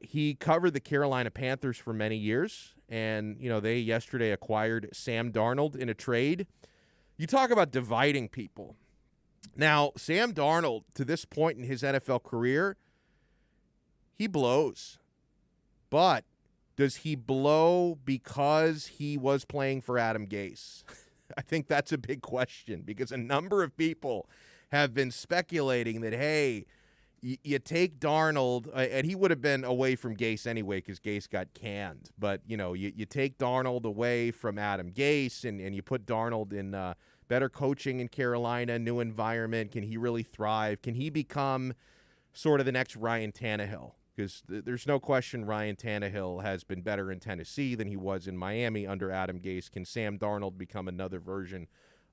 He covered the Carolina Panthers for many years, and, they yesterday acquired Sam Darnold in a trade. You talk about dividing people. Now, Sam Darnold, to this point in his NFL career, he blows. But does he blow because he was playing for Adam Gase? I think that's a big question, because a number of people have been speculating that, hey, you take Darnold, and he would have been away from Gase anyway because Gase got canned. But, you take Darnold away from Adam Gase and you put Darnold in better coaching in Carolina, new environment. Can he really thrive? Can he become sort of the next Ryan Tannehill? Because there's no question Ryan Tannehill has been better in Tennessee than he was in Miami under Adam Gase. Can Sam Darnold become another version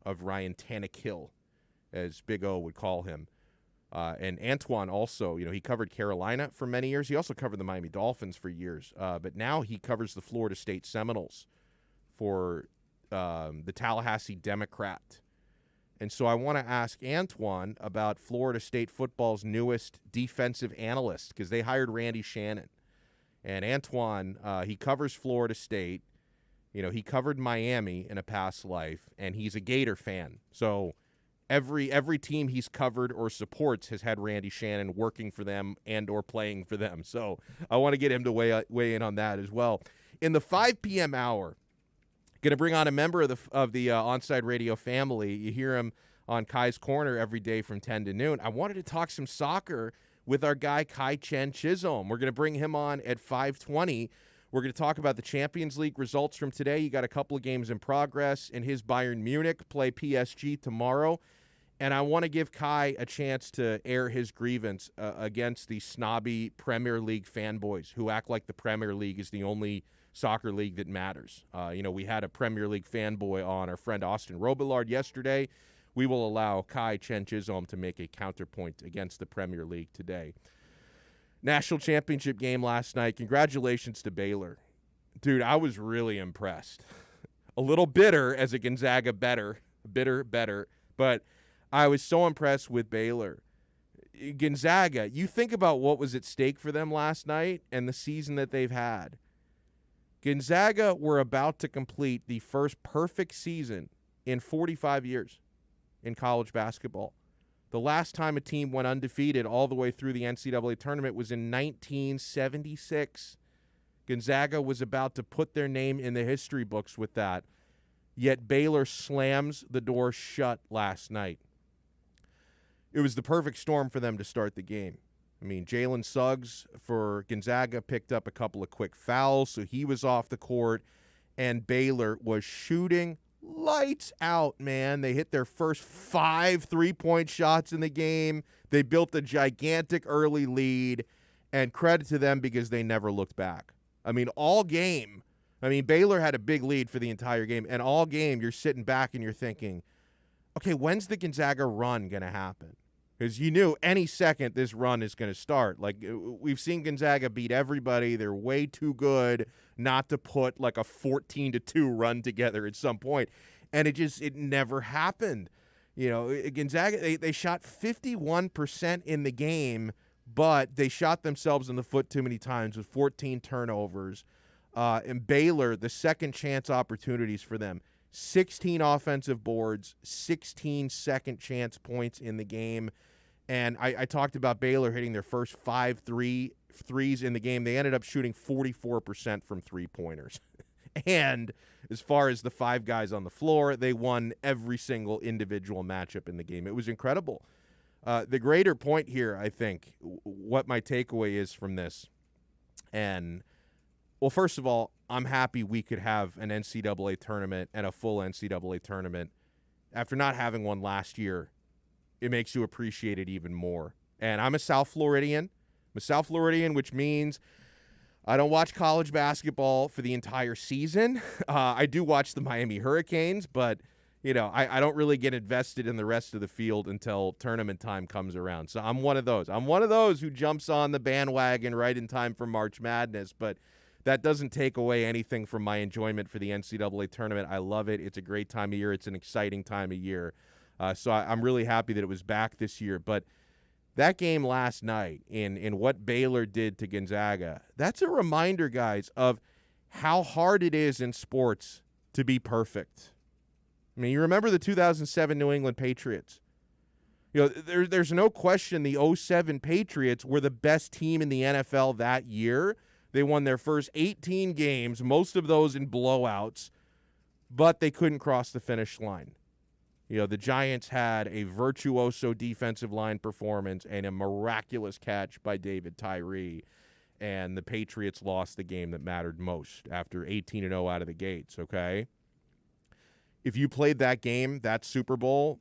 of Ryan Tannehill, as Big O would call him? And Antoine also, he covered Carolina for many years. He also covered the Miami Dolphins for years. But now he covers the Florida State Seminoles for the Tallahassee Democrat. And so I want to ask Antoine about Florida State football's newest defensive analyst, because they hired Randy Shannon. And Antoine, he covers Florida State. He covered Miami in a past life, and he's a Gator fan. So every team he's covered or supports has had Randy Shannon working for them and or playing for them. So I want to get him to weigh in on that as well. In the 5 p.m. hour, going to bring on a member of the Onside Radio family. You hear him on Kai's Corner every day from 10 to noon. I wanted to talk some soccer with our guy Kai Chen Chisholm. We're going to bring him on at 5:20. We're going to talk about the Champions League results from today. You got a couple of games in progress, and his Bayern Munich play PSG tomorrow. And I want to give Kai a chance to air his grievance against the snobby Premier League fanboys who act like the Premier League is the only soccer league that matters. We had a Premier League fanboy on, our friend Austin Robillard, yesterday. We will allow Kai Chen Chisholm to make a counterpoint against the Premier League today. National championship game last night. Congratulations to Baylor. Dude, I was really impressed. A little bitter as a Gonzaga better, but I was so impressed with Baylor. Gonzaga, you think about what was at stake for them last night and the season that they've had. Gonzaga were about to complete the first perfect season in 45 years in college basketball. The last time a team went undefeated all the way through the NCAA tournament was in 1976. Gonzaga was about to put their name in the history books with that, yet Baylor slams the door shut last night. It was the perfect storm for them to start the game. I mean, Jalen Suggs for Gonzaga picked up a couple of quick fouls, so he was off the court, and Baylor was shooting lights out, man. They hit their first 5 3-point shots in the game. They built a gigantic early lead, and credit to them because they never looked back. I mean, all game, Baylor had a big lead for the entire game, and all game you're sitting back and you're thinking, okay, when's the Gonzaga run going to happen? Because you knew any second this run is going to start. Like, we've seen Gonzaga beat everybody. They're way too good not to put like a 14-2 run together at some point. And it never happened. Gonzaga, they shot 51% in the game, but they shot themselves in the foot too many times with 14 turnovers. And Baylor, the second chance opportunities for them, 16 offensive boards, 16 second chance points in the game. And I talked about Baylor hitting their first 5 threes in the game. They ended up shooting 44% from three-pointers. And as far as the 5 guys on the floor, they won every single individual matchup in the game. It was incredible. The greater point here, I think, what my takeaway is from this, and, well, first of all, I'm happy we could have an NCAA tournament and a full NCAA tournament. After not having one last year, it makes you appreciate it even more. And I'm a South Floridian. Which means I don't watch college basketball for the entire season. I do watch the Miami Hurricanes, but, I don't really get invested in the rest of the field until tournament time comes around. So I'm one of those. I'm one of those who jumps on the bandwagon right in time for March Madness, but that doesn't take away anything from my enjoyment for the NCAA tournament. I love it. It's a great time of year. It's an exciting time of year. So I'm really happy that it was back this year. But that game last night in what Baylor did to Gonzaga, that's a reminder, guys, of how hard it is in sports to be perfect. I mean, you remember the 2007 New England Patriots. You know, there's no question the 2007 Patriots were the best team in the NFL that year. They won their first 18 games, most of those in blowouts, but they couldn't cross the finish line. You know, the Giants had a virtuoso defensive line performance and a miraculous catch by David Tyree, and the Patriots lost the game that mattered most after 18-0 out of the gates, okay? If you played that game, that Super Bowl,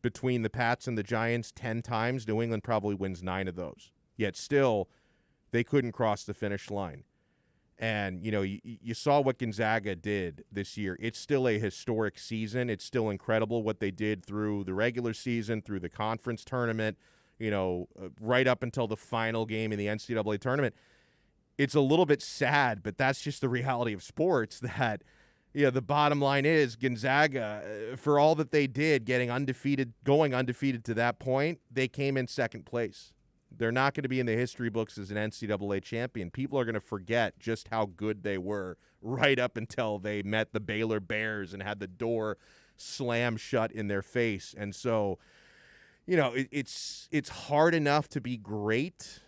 between the Pats and the Giants 10 times, New England probably wins 9 of those. Yet still, they couldn't cross the finish line. And, you know, you saw what Gonzaga did this year. It's still a historic season. It's still incredible what they did through the regular season, through the conference tournament, you know, right up until the final game in the NCAA tournament. It's a little bit sad, but that's just the reality of sports that, you know, the bottom line is Gonzaga, for all that they did, going undefeated to that point, they came in second place. They're not going to be in the history books as an NCAA champion. People are going to forget just how good they were right up until they met the Baylor Bears and had the door slam shut in their face. And so, you know, it's hard enough to be great,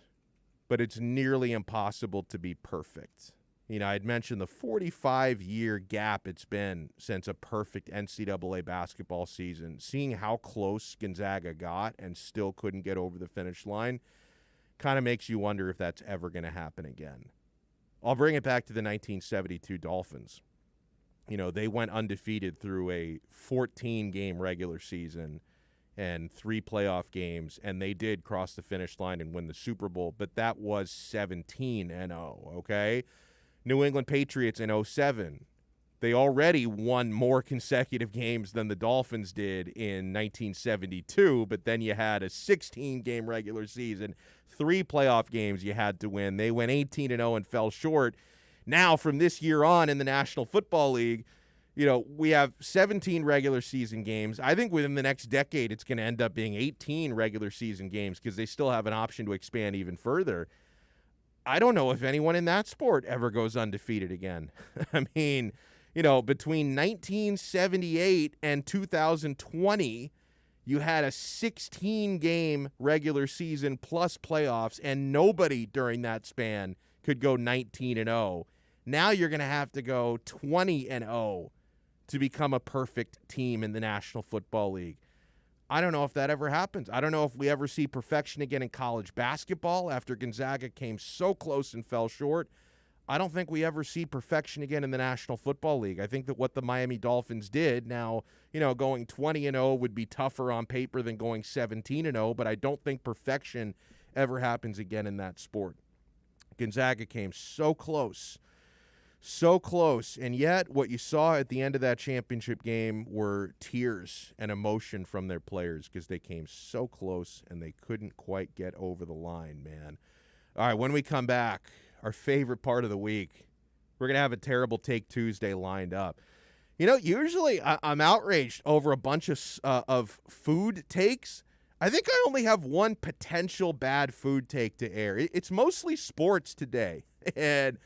but it's nearly impossible to be perfect. You know, I'd mentioned the 45-year gap it's been since a perfect NCAA basketball season. Seeing how close Gonzaga got and still couldn't get over the finish line kind of makes you wonder if that's ever going to happen again. I'll bring it back to the 1972 Dolphins. You know, they went undefeated through a 14-game regular season and 3 playoff games, and they did cross the finish line and win the Super Bowl, but that was 17-0, okay? New England Patriots in 2007, they already won more consecutive games than the Dolphins did in 1972, but then you had a 16-game regular season, 3 playoff games you had to win. They went 18-0 and fell short. Now, from this year on in the National Football League, you know, we have 17 regular season games. I think within the next decade, it's going to end up being 18 regular season games because they still have an option to expand even further. I don't know if anyone in that sport ever goes undefeated again. I mean, you know, between 1978 and 2020, you had a 16-game regular season plus playoffs, and nobody during that span could go 19-0. Now you're going to have to go 20-0 to become a perfect team in the National Football League. I don't know if that ever happens. I don't know if we ever see perfection again in college basketball after Gonzaga came so close and fell short. I don't think we ever see perfection again in the National Football League. I think that what the Miami Dolphins did now, you know, going 20-0 would be tougher on paper than going 17-0, but I don't think perfection ever happens again in that sport. Gonzaga came so close, and yet what you saw at the end of that championship game were tears and emotion from their players because they came so close and they couldn't quite get over the line, man. All right, when we come back, our favorite part of the week, we're going to have a Terrible Take Tuesday lined up. You know, usually I'm outraged over a bunch of food takes. I think I only have one potential bad food take to air. It's mostly sports today, and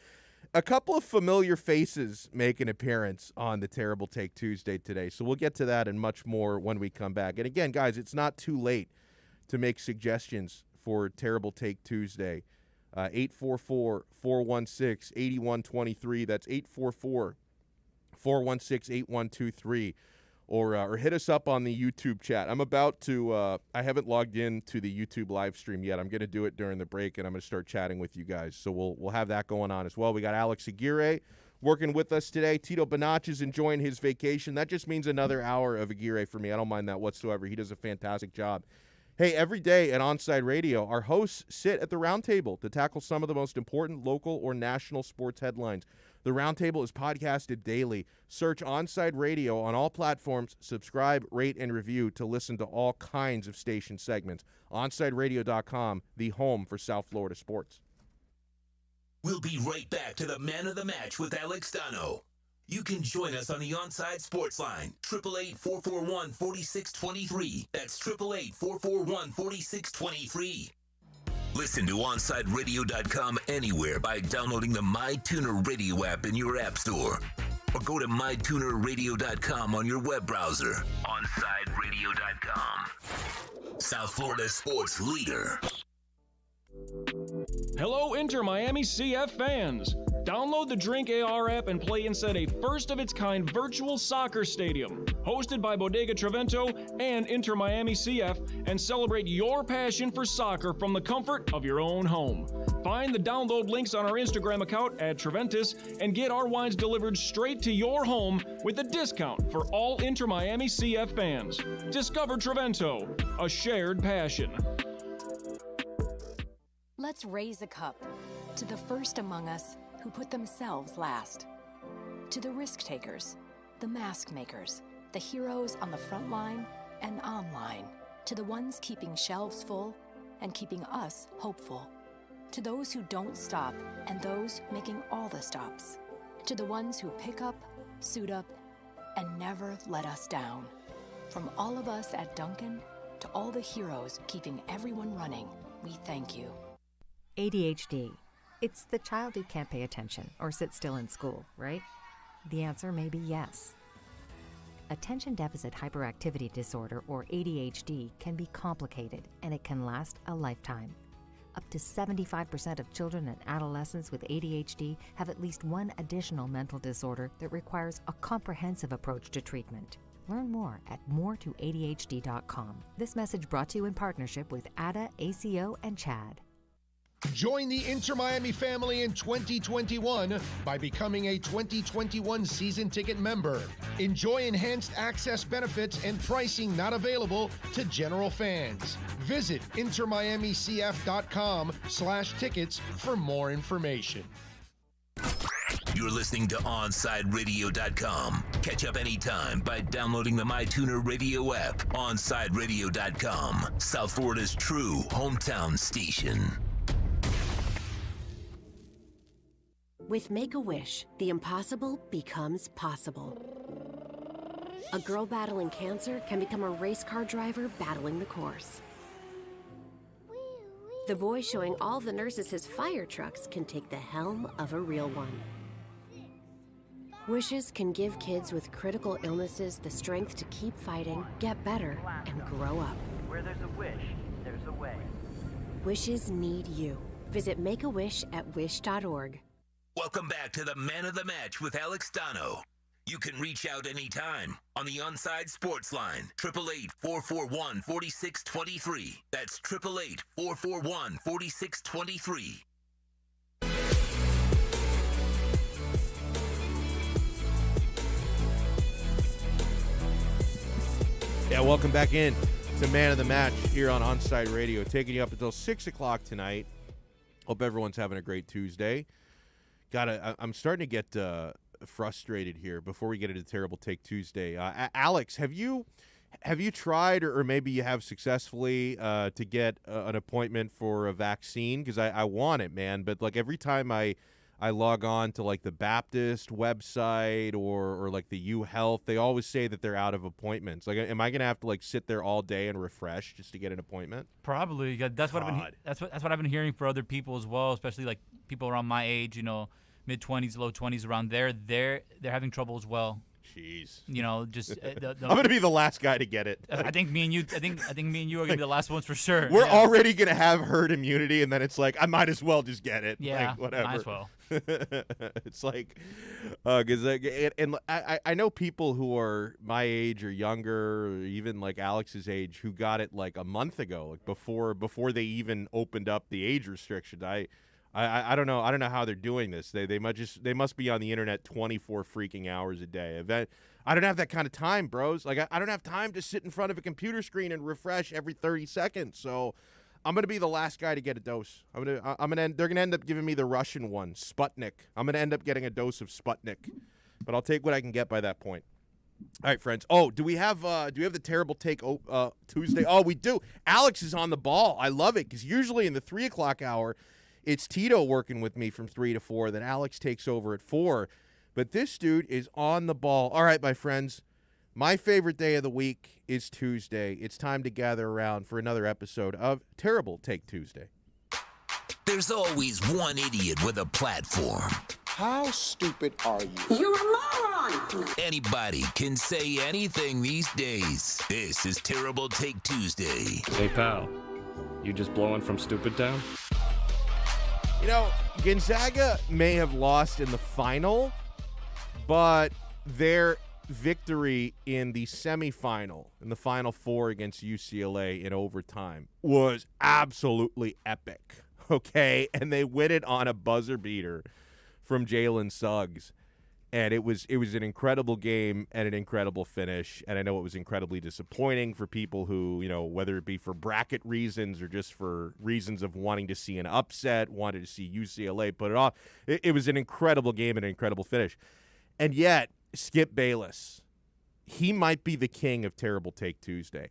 a couple of familiar faces make an appearance on the Terrible Take Tuesday today, so we'll get to that and much more when we come back. And again, guys, it's not too late to make suggestions for Terrible Take Tuesday. 844-416-8123. That's 844-416-8123. Or hit us up on the YouTube chat. I'm about to I haven't logged in to the YouTube live stream yet. I'm going to do it during the break, and I'm going to start chatting with you guys. So we'll have that going on as well. We got Alex Aguirre working with us today. Tito Bonach is enjoying his vacation. That just means another hour of Aguirre for me. I don't mind that whatsoever. He does a fantastic job. Hey, every day at Onside Radio, our hosts sit at the round table to tackle some of the most important local or national sports headlines. The Roundtable is podcasted daily. Search Onside Radio on all platforms, subscribe, rate, and review to listen to all kinds of station segments. OnsideRadio.com, the home for South Florida sports. We'll be right back to the Man of the Match with Alex Donno. You can join us on the Onside Sports Line, 888-441-4623. That's 888-441-4623. Listen to OnsideRadio.com anywhere by downloading the MyTuner Radio app in your app store. Or go to MyTunerRadio.com on your web browser. OnsideRadio.com. South Florida sports leader. Hello, Inter-Miami CF fans. Download the Drink AR app and play inside a first-of-its-kind virtual soccer stadium, hosted by Bodega Trevento and Inter-Miami CF, and celebrate your passion for soccer from the comfort of your own home. Find the download links on our Instagram account at Treventus and get our wines delivered straight to your home with a discount for all Inter-Miami CF fans. Discover Trevento, a shared passion. Let's raise a cup to the first among us who put themselves last. To the risk takers, the mask makers, the heroes on the front line and online. To the ones keeping shelves full and keeping us hopeful. To those who don't stop and those making all the stops. To the ones who pick up, suit up, and never let us down. From all of us at Dunkin' to all the heroes keeping everyone running, we thank you. ADHD. It's the child who can't pay attention or sit still in school, right? The answer may be yes. Attention Deficit Hyperactivity Disorder, or ADHD, can be complicated and it can last a lifetime. Up to 75% of children and adolescents with ADHD have at least one additional mental disorder that requires a comprehensive approach to treatment. Learn more at moretoadhd.com. This message brought to you in partnership with ADA, ACO, and CHAD. Join the Inter-Miami family in 2021 by becoming a 2021 season ticket member. Enjoy enhanced access benefits and pricing not available to general fans. Visit intermiamicf.com/tickets for more information. You're listening to OnsideRadio.com. Catch up anytime by downloading the MyTuner Radio app. OnsideRadio.com, South Florida's true hometown station. With Make-A-Wish, the impossible becomes possible. A girl battling cancer can become a race car driver battling the course. The boy showing all the nurses his fire trucks can take the helm of a real one. Wishes can give kids with critical illnesses the strength to keep fighting, get better, and grow up. Where there's a wish, there's a way. Wishes need you. Visit Make-A-Wish at wish.org. Welcome back to the Man of the Match with Alex Donno. You can reach out anytime on the Onside Sports Line, 888-441-4623. That's 888-441-4623. Yeah, welcome back in to Man of the Match here on Onside Radio, taking you up until 6 o'clock tonight. Hope everyone's having a great Tuesday. I'm starting to get frustrated here before we get into Terrible Take Tuesday. Alex, have you tried, or maybe you have successfully, to get an appointment for a vaccine? Because I want it, man. But like every time I log on to like the Baptist website or like the U Health, they always say that they're out of appointments. Like, am I gonna have to like sit there all day and refresh just to get an appointment? Probably. That's what that's what I've been hearing for other people as well, especially like people around my age, mid-20s, low 20s, around there. They're having trouble as well. Jeez. Just I'm gonna be the last guy to get it. I think me and you. I think me and you are gonna be the last ones for sure. We're already gonna have herd immunity, and then it's like I might as well just get it. Yeah, like, whatever. Might as well. It's like, because and I know people who are my age or younger, or even like Alex's age, who got it like a month ago, like before they even opened up the age restriction. I don't know. I don't know how they're doing this. They must be on the internet 24 freaking hours a day. I don't have that kind of time, bros. Like I don't have time to sit in front of a computer screen and refresh every 30 seconds. So I'm gonna be the last guy to get a dose. They're gonna end up giving me the Russian one, Sputnik. I'm gonna end up getting a dose of Sputnik, but I'll take what I can get by that point. All right, friends. Oh, do we have the Terrible Take Tuesday? Oh, we do. Alex is on the ball. I love it because usually in the 3 o'clock hour, it's Tito working with me from 3 to 4. Then Alex takes over at 4. But this dude is on the ball. All right, my friends, my favorite day of the week is Tuesday. It's time to gather around for another episode of Terrible Take Tuesday. There's always one idiot with a platform. How stupid are you? You're a moron! Anybody can say anything these days. This is Terrible Take Tuesday. Hey, pal. You just blowing from Stupid Town? You know, Gonzaga may have lost in the final, but their victory in the semifinal, in the Final Four against UCLA in overtime, was absolutely epic, okay? And they win it on a buzzer beater from Jalen Suggs. And it was an incredible game and an incredible finish. And I know it was incredibly disappointing for people who, you know, whether it be for bracket reasons or just for reasons of wanting to see an upset, wanted to see UCLA put it off. It was an incredible game and an incredible finish. And yet, Skip Bayless, he might be the king of Terrible Take Tuesday.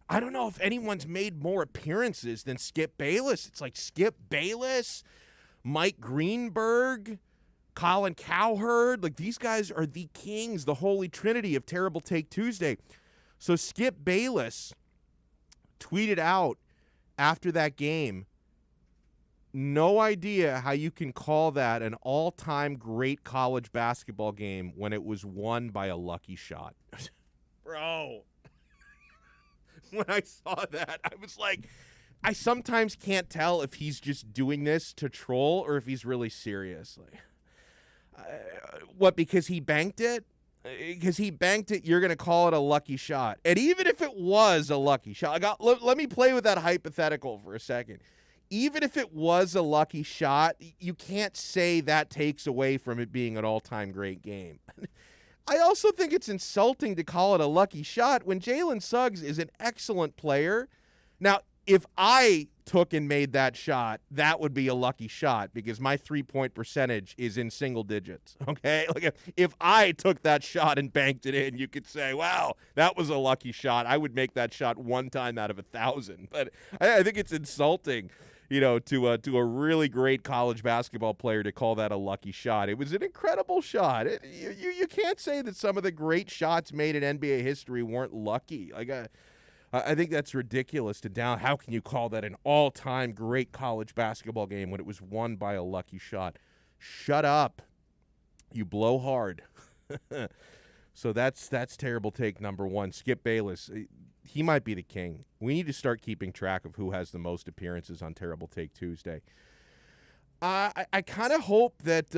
I don't know if anyone's made more appearances than Skip Bayless. It's like Skip Bayless, Mike Greenberg, Colin Cowherd, like these guys are the kings, the holy trinity of Terrible Take Tuesday. So Skip Bayless tweeted out after that game, no idea how you can call that an all-time great college basketball game when it was won by a lucky shot. Bro, when I saw that, I was like, I sometimes can't tell if he's just doing this to troll or if he's really serious. Like, what, because he banked it? Because he banked it, you're going to call it a lucky shot. And even if it was a lucky shot, let me play with that hypothetical for a second. Even if it was a lucky shot, you can't say that takes away from it being an all-time great game. I also think it's insulting to call it a lucky shot when Jalen Suggs is an excellent player. Now, if I took and made that shot, that would be a lucky shot because my three-point percentage is in single digits, okay? Like if I took that shot and banked it in, you could say, wow, that was a lucky shot. I would make that shot one time out of 1,000. But I think it's insulting, you know, to a really great college basketball player to call that a lucky shot. It was an incredible shot. You can't say that some of the great shots made in NBA history weren't lucky. Like I think that's ridiculous to down. How can you call that an all-time great college basketball game when it was won by a lucky shot? Shut up. You blow hard. So that's Terrible Take number one. Skip Bayless, he might be the king. We need to start keeping track of who has the most appearances on Terrible Take Tuesday. I kind of hope that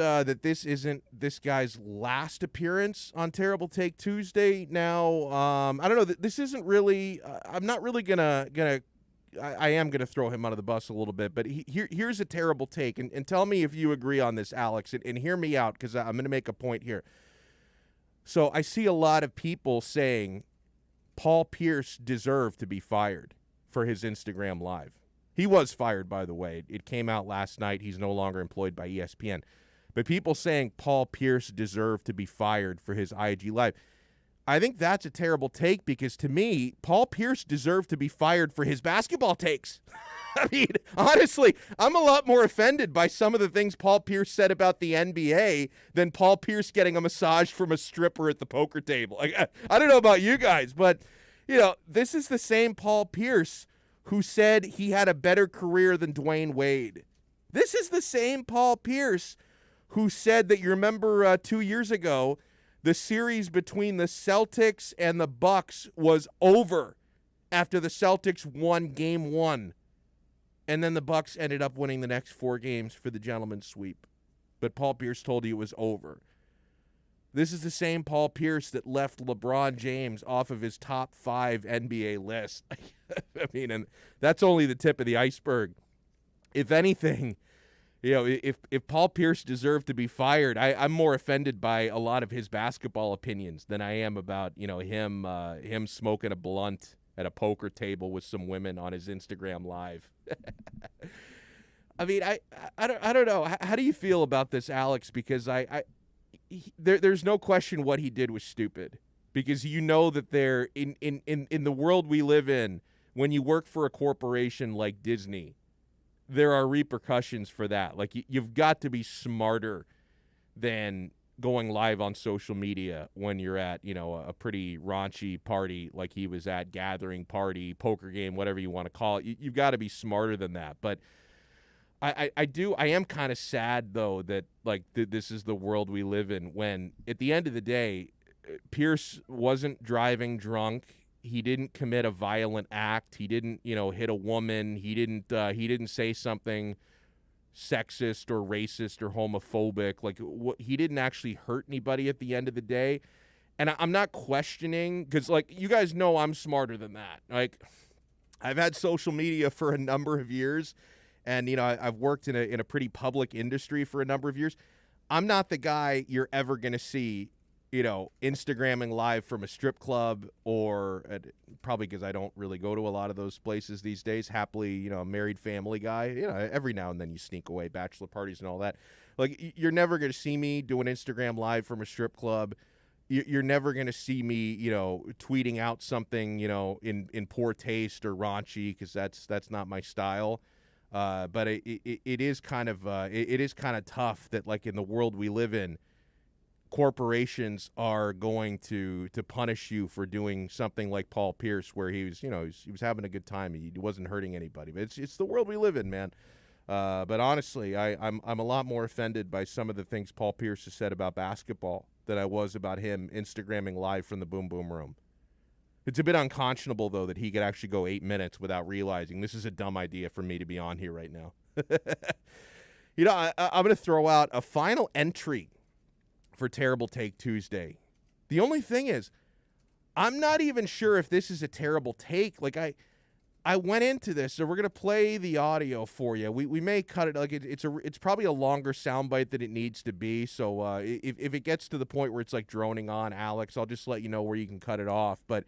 this isn't this guy's last appearance on Terrible Take Tuesday. Now, I don't know. This isn't really. I'm not really gonna. I am gonna throw him under the bus a little bit. But here's a terrible take, and tell me if you agree on this, Alex, and hear me out because I'm gonna make a point here. So I see a lot of people saying Paul Pierce deserved to be fired for his Instagram Live. He was fired, by the way. It came out last night. He's no longer employed by ESPN. But people saying Paul Pierce deserved to be fired for his IG Live. I think that's a terrible take because, to me, Paul Pierce deserved to be fired for his basketball takes. I mean, honestly, I'm a lot more offended by some of the things Paul Pierce said about the NBA than Paul Pierce getting a massage from a stripper at the poker table. I don't know about you guys, but, you know, this is the same Paul Pierce who said he had a better career than Dwayne Wade. This is the same Paul Pierce who said that, you remember 2 years ago, the series between the Celtics and the Bucks was over after the Celtics won Game 1. And then the Bucks ended up winning the next 4 games for the gentleman's sweep. But Paul Pierce told you it was over. This is the same Paul Pierce that left LeBron James off of his top 5 NBA list. I mean, and that's only the tip of the iceberg. If anything, you know, if Paul Pierce deserved to be fired, I'm more offended by a lot of his basketball opinions than I am about, you know, him smoking a blunt at a poker table with some women on his Instagram Live. I mean, I don't know. How do you feel about this, Alex? Because there's no question what he did was stupid. Because you know that there in the world we live in, when you work for a corporation like Disney, there are repercussions for that. Like you've got to be smarter than going live on social media when you're at, a pretty raunchy party like he was at, gathering party, poker game, whatever you want to call it. You've got to be smarter than that. But I am kind of sad, though, that this is the world we live in, when at the end of the day, Pierce wasn't driving drunk. He didn't commit a violent act. He didn't, hit a woman. He didn't say something sexist or racist or homophobic. He didn't actually hurt anybody at the end of the day. And I'm not questioning, because you guys know I'm smarter than that. I've had social media for a number of years, and I've worked in a pretty public industry for a number of years. I'm not the guy you're ever going to see, Instagramming live from a strip club, or probably because I don't really go to a lot of those places these days. Happily, a married family guy. Every now and then you sneak away, bachelor parties and all that. You're never going to see me do an Instagram live from a strip club. You're never going to see me, tweeting out something, in poor taste or raunchy, because that's not my style. But it is kind of tough that in the world we live in, corporations are going to punish you for doing something like Paul Pierce, where he was having a good time. He wasn't hurting anybody. But it's the world we live in, man. But honestly, I'm a lot more offended by some of the things Paul Pierce has said about basketball than I was about him Instagramming live from the Boom Boom Room. It's a bit unconscionable, though, that he could actually go 8 minutes without realizing this is a dumb idea for me to be on here right now. I'm going to throw out a final entry for Terrible Take Tuesday. The only thing is, I'm not even sure if this is a terrible take. I went into this, so we're going to play the audio for you. We may cut it. It's probably a longer soundbite than it needs to be. So if it gets to the point where it's droning on, Alex, I'll just let you know where you can cut it off. But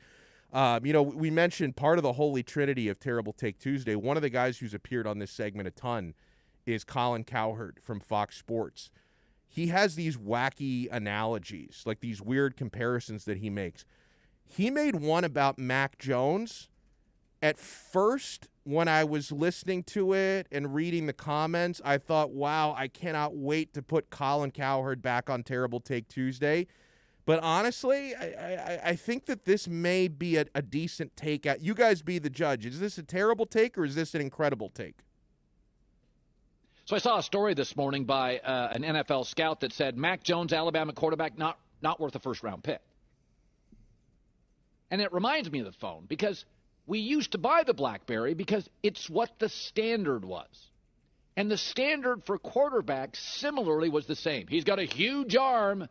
we mentioned part of the holy trinity of Terrible Take Tuesday. One of the guys who's appeared on this segment a ton is Colin Cowherd from Fox Sports. He has these wacky analogies, these weird comparisons that he makes. He made one about Mac Jones. At first, when I was listening to it and reading the comments, I thought, wow, I cannot wait to put Colin Cowherd back on Terrible Take Tuesday. But honestly, I think that this may be a decent take. You guys be the judge. Is this a terrible take or is this an incredible take? So I saw a story this morning by an NFL scout that said Mac Jones, Alabama quarterback, not worth a first-round pick. And it reminds me of the phone, because we used to buy the BlackBerry because it's what the standard was. And the standard for quarterbacks similarly was the same. He's got a huge arm,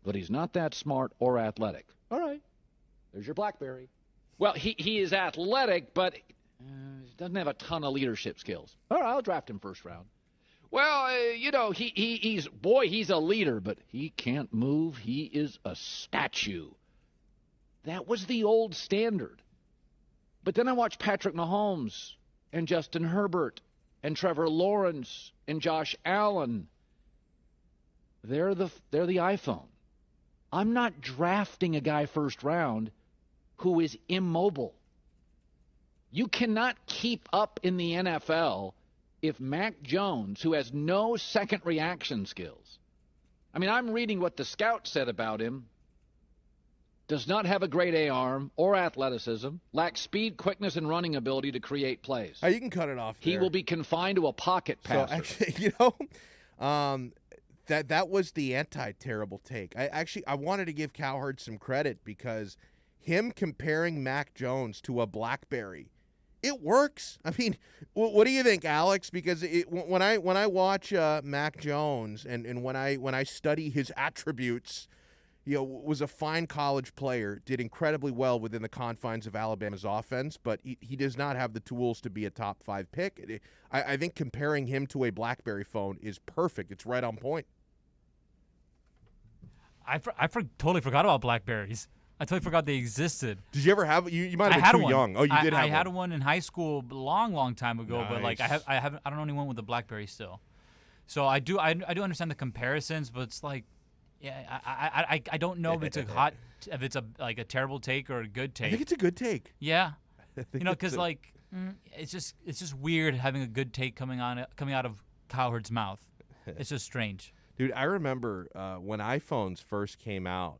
but he's not that smart or athletic. All right, there's your BlackBerry. Well, he is athletic, but he doesn't have a ton of leadership skills. All right, I'll draft him first round. Well, he's a leader, but he can't move. He is a statue. That was the old standard. But then I watched Patrick Mahomes and Justin Herbert and Trevor Lawrence and Josh Allen. They're the iPhone. I'm not drafting a guy first round who is immobile. You cannot keep up in the NFL if Mac Jones, who has no second reaction skills, I'm reading what the scout said about him, does not have a great A-arm or athleticism, lacks speed, quickness, and running ability to create plays. You can cut it off there. He will be confined to a pocket passer. So actually, that was the anti-terrible take. I wanted to give Cowherd some credit, because him comparing Mac Jones to a BlackBerry, it works. What do you think, Alex? Because when I watch Mac Jones and when I study his attributes, was a fine college player, did incredibly well within the confines of Alabama's offense, but he does not have the tools to be a top 5 pick. I think comparing him to a BlackBerry phone is perfect. It's right on point. I totally forgot about BlackBerries. I totally forgot they existed. Did you ever have it? You might have been too young. Oh, you did have one. I had one in high school a long time ago, Nice. But I don't know anyone with a BlackBerry still. So I do understand the comparisons, but it's I don't know if it's a terrible take or a good take. I think it's a good take. Yeah. Because it's just weird having a good take coming out of Cowherd's mouth. It's just strange. Dude, I remember when iPhones first came out,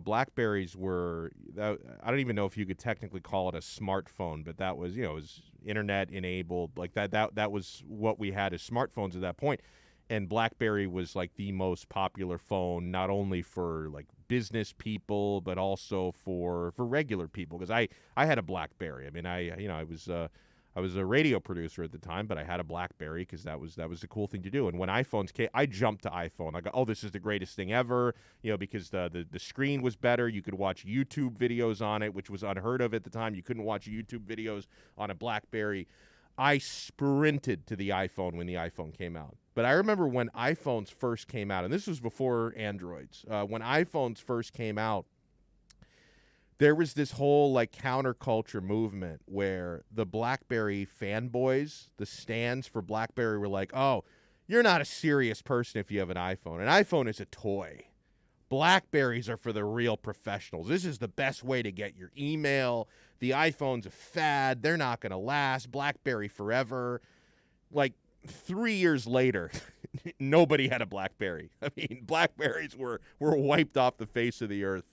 BlackBerries were, I don't even know if you could technically call it a smartphone, but that was, it was internet enabled. Like that was what we had as smartphones at that point. And BlackBerry was like the most popular phone, not only for like business people, but also for regular people. Because I had a BlackBerry. I mean, I was a radio producer at the time, but I had a BlackBerry because that was the cool thing to do. And when iPhones came, I jumped to iPhone. I go, oh, this is the greatest thing ever, because the screen was better. You could watch YouTube videos on it, which was unheard of at the time. You couldn't watch YouTube videos on a BlackBerry. I sprinted to the iPhone when the iPhone came out. But I remember when iPhones first came out, and this was before Androids. When iPhones first came out, there was this whole like counterculture movement where the BlackBerry fanboys, the stands for BlackBerry, were like, oh, you're not a serious person if you have an iPhone. An iPhone is a toy. BlackBerries are for the real professionals. This is the best way to get your email. The iPhone's a fad. They're not going to last. BlackBerry forever. Like 3 years later, nobody had a BlackBerry. I mean, BlackBerries were wiped off the face of the earth.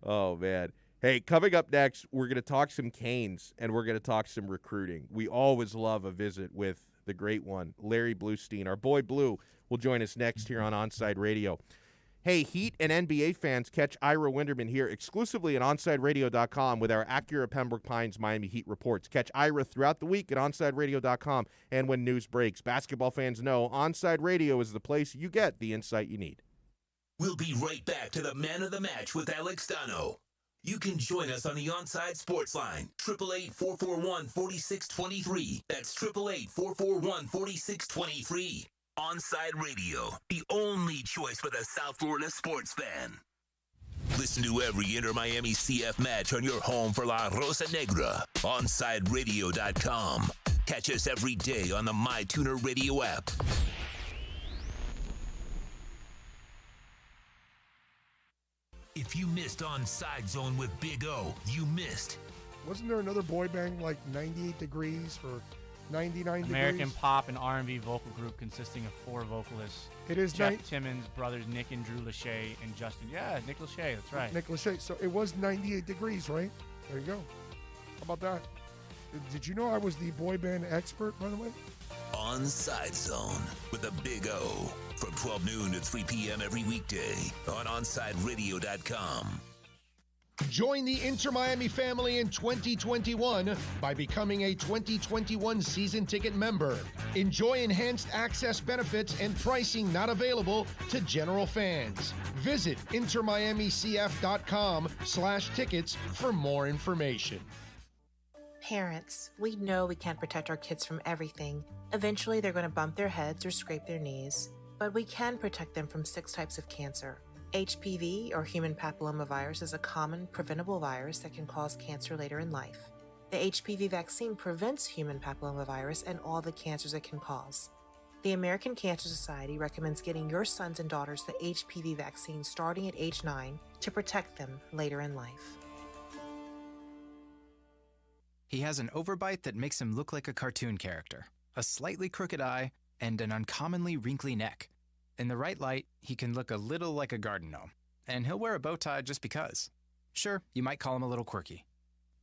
Oh, man. Hey, coming up next, we're going to talk some Canes, and we're going to talk some recruiting. We always love a visit with the great one, Larry Bluestein. Our boy Blue will join us next here on Onside Radio. Hey, Heat and NBA fans, catch Ira Winderman here exclusively at OnsideRadio.com with our Acura Pembroke Pines Miami Heat reports. Catch Ira throughout the week at OnsideRadio.com and when news breaks. Basketball fans know Onside Radio is the place you get the insight you need. We'll be right back to the man of the match with Alex Donno. You can join us on the Onside Sports Line, 888-441-4623. That's 888-441-4623. Onside Radio, the only choice for the South Florida sports fan. Listen to every Inter-Miami CF match on your home for La Rosa Negra, OnsideRadio.com. Catch us every day on the MyTuner Radio app. If you missed Onside Zone with Big O, you missed. Wasn't there another boy band like 98 Degrees or 99 American degrees? pop and R&B vocal group consisting of 4 vocalists. It is Jeff Timmons, brothers Nick and Drew Lachey, and Justin. Yeah, Nick Lachey, that's right. Nick Lachey. So it was 98 Degrees, right? There you go. How about that? Did you know I was the boy band expert, by the way? Onside Zone with the Big O from 12 noon to 3 p.m. every weekday on OnsideRadio.com. Join the Inter-Miami family in 2021 by becoming a 2021 season ticket member. Enjoy enhanced access benefits and pricing not available to general fans. Visit intermiamicf.com/tickets for more information. Parents, we know we can't protect our kids from everything. Eventually, they're going to bump their heads or scrape their knees. But we can protect them from 6 types of cancer. HPV, or human papillomavirus, is a common, preventable virus that can cause cancer later in life. The HPV vaccine prevents human papillomavirus and all the cancers it can cause. The American Cancer Society recommends getting your sons and daughters the HPV vaccine starting at age 9 to protect them later in life. He has an overbite that makes him look like a cartoon character, a slightly crooked eye, and an uncommonly wrinkly neck. In the right light, he can look a little like a garden gnome, and he'll wear a bow tie just because. Sure, you might call him a little quirky,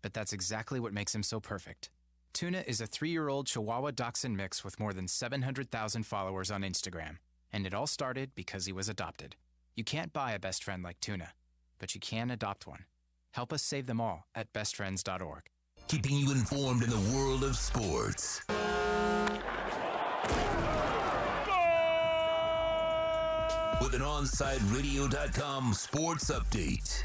but that's exactly what makes him so perfect. Tuna is a 3-year-old Chihuahua Dachshund mix with more than 700,000 followers on Instagram, and it all started because he was adopted. You can't buy a best friend like Tuna, but you can adopt one. Help us save them all at bestfriends.org. Keeping you informed in the world of sports. With an OnsideRadio.com sports update.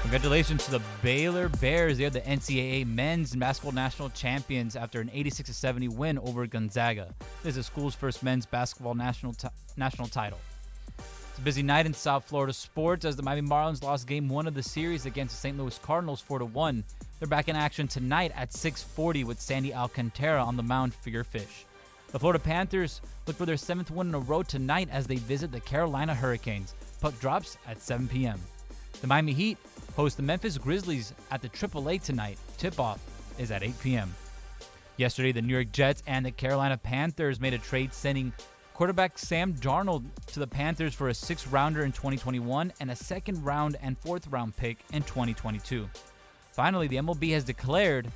Congratulations to the Baylor Bears. They are the NCAA men's basketball national champions after an 86-70 win over Gonzaga. This is the school's first men's basketball national title. It's a busy night in South Florida sports as the Miami Marlins lost Game 1 of the series against the St. Louis Cardinals 4-1. They're back in action tonight at 6:40 with Sandy Alcantara on the mound for your Fish. The Florida Panthers look for their 7th win in a row tonight as they visit the Carolina Hurricanes. Puck drops at 7 p.m. The Miami Heat host the Memphis Grizzlies at the AAA tonight. Tip-off is at 8 p.m. Yesterday, the New York Jets and the Carolina Panthers made a trade sending quarterback Sam Darnold to the Panthers for a 6th-rounder in 2021 and a 2nd-round and 4th-round pick in 2022. Finally, the MLB has declared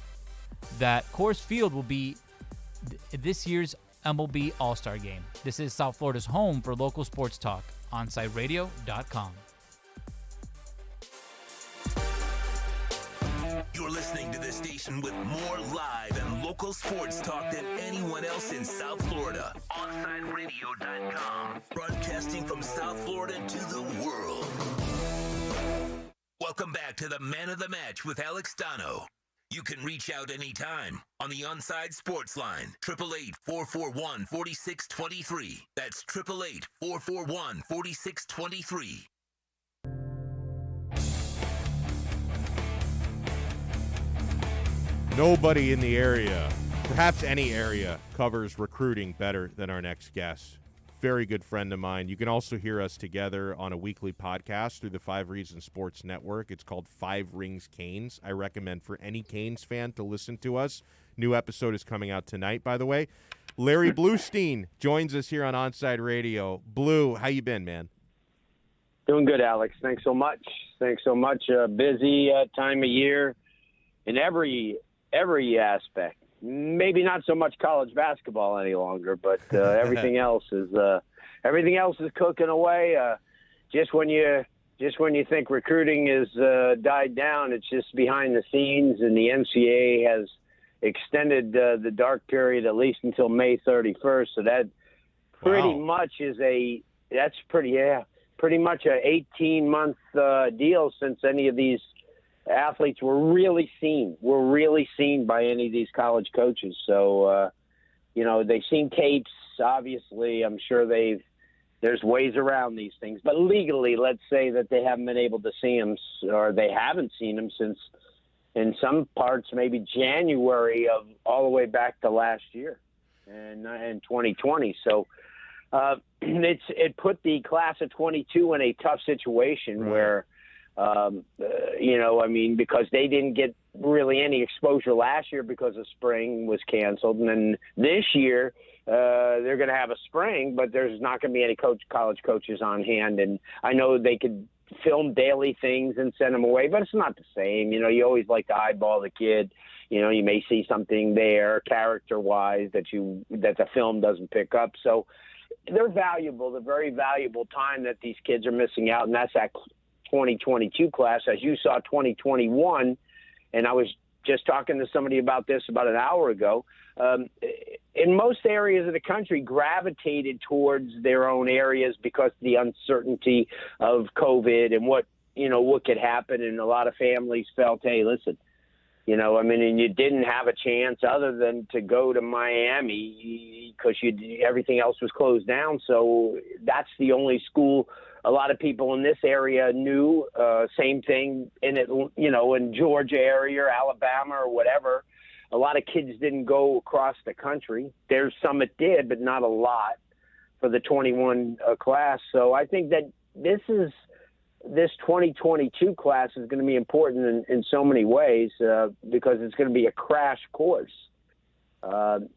that Coors Field will be this year's MLB All-Star Game. This is South Florida's home for local sports talk, OnSideRadio.com. You're listening to the station with more live and local sports talk than anyone else in South Florida. OnSideRadio.com. Broadcasting from South Florida to the world. Welcome back to the Man of the Match with Alex Donno. You can reach out anytime on the Onside Sports Line, 888-441-4623. That's 888-441-4623. Nobody in the area, perhaps any area, covers recruiting better than our next guest. Very good friend of mine. You can also hear us together on a weekly podcast through the 5 Reasons Sports Network. It's called 5 Rings Canes. I recommend for any Canes fan to listen to us. New episode is coming out tonight, by the way. Larry Bluestein joins us here on Onside Radio. Blue, how you been, man? Doing good, Alex. Thanks so much. Busy time of year in every aspect. Maybe not so much college basketball any longer, but everything else is cooking away. Just when you think recruiting is died down, it's just behind the scenes, and the NCAA has extended the dark period at least until May 31st. So that pretty much is pretty much a 18-month deal since any of these athletes were really seen by any of these college coaches. So, they've seen tapes. Obviously, I'm sure there's ways around these things. But legally, let's say that they haven't been able to see them, or they haven't seen them since, in some parts, maybe January of all the way back to last year and 2020. So it put the class of 22 in a tough situation where – because they didn't get really any exposure last year because the spring was canceled. And then this year, they're going to have a spring, but there's not going to be any college coaches on hand. And I know they could film daily things and send them away, but it's not the same. You always like to eyeball the kid. You may see something there character-wise that the film doesn't pick up. So they're valuable. They're very valuable time that these kids are missing out, and that's that 2022 class. As you saw, 2021, and I was just talking to somebody about this about an hour ago, in most areas of the country gravitated towards their own areas because of the uncertainty of COVID and what could happen. And a lot of families felt, hey, listen, and you didn't have a chance other than to go to Miami because everything else was closed down. So that's the only school a lot of people in this area knew. Same thing in Georgia area or Alabama or whatever. A lot of kids didn't go across the country. There's some that did, but not a lot for the 21 class. So I think that this 2022 class is going to be important in so many ways because it's going to be a crash course of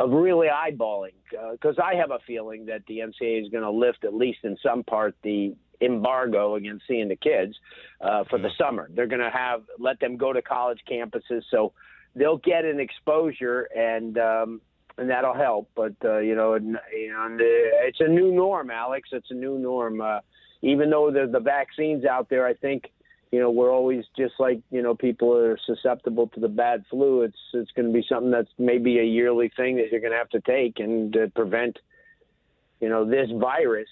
really eyeballing. Because I have a feeling that the NCAA is going to lift, at least in some part, the embargo against seeing the kids for the summer. They're going to let them go to college campuses, so they'll get an exposure, and that'll help. But it's a new norm, Alex. It's a new norm. Even though there's the vaccines out there, I think we're always just like people are susceptible to the bad flu. It's going to be something that's maybe a yearly thing that you're going to have to take and prevent this virus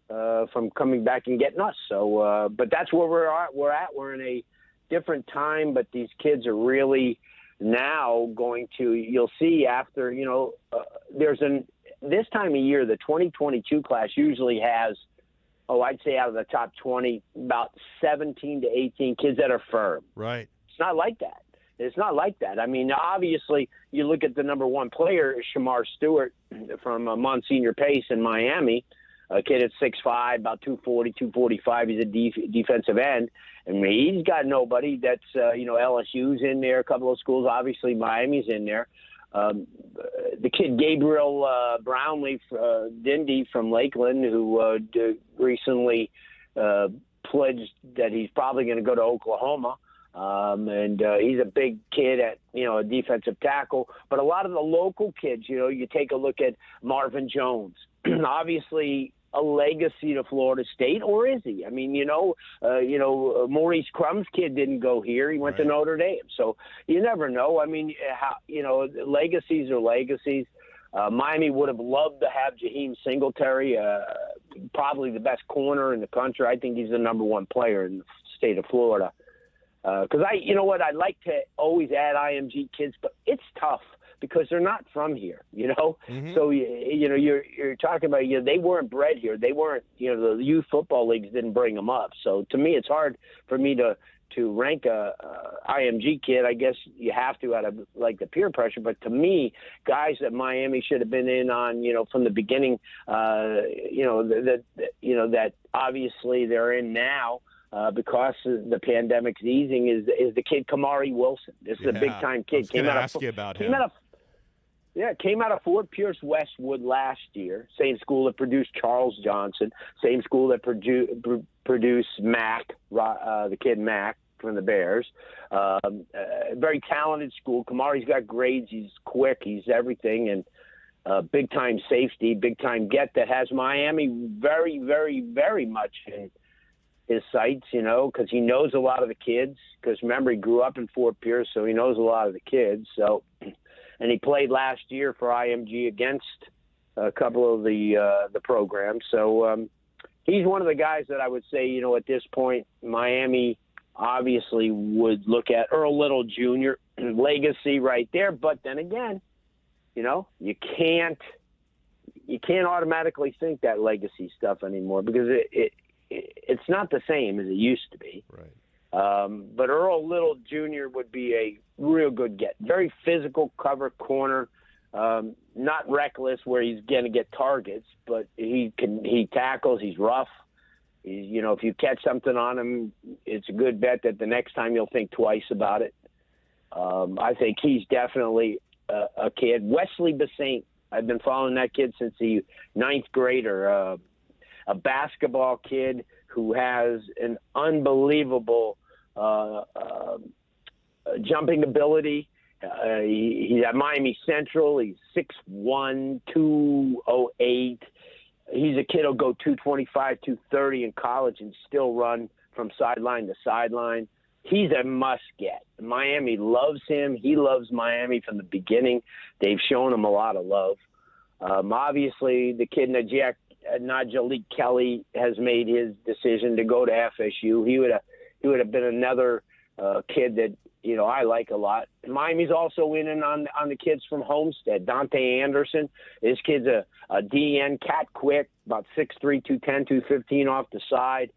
from coming back and getting us. So, but that's where we're at. We're in a different time, but these kids are really now going to. You'll see after this time of year, the 2022 class usually has. I'd say out of the top 20, about 17 to 18 kids that are firm. Right. It's not like that. It's not like that. I mean, obviously, you look at the number one player, Shamar Stewart from Monsignor Pace in Miami, a kid at 6'5", about 240, 245. He's a defensive end. And he's got nobody. That's, LSU's in there, a couple of schools. Obviously, Miami's in there. The kid Gabriel Brownlee, Dindy from Lakeland, who recently pledged that he's probably going to go to Oklahoma. And he's a big kid at, a defensive tackle. But a lot of the local kids, you take a look at Marvin Jones, obviously a legacy to Florida State, or is he? I mean, Maurice Crumb's kid didn't go here. He went to Notre Dame. So you never know. I mean, legacies are legacies. Miami would have loved to have Jaheim Singletary, probably the best corner in the country. I think he's the number one player in the state of Florida. Because I'd like to always add IMG kids, but it's tough because they're not from here, Mm-hmm. So, you're talking about, they weren't bred here. They weren't, the youth football leagues didn't bring them up. So to me, it's hard for me to rank a IMG kid. I guess you have to out of like the peer pressure. But to me, guys that Miami should have been in on, from the beginning, that obviously they're in now. Because the pandemic's easing is the kid Kamari Wilson. This is a big time kid. I was going to ask you about him. Came out of Fort Pierce Westwood last year. Same school that produced Charles Johnson. Same school that produced Mack, the kid Mack from the Bears. Very talented school. Kamari's got grades. He's quick. He's everything, and big time safety, big time get that has Miami very, very, very much in his sights, because he knows a lot of the kids. Because remember, he grew up in Fort Pierce, so he knows a lot of the kids. So, and he played last year for IMG against a couple of the programs. So he's one of the guys that I would say, at this point, Miami obviously would look at. Earl Little Jr., legacy right there. But then again, you can't automatically think that legacy stuff anymore because it's not the same as it used to be. Right. But Earl Little Jr. would be a real good get. Very physical cover corner, not reckless where he's going to get targets, but he tackles. He's rough. If you catch something on him, it's a good bet that the next time you'll think twice about it. I think he's definitely a kid. Wesley Basaint. I've been following that kid since the ninth grader. A basketball kid who has an unbelievable jumping ability. He's at Miami Central. He's 6'1", 208. He's a kid who'll go 225, 230 in college and still run from sideline to sideline. He's a must-get. Miami loves him. He loves Miami from the beginning. They've shown him a lot of love. Obviously, the kid Najee Kelly has made his decision to go to FSU. He would have been another kid that I like a lot. Miami's also in and on the kids from Homestead. Dante Anderson, this kid's a DN, cat quick, about 6'3", 210, 215 off the side.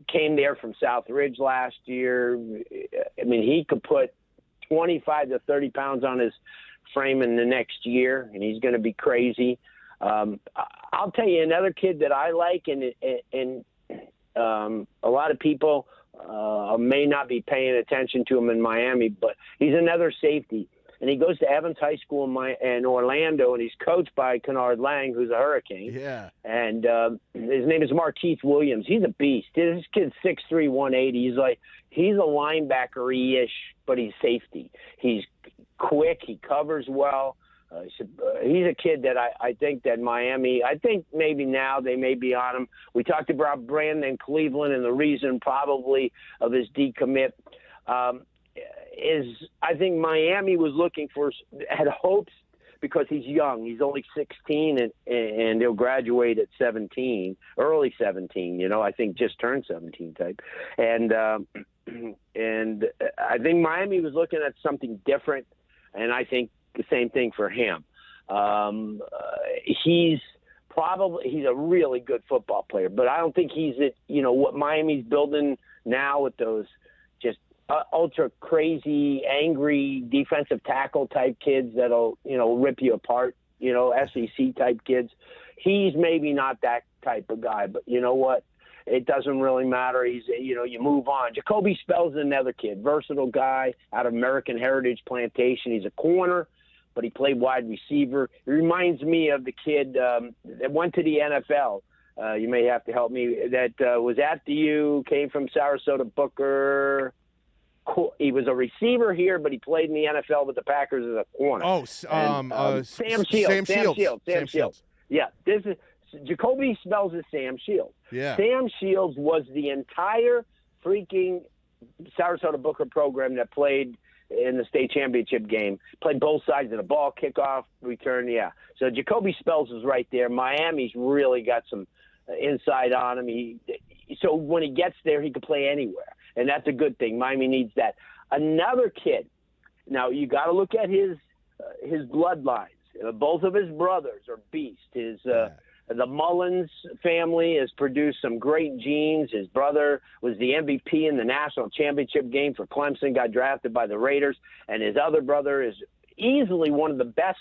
Came there from South Ridge last year. I mean, he could put 25 to 30 pounds on his frame in the next year, and he's going to be crazy. I'll tell you another kid that I like, and a lot of people may not be paying attention to him in Miami, but he's another safety. And he goes to Evans High School in Orlando, and he's coached by Kennard Lang, who's a Hurricane. Yeah. And his name is Markeith Williams. He's a beast. This kid's 6'3", 180. He's a linebacker-ish, but he's safety. He's quick. He covers well. He's a kid that I think that Miami, I think maybe now they may be on him. We talked about Brandon Cleveland, and the reason probably of his decommit is I think Miami was had hopes because he's young. He's only 16 and he'll graduate at 17, early 17, I think just turned 17 type. And I think Miami was looking at something different, and I think the same thing for him. He's a really good football player, but I don't think he's at, what Miami's building now with those just ultra crazy, angry defensive tackle type kids that'll, rip you apart, SEC type kids. He's maybe not that type of guy, but you know what? It doesn't really matter. He's, you move on. Jacoby Spells is another kid, versatile guy out of American Heritage Plantation. He's a corner, but he played wide receiver. He reminds me of the kid that went to the NFL. You may have to help me. That was at the U, came from Sarasota Booker. He was a receiver here, but he played in the NFL with the Packers as a corner. Oh, Sam Shields. Sam Shields. Yeah, this is Jacoby Spells is Sam Shields. Yeah. Sam Shields was the entire freaking Sarasota Booker program that played in the state championship game. Played both sides of the ball, kickoff, return, yeah. So Jacoby Spells is right there. Miami's really got some inside on him. So when he gets there, he can play anywhere, and that's a good thing. Miami needs that. Another kid. Now you got to look at his bloodlines. Both of his brothers are beasts. The Mullins family has produced some great genes. His brother was the MVP in the national championship game for Clemson, got drafted by the Raiders, and his other brother is easily one of the best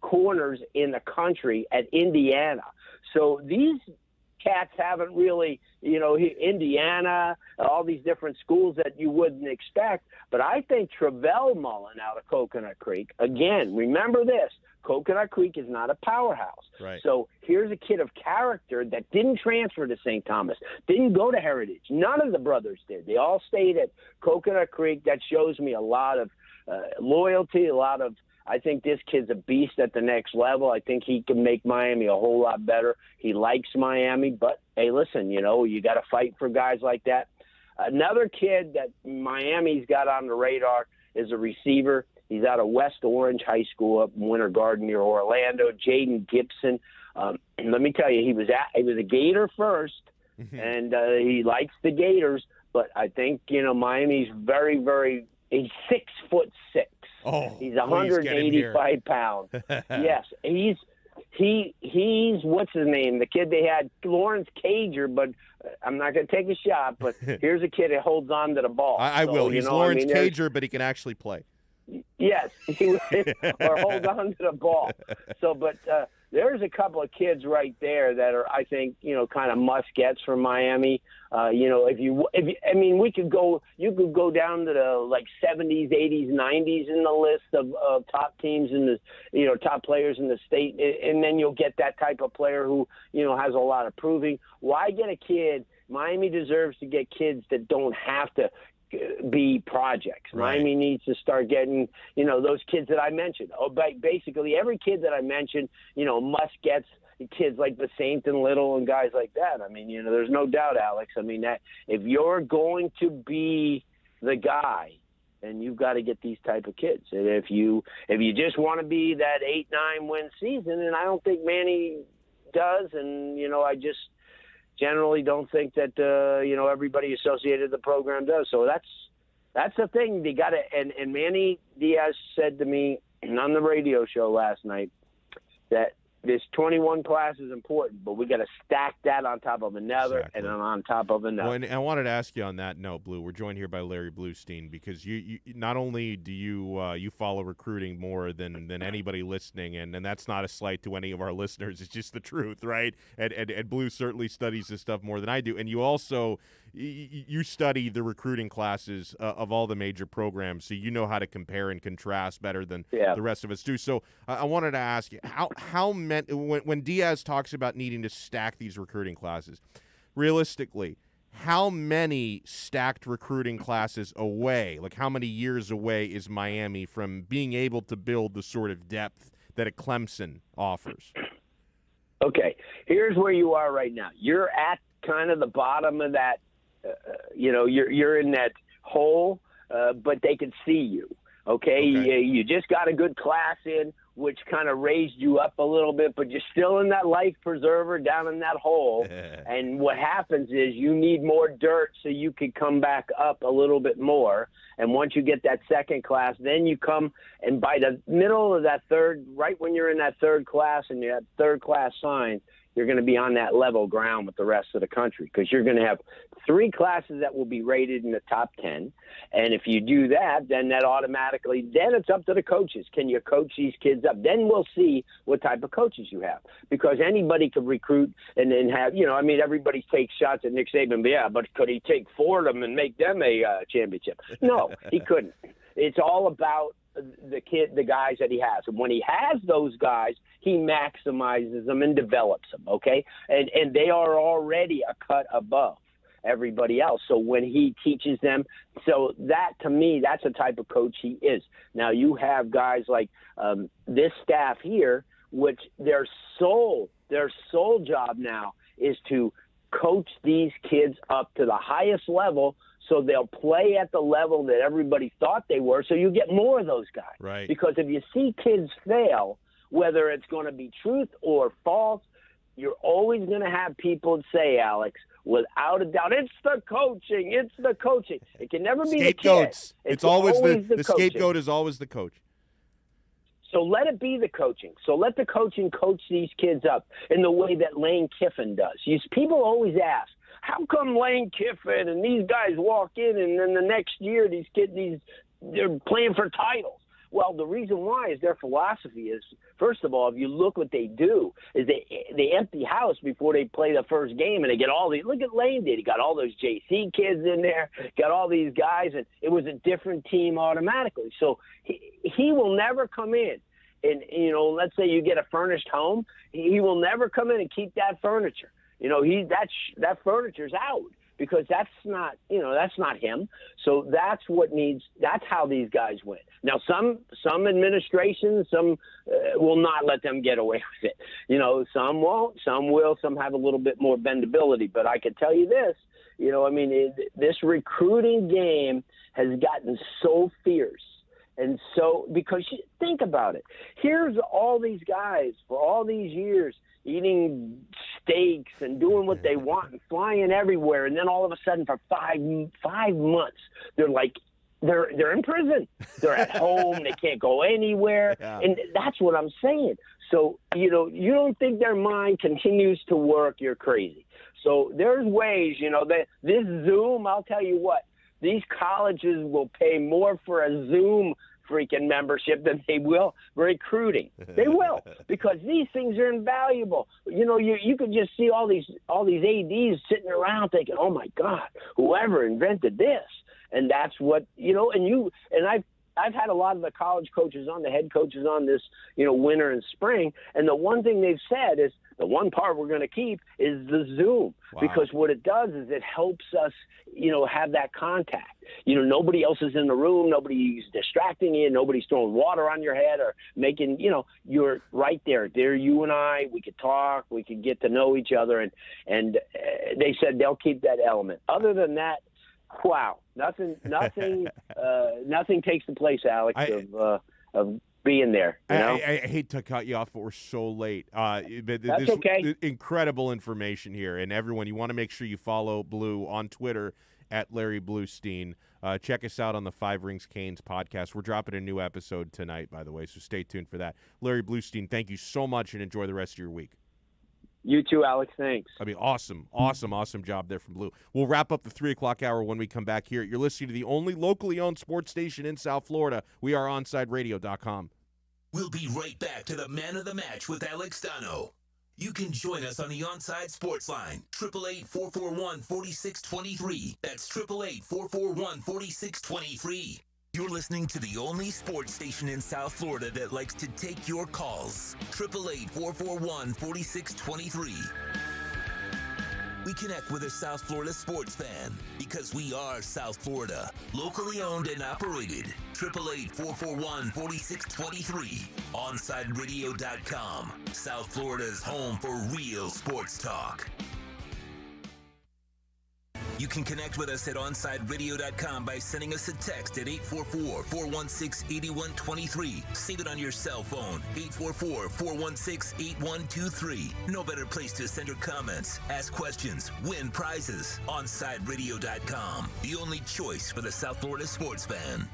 corners in the country at Indiana. So these cats haven't really, Indiana, all these different schools that you wouldn't expect. But I think Travell Mullen out of Coconut Creek, again, remember this, Coconut Creek is not a powerhouse. Right. So here's a kid of character that didn't transfer to St. Thomas, didn't go to Heritage. None of the brothers did. They all stayed at Coconut Creek. That shows me a lot of loyalty, I think this kid's a beast at the next level. I think he can make Miami a whole lot better. He likes Miami, but, hey, listen, you got to fight for guys like that. Another kid that Miami's got on the radar is a receiver. He's out of West Orange High School up in Winter Garden near Orlando, Jaden Gibson. Let me tell you, he was a Gator first, and he likes the Gators, but I think, Miami's very, very – he's 6'6". Oh, he's 185 pounds. Yes, he's what's his name? The kid they had, Lawrence Cager, but I'm not going to take a shot. But here's a kid that holds on to the ball. I will. He's Lawrence Cager, but he can actually play. Yes, or hold on to the ball. So, but there's a couple of kids right there that are, I think, kind of must-gets for Miami. We could go. You could go down to the 70s, 80s, 90s in the list of top teams in the, top players in the state, and then you'll get that type of player who, has a lot of proving. Why get a kid? Miami deserves to get kids that don't have to be projects. Right. Miami needs to start getting, those kids that I mentioned. Basically every kid that I mentioned, must-gets kids like Basaint and Little and guys like that. I mean, there's no doubt, Alex. I mean, that if you're going to be the guy, then you've got to get these type of kids. And if you just want to be that 8-9 win season, and I don't think Manny does, and I just generally don't think that everybody associated with the program does. So that's the thing. They got to. And Manny Diaz said to me on the radio show last night that this 21 class is important, but we got to stack that on top of another. Exactly. And on top of another. Well, and I wanted to ask you on that note, Blue. We're joined here by Larry Bluestein because you not only do you follow recruiting more than anybody listening, and that's not a slight to any of our listeners. It's just the truth, right? And Blue certainly studies this stuff more than I do. And you also you study the recruiting classes of all the major programs, so you know how to compare and contrast better than the rest of us do. So I wanted to ask you how many. When Diaz talks about needing to stack these recruiting classes, realistically, how many stacked recruiting classes away, like how many years away is Miami from being able to build the sort of depth that a Clemson offers? Okay, here's where you are right now. You're at kind of the bottom of that, you're in that hole, but they can see you. Okay? You just got a good class in, which kind of raised you up a little bit, but you're still in that life preserver down in that hole. And what happens is you need more dirt so you can come back up a little bit more. And once you get that second class, then you come, and by the middle of that third, right when you're in that third class and you have third class signed, you're going to be on that level ground with the rest of the country, because you're going to have 3 classes that will be rated in the top 10. And if you do that, then that automatically, then it's up to the coaches. Can you coach these kids up? Then we'll see what type of coaches you have, because anybody could recruit and then have, everybody takes shots at Nick Saban, but could he take 4 of them and make them a championship? No, he couldn't. It's all about the guys that he has. And when he has those guys, he maximizes them and develops them, okay? And they are already a cut above everybody else. So when he teaches them, so that, to me, that's the type of coach he is. Now, you have guys like this staff here, which their sole job now is to coach these kids up to the highest level, so they'll play at the level that everybody thought they were, so you get more of those guys. Right. Because if you see kids fail, whether it's going to be truth or false, you're always going to have people say, Alex, without a doubt, it's the coaching. It can never be scapegoats. The kid. It's always the coaching. scapegoat is always the coach. So let it be the coaching. So let the coaching coach these kids up in the way that Lane Kiffin does. People always ask, how come Lane Kiffin and these guys walk in and then the next year they're playing for titles? Well, the reason why is their philosophy is, first of all, if you look what they do, is they empty house before they play the first game, and they get all these. Look at Lane did. He got all those JC kids in there, got all these guys, and it was a different team automatically. So he will never come in. And, let's say you get a furnished home, he will never come in and keep that furniture. That furniture's out, because that's not him. So that's how these guys win. Now, some administrations, will not let them get away with it. Some won't, some will, some have a little bit more bendability. But I can tell you this, this recruiting game has gotten so fierce. And so, because think about it, here's all these guys for all these years eating steaks and doing what they want and flying everywhere, and then all of a sudden for five months they're in prison. They're at home. They can't go anywhere, and that's what I'm saying. So you don't think their mind continues to work, you're crazy. So there's ways. This Zoom, I'll tell you what. These colleges will pay more for a Zoom freaking membership than they will recruiting. They will, because these things are invaluable. You could just see all these ADs sitting around thinking, "Oh my God, whoever invented this?" And that's what I've had a lot of the college coaches on, the head coaches on this, winter and spring, and the one thing they've said is the one part we're going to keep is the Zoom. Wow. Because what it does is it helps us, have that contact. Nobody else is in the room, nobody's distracting you, nobody's throwing water on your head or making, you're right there. There, you and I, we could talk, we could get to know each other, and they said they'll keep that element. Other than that, wow, nothing takes the place, Alex, of being there. I hate to cut you off, but we're so late. That's okay. Incredible information here, and everyone, you want to make sure you follow Blue on Twitter at Larry Bluestein. Check us out on the Five Rings Canes podcast. We're dropping a new episode tonight, by the way, so stay tuned for that. Larry Bluestein, thank you so much, and enjoy the rest of your week. You too, Alex. Thanks. Awesome job there from Blue. We'll wrap up the 3 o'clock hour when we come back here. You're listening to the only locally owned sports station in South Florida. We are OnSideRadio.com. We'll be right back to the Man of the Match with Alex Donno. You can join us on the Onside Sports Line, 888-441-4623. That's 888-441-4623. You're listening to the only sports station in South Florida that likes to take your calls. 888-441-4623. We connect with a South Florida sports fan because we are South Florida. Locally owned and operated. 888-441-4623. OnSideRadio.com. South Florida's home for real sports talk. You can connect with us at OnSideRadio.com by sending us a text at 844-416-8123. Save it on your cell phone, 844-416-8123. No better place to send your comments, ask questions, win prizes. OnSideRadio.com, the only choice for the South Florida sports fan.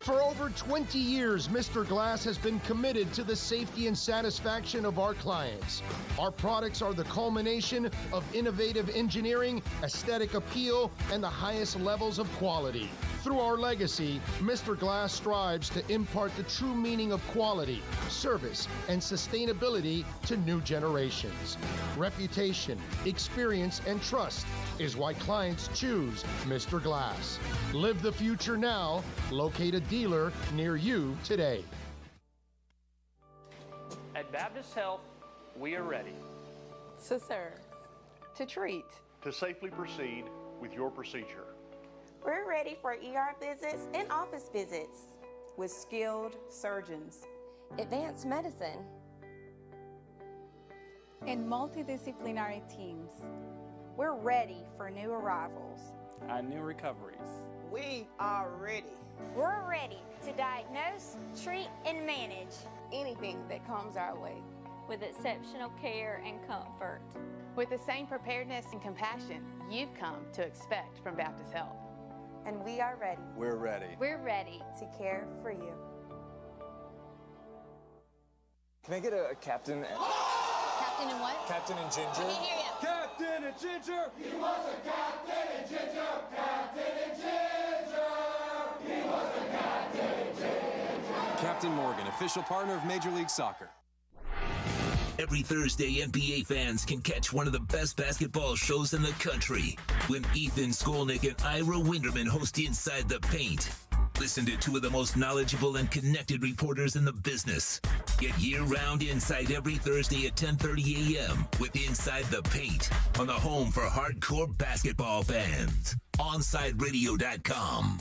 For over 20 years, Mr. Glass has been committed to the safety and satisfaction of our clients. Our products are the culmination of innovative engineering, aesthetic appeal, and the highest levels of quality. Through our legacy, Mr. Glass strives to impart the true meaning of quality, service, and sustainability to new generations. Reputation, experience, and trust is why clients choose Mr. Glass. Live the future now. Locate a dealer near you today. At Baptist Health, we are ready to serve, to treat, to safely proceed with your procedure. We're ready for ER visits and office visits with skilled surgeons, advanced medicine, and multidisciplinary teams. We're ready for new arrivals and new recoveries. We are ready. We're ready to diagnose, treat, and manage anything that comes our way with exceptional care and comfort. With the same preparedness and compassion you've come to expect from Baptist Health. And we are ready. We're ready. We're ready to care for you. Can I get a captain? Captain and what? Captain and Ginger. I can't hear you. Captain and Ginger. He was a captain and ginger. Captain and ginger. He was a captain and ginger. Captain Morgan, official partner of Major League Soccer. Every Thursday, NBA fans can catch one of the best basketball shows in the country when Ethan Skolnick and Ira Winderman host Inside the Paint. Listen to two of the most knowledgeable and connected reporters in the business. Get year-round insight every Thursday at 10:30 a.m. with Inside the Paint on the home for hardcore basketball fans. OnSideRadio.com.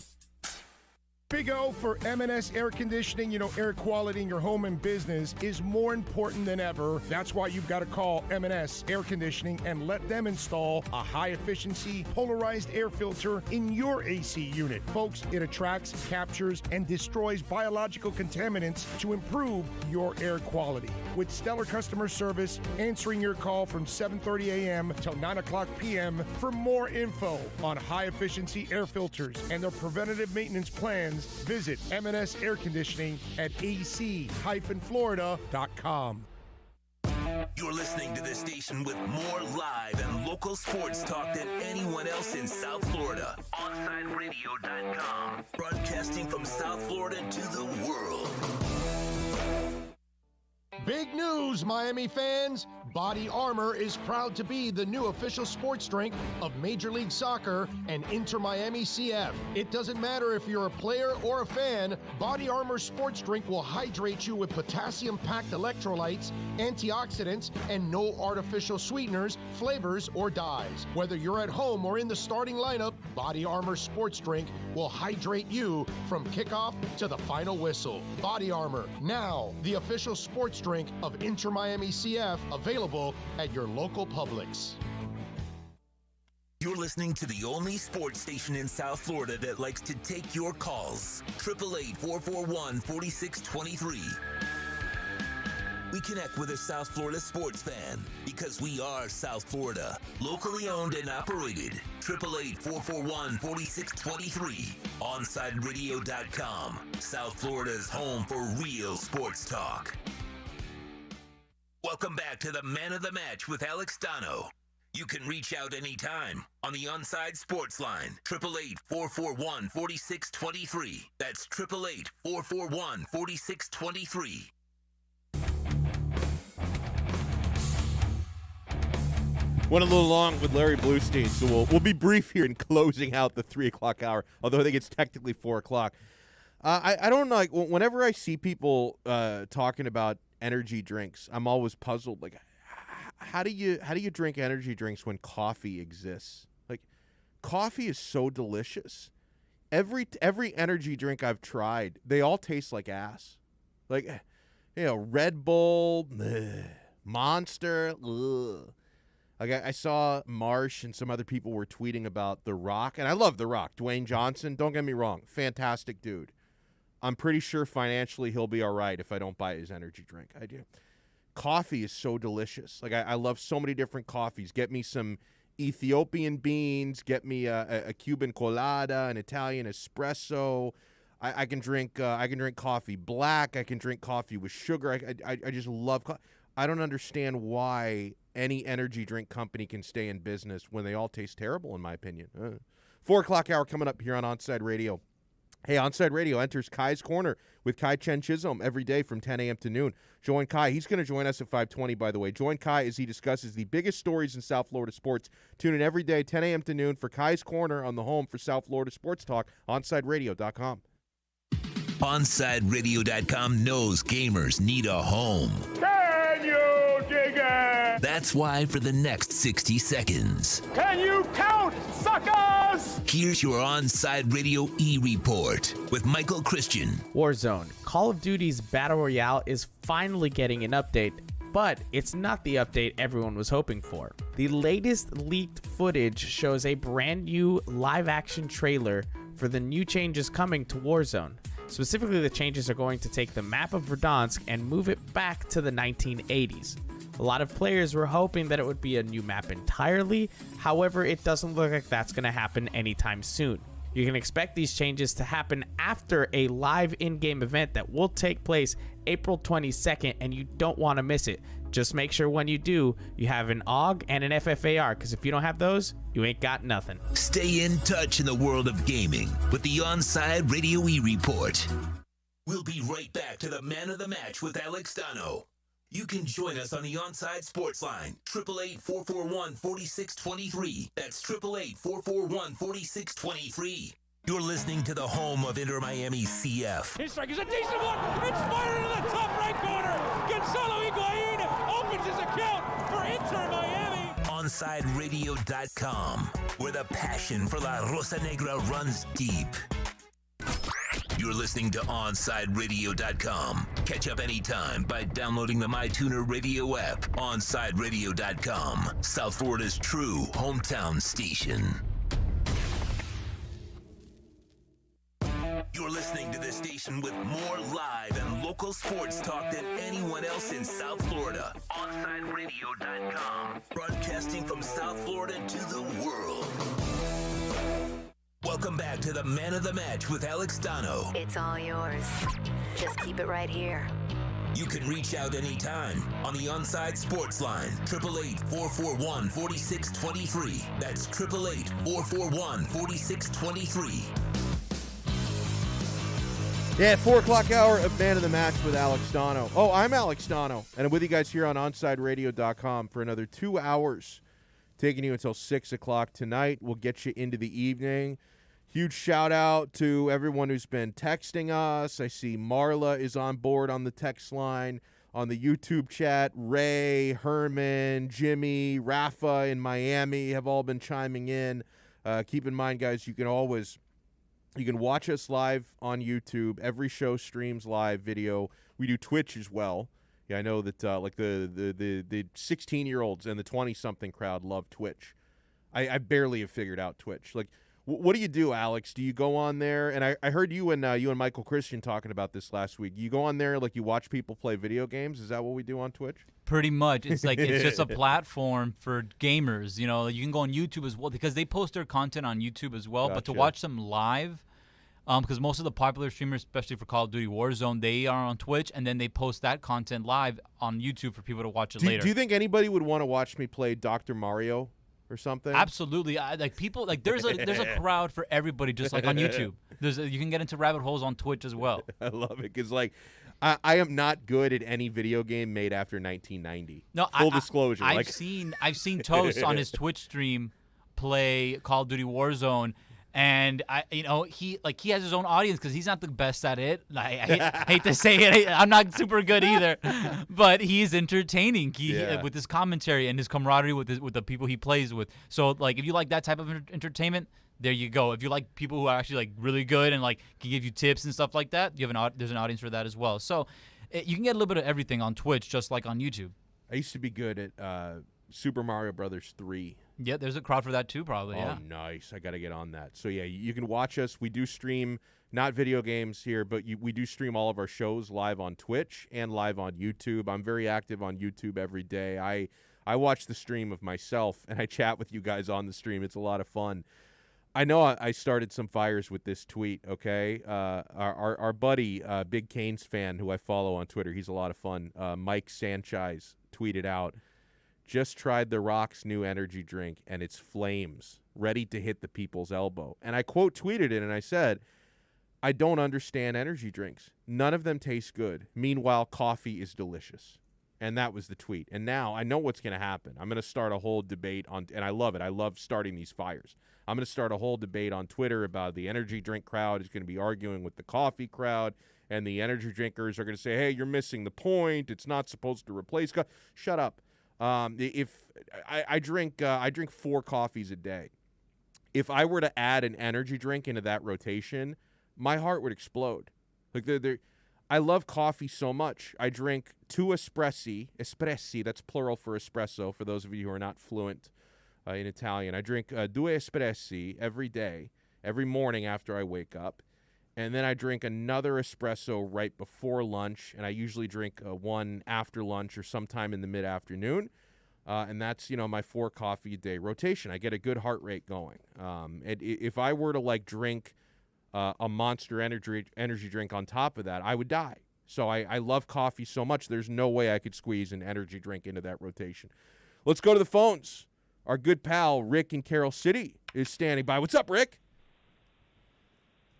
Big O for M&S Air Conditioning. You know, air quality in your home and business is more important than ever. That's why you've got to call M&S Air Conditioning and let them install a high-efficiency polarized air filter in your AC unit. Folks, it attracts, captures, and destroys biological contaminants to improve your air quality. With stellar customer service, answering your call from 7:30 a.m. till 9 o'clock p.m. For more info on high-efficiency air filters and their preventative maintenance plans, visit M&S Air Conditioning at ac-florida.com. You're listening to this station with more live and local sports talk than anyone else in South Florida. OnSideRadio.com. Broadcasting from South Florida to the world. Big news, Miami fans! Body Armor is proud to be the new official sports drink of Major League Soccer and Inter Miami CF. It doesn't matter if you're a player or a fan, Body Armor sports drink will hydrate you with potassium-packed electrolytes, antioxidants, and no artificial sweeteners, flavors, or dyes. Whether you're at home or in the starting lineup, Body Armor sports drink will hydrate you from kickoff to the final whistle. Body Armor, now the official sports drink of Inter Miami CF, available at your local Publix. You're listening to the only sports station in South Florida that likes to take your calls. 888-441-4623. We connect with a South Florida sports fan because we are South Florida. Locally owned and operated. 888-441-4623. OnSideRadio.com. South Florida's home for real sports talk. Welcome back to the Man of the Match with Alex Donno. You can reach out anytime on the Onside Sports Line, 888-441-4623. That's 888-441-4623. Went a little long with Larry Bluestein, so we'll be brief here in closing out the 3 o'clock hour, although I think it's technically 4 o'clock. I don't know, like, whenever I see people talking about energy drinks, I'm always puzzled. Like, how do you drink energy drinks when coffee exists? Like, coffee is so delicious. Every energy drink I've tried, they all taste like ass. Like, you know, Red Bull, Monster. Ugh. Like, I saw Marsh and some other people were tweeting about The Rock, and I love The Rock, Dwayne Johnson. Don't get me wrong, fantastic dude. I'm pretty sure financially he'll be all right if I don't buy his energy drink. I do. Coffee is so delicious. Like, I love so many different coffees. Get me some Ethiopian beans. Get me a Cuban colada, an Italian espresso. I can drink coffee black. I can drink coffee with sugar. I just love coffee. I don't understand why any energy drink company can stay in business when they all taste terrible, in my opinion. 4 o'clock hour coming up here on Onside Radio. Hey, Onside Radio enters Kai's Corner with Kai Chen Chisholm every day from 10 a.m. to noon. Join Kai. He's going to join us at 5:20, by the way. Join Kai as he discusses the biggest stories in South Florida sports. Tune in every day, 10 a.m. to noon, for Kai's Corner on the home for South Florida sports talk, OnsideRadio.com. OnsideRadio.com knows gamers need a home. Can you dig it? That's why for the next 60 seconds, Can you count, suckers? here's your Onside Radio E-Report with Michael Christian. Warzone. Call of Duty's Battle Royale is finally getting an update, but it's not the update everyone was hoping for. The latest leaked footage shows a brand new live-action trailer for the new changes coming to Warzone. Specifically, the changes are going to take the map of Verdansk and move it back to the 1980s. A lot of players were hoping that it would be a new map entirely, however, it doesn't look like that's going to happen anytime soon. You can expect these changes to happen after a live in-game event that will take place April 22nd, and you don't want to miss it. Just make sure when you do, you have an AUG and an FFAR, because if you don't have those, you ain't got nothing. Stay in touch in the world of gaming with the Onside Radio E-Report. We'll be right back to the man of the match with Alex Donno. You can join us on the Onside Sports Line, 888-441-4623. That's 888-441-4623. You're listening to the home of Inter Miami CF. His strike is a decent one. It's fired into the top right corner. Gonzalo Higuain opens his account for Inter Miami. OnsideRadio.com, where the passion for La Rosa Negra runs deep. You're listening to OnsideRadio.com. Catch up anytime by downloading the MyTuner Radio app. OnsideRadio.com, South Florida's true hometown station. You're listening to the station with more live and local sports talk than anyone else in South Florida. OnsideRadio.com, broadcasting from South Florida to the world. Welcome back to the Man of the Match with Alex Donno. It's all yours. Just keep it right here. You can reach out anytime on the Onside Sports Line, 888-441-4623. That's 888-441-4623. Yeah, 4 o'clock hour of Man of the Match with Alex Donno. Oh, I'm Alex Donno, and I'm with you guys here on OnsideRadio.com for another 2 hours, taking you until 6 o'clock tonight. We'll get you into the evening. Huge shout-out to everyone who's been texting us. I see Marla is on board on the text line. On the YouTube chat, Ray, Herman, Jimmy, Rafa in Miami have all been chiming in. Keep in mind, guys, you can watch us live on YouTube. Every show streams live video. We do Twitch as well. Yeah, I know that like the 16-year-olds and the 20-something crowd love Twitch. I barely have figured out Twitch. Like, what do you do, Alex? Do you go on there? And I heard you and Michael Christian talking about this last week. You go on there like you watch people play video games. Is that what we do on Twitch? Pretty much. It's like it's just a platform for gamers. You know, you can go on YouTube as well because they post their content on YouTube as well. But to watch them live, because most of the popular streamers, especially for Call of Duty Warzone, they are on Twitch and then they post that content live on YouTube for people to watch it later. Do you think anybody would want to watch me play Dr. Mario or something? Absolutely. There's a crowd for everybody just like on YouTube. You can get into rabbit holes on Twitch as well. I love it because I am not good at any video game made after 1990. No, full disclosure. I've seen Toast on his Twitch stream play Call of Duty Warzone. And he has his own audience because he's not the best at it. I hate to say it, I'm not super good either, but he's entertaining with his commentary and his camaraderie with the people he plays with. So like, if you like that type of entertainment, there you go. If you like people who are actually like really good and like can give you tips and stuff like that, there's an audience for that as well. So you can get a little bit of everything on Twitch, just like on YouTube. I used to be good at Super Mario Brothers 3. Yeah, there's a crowd for that too, probably. Oh, nice. I got to get on that. So, yeah, you can watch us. We do stream, not video games here, but we do stream all of our shows live on Twitch and live on YouTube. I'm very active on YouTube every day. I watch the stream of myself, and I chat with you guys on the stream. It's a lot of fun. I know I started some fires with this tweet, okay? Our buddy, Big Canes fan, who I follow on Twitter, he's a lot of fun, Mike Sanchez, tweeted out, just tried The Rock's new energy drink, and it's flames, ready to hit the people's elbow. And I quote tweeted it, and I said, I don't understand energy drinks. None of them taste good. Meanwhile, coffee is delicious. And that was the tweet. And now I know what's going to happen. I'm going to start a whole debate on, and I love it. I love starting these fires. I'm going to start a whole debate on Twitter about the energy drink crowd is going to be arguing with the coffee crowd, and the energy drinkers are going to say, hey, you're missing the point. It's not supposed to replace coffee. Shut up. If I drink 4 coffees a day. If I were to add an energy drink into that rotation, my heart would explode. Like I love coffee so much. I drink 2 espressi, that's plural for espresso for those of you who are not fluent in Italian. I drink 2 espressi every day, every morning after I wake up. And then I drink another espresso right before lunch, and I usually drink one after lunch or sometime in the mid-afternoon. And that's, my 4 coffee a day rotation. I get a good heart rate going. And if I were to drink a Monster energy drink on top of that, I would die. So I love coffee so much, there's no way I could squeeze an energy drink into that rotation. Let's go to the phones. Our good pal, Rick in Carroll City, is standing by. What's up, Rick?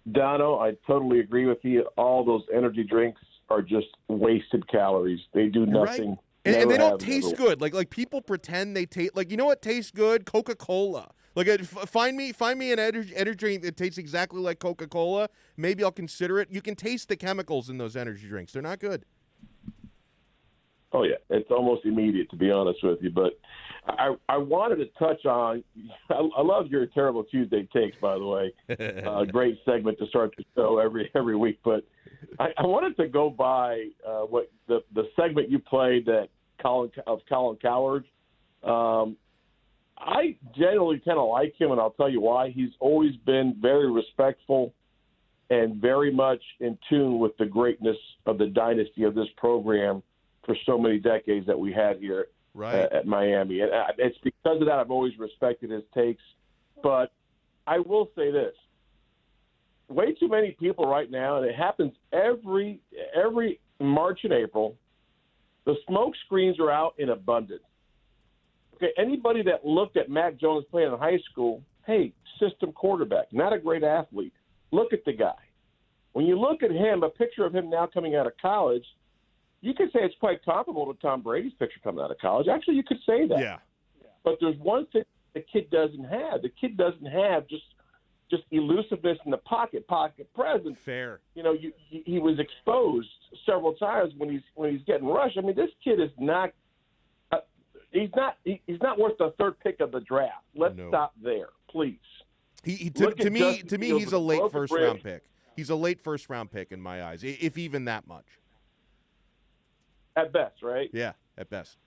Donno, I totally agree with you. All those energy drinks are just wasted calories. They do nothing. Right. And they don't taste good. Like people pretend they taste. Like, you know what tastes good? Coca-Cola. Like, find me an energy drink that tastes exactly like Coca-Cola. Maybe I'll consider it. You can taste the chemicals in those energy drinks. They're not good. Oh, yeah. It's almost immediate, to be honest with you. But I wanted to touch on – I love your Terrible Tuesday takes, by the way. Great segment to start the show every week. But I wanted to go by what the segment you played that Colin Cowherd. I generally kind of like him, and I'll tell you why. He's always been very respectful and very much in tune with the greatness of the dynasty of this program for so many decades that we had here at Miami. And it's because of that I've always respected his takes. But I will say this. Way too many people right now, and it happens every March and April, the smoke screens are out in abundance. Okay, anybody that looked at Mac Jones playing in high school, hey, system quarterback, not a great athlete. Look at the guy. When you look at him, a picture of him now coming out of college, you could say it's quite comparable to Tom Brady's picture coming out of college. Actually, you could say that. Yeah. But there's one thing the kid doesn't have. The kid doesn't have just elusiveness in the pocket presence. Fair. He was exposed several times when he's getting rushed. I mean, this kid is not. He's not worth the 3rd pick of the draft. Let's stop there, please. To me, he's a late first-round pick. He's a late first-round pick in my eyes, if even that much. At best, right? Yeah, at best.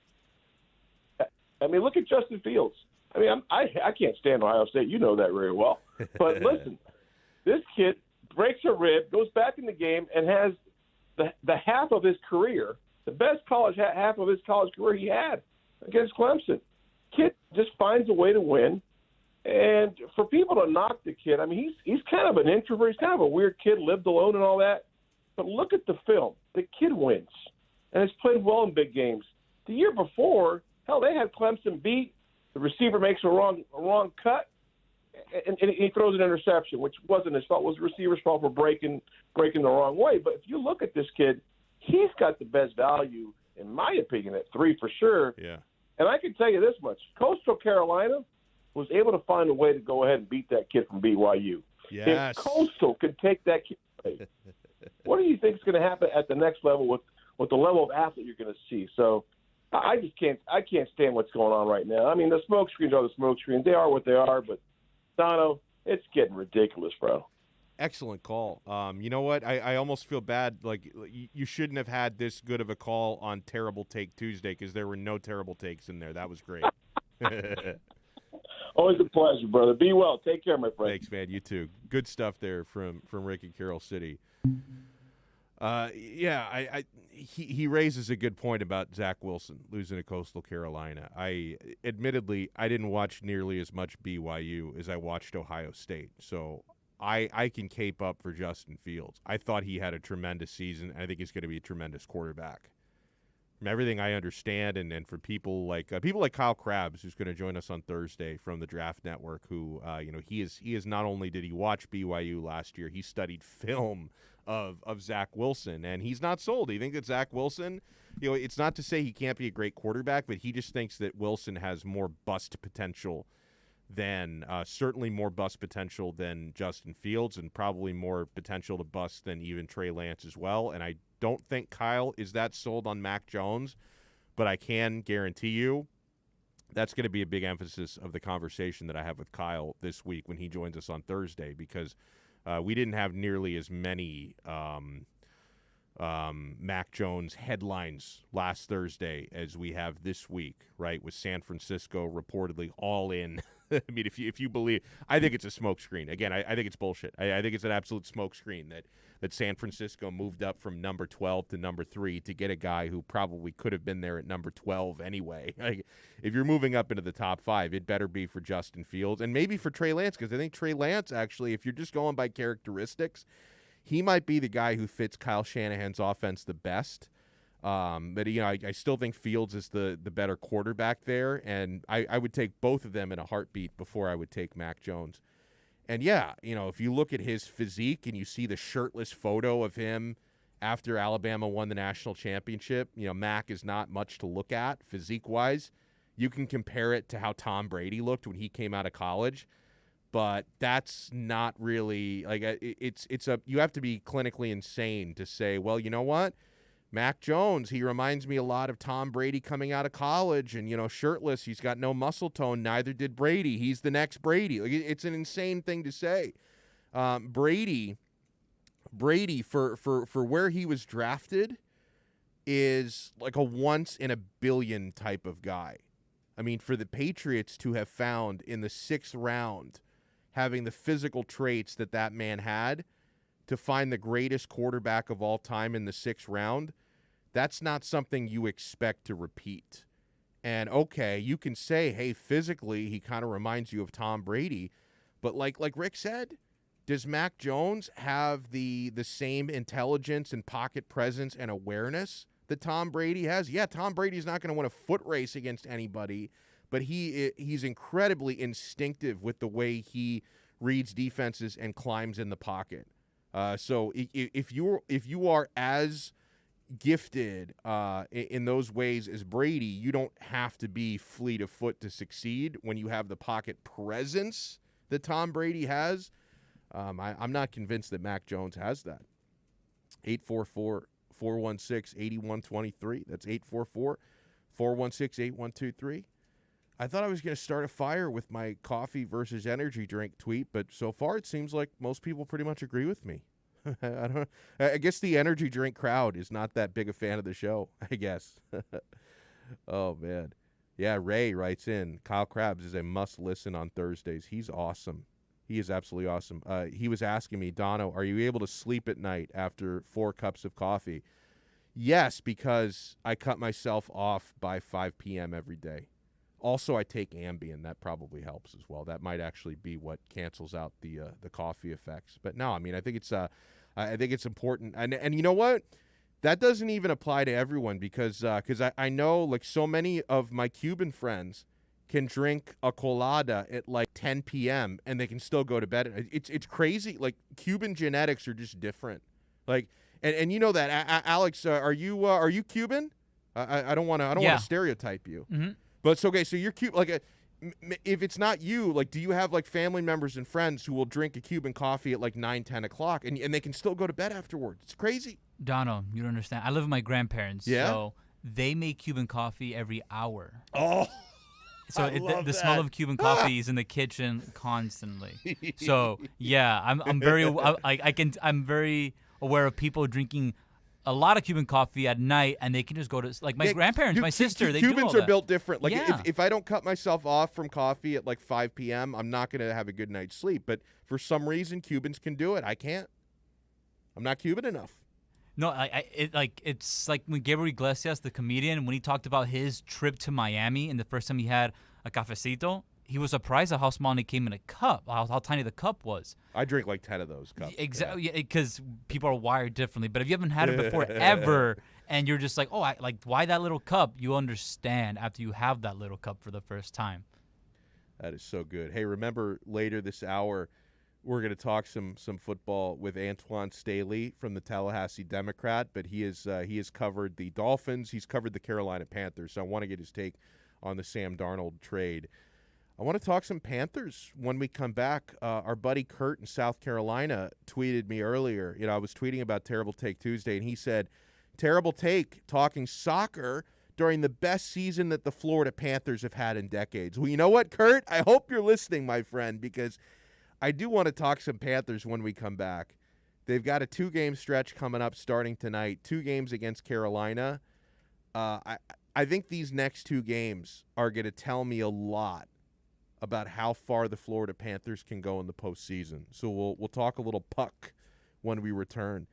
I mean, look at Justin Fields. I mean, I can't stand Ohio State. You know that very well. But listen, this kid breaks a rib, goes back in the game, and has the half of his career, the best half of his college career he had against Clemson. Kid just finds a way to win. And for people to knock the kid, I mean, he's kind of an introvert. He's kind of a weird kid, lived alone and all that. But look at the film. The kid wins and has played well in big games. The year before, hell, they had Clemson beat. The receiver makes a wrong cut, and he throws an interception, which wasn't his fault. It was the receiver's fault for breaking the wrong way. But if you look at this kid, he's got the best value, in my opinion, at 3 for sure. Yeah. And I can tell you this much. Coastal Carolina was able to find a way to go ahead and beat that kid from BYU. Yes. If Coastal could take that kid away, what do you think is going to happen at the next level with the level of athlete you're going to see? So I can't stand what's going on right now. I mean, the smoke screens are the smoke screens. They are what they are, but Donno, it's getting ridiculous, bro. Excellent call. You know what? I almost feel bad. Like, you shouldn't have had this good of a call on Terrible Take Tuesday because there were no terrible takes in there. That was great. Always a pleasure, brother. Be well. Take care, my friend. Thanks, man. You too. Good stuff there from Rick in Carroll City. he raises a good point about Zach Wilson losing to Coastal Carolina. Admittedly, I didn't watch nearly as much BYU as I watched Ohio State, so I can cape up for Justin Fields. I thought he had a tremendous season. I think he's going to be a tremendous quarterback. From everything I understand, and for people like Kyle Krabs, who's going to join us on Thursday from the Draft Network, who he is not only did he watch BYU last year, he studied film of Zach Wilson, and he's not sold. He thinks that Zach Wilson, it's not to say he can't be a great quarterback, but he just thinks that Wilson has more bust potential than certainly more bust potential than Justin Fields, and probably more potential to bust than even Trey Lance as well. And I don't think Kyle is that sold on Mac Jones, but I can guarantee you that's going to be a big emphasis of the conversation that I have with Kyle this week when he joins us on Thursday, because we didn't have nearly as many Mac Jones headlines last Thursday as we have this week, right, with San Francisco reportedly all in. I mean, if you believe, I think it's a smokescreen. Again, I think it's bullshit. I think it's an absolute smokescreen that San Francisco moved up from number 12 to number 3 to get a guy who probably could have been there at number 12 anyway. Like, if you're moving up into the top 5, it better be for Justin Fields and maybe for Trey Lance, because I think Trey Lance, actually, if you're just going by characteristics, he might be the guy who fits Kyle Shanahan's offense the best. But I still think Fields is the better quarterback there, and I would take both of them in a heartbeat before I would take Mac Jones. And yeah, if you look at his physique and you see the shirtless photo of him after Alabama won the national championship, Mac is not much to look at physique-wise. You can compare it to how Tom Brady looked when he came out of college, but that's not really like you have to be clinically insane to say, well, you know what? Mac Jones, he reminds me a lot of Tom Brady coming out of college and, shirtless. He's got no muscle tone. Neither did Brady. He's the next Brady. Like, it's an insane thing to say. Brady for where he was drafted is like a once in a billion type of guy. I mean, for the Patriots to have found in the 6th round, having the physical traits that man had, to find the greatest quarterback of all time in the 6th round, that's not something you expect to repeat. And okay, you can say, hey, physically he kind of reminds you of Tom Brady, but like Rick said, does Mac Jones have the same intelligence and pocket presence and awareness that Tom Brady has? Yeah, Tom Brady's not going to win a foot race against anybody, but he's incredibly instinctive with the way he reads defenses and climbs in the pocket. So if you are as gifted in those ways as Brady, you don't have to be fleet of foot to succeed when you have the pocket presence that Tom Brady has. I'm not convinced that Mac Jones has that. 844-416-8123. That's 844-416-8123. I thought I was going to start a fire with my coffee versus energy drink tweet, but so far it seems like most people pretty much agree with me. I guess the energy drink crowd is not that big a fan of the show, I guess. Oh, man. Yeah, Ray writes in, Kyle Krabs is a must-listen on Thursdays. He's awesome. He is absolutely awesome. He was asking me, Donno, are you able to sleep at night after 4 cups of coffee? Yes, because I cut myself off by 5 p.m. every day. Also, I take Ambien. That probably helps as well. That might actually be what cancels out the coffee effects. But no, I mean, I think it's important. And you know what? That doesn't even apply to everyone because I know like so many of my Cuban friends can drink a colada at like 10 p.m. and they can still go to bed. It's crazy. Like Cuban genetics are just different. Like and you know that Alex, are you Cuban? I don't want to stereotype you. Mm-hmm. But it's okay. So you're Cuban. Like, if it's not you, like, do you have like family members and friends who will drink a Cuban coffee at like 9, 10 o'clock, and they can still go to bed afterwards? It's crazy. Donno, you don't understand. I live with my grandparents. Yeah. So they make Cuban coffee every hour. Oh. So the smell of Cuban coffee is in the kitchen constantly. So yeah, I'm very aware of people drinking a lot of Cuban coffee at night, and they can just go to like my grandparents, my sister. They Cubans do all are built different. Like yeah. if I don't cut myself off from coffee at like 5 p.m., I'm not going to have a good night's sleep. But for some reason, Cubans can do it. I can't. I'm not Cuban enough. No, it's like when Gabriel Iglesias, the comedian, when he talked about his trip to Miami and the first time he had a cafecito, he was surprised at how small it came in a cup, how tiny the cup was. I drink like 10 of those cups. Exactly, because people are wired differently. But if you haven't had it before ever, and you're just like, oh, why that little cup? You understand after you have that little cup for the first time. That is so good. Hey, remember later this hour, we're going to talk some football with Antoine Staley from the Tallahassee Democrat, but he has covered the Dolphins. He's covered the Carolina Panthers, so I want to get his take on the Sam Darnold trade. I want to talk some Panthers when we come back. Our buddy Kurt in South Carolina tweeted me earlier. I was tweeting about Terrible Take Tuesday, and he said, terrible take, talking soccer during the best season that the Florida Panthers have had in decades. Well, you know what, Kurt? I hope you're listening, my friend, because I do want to talk some Panthers when we come back. They've got a 2-game stretch coming up starting tonight, 2 games against Carolina. I think these next 2 games are going to tell me a lot about how far the Florida Panthers can go in the postseason. So we'll talk a little puck when we return.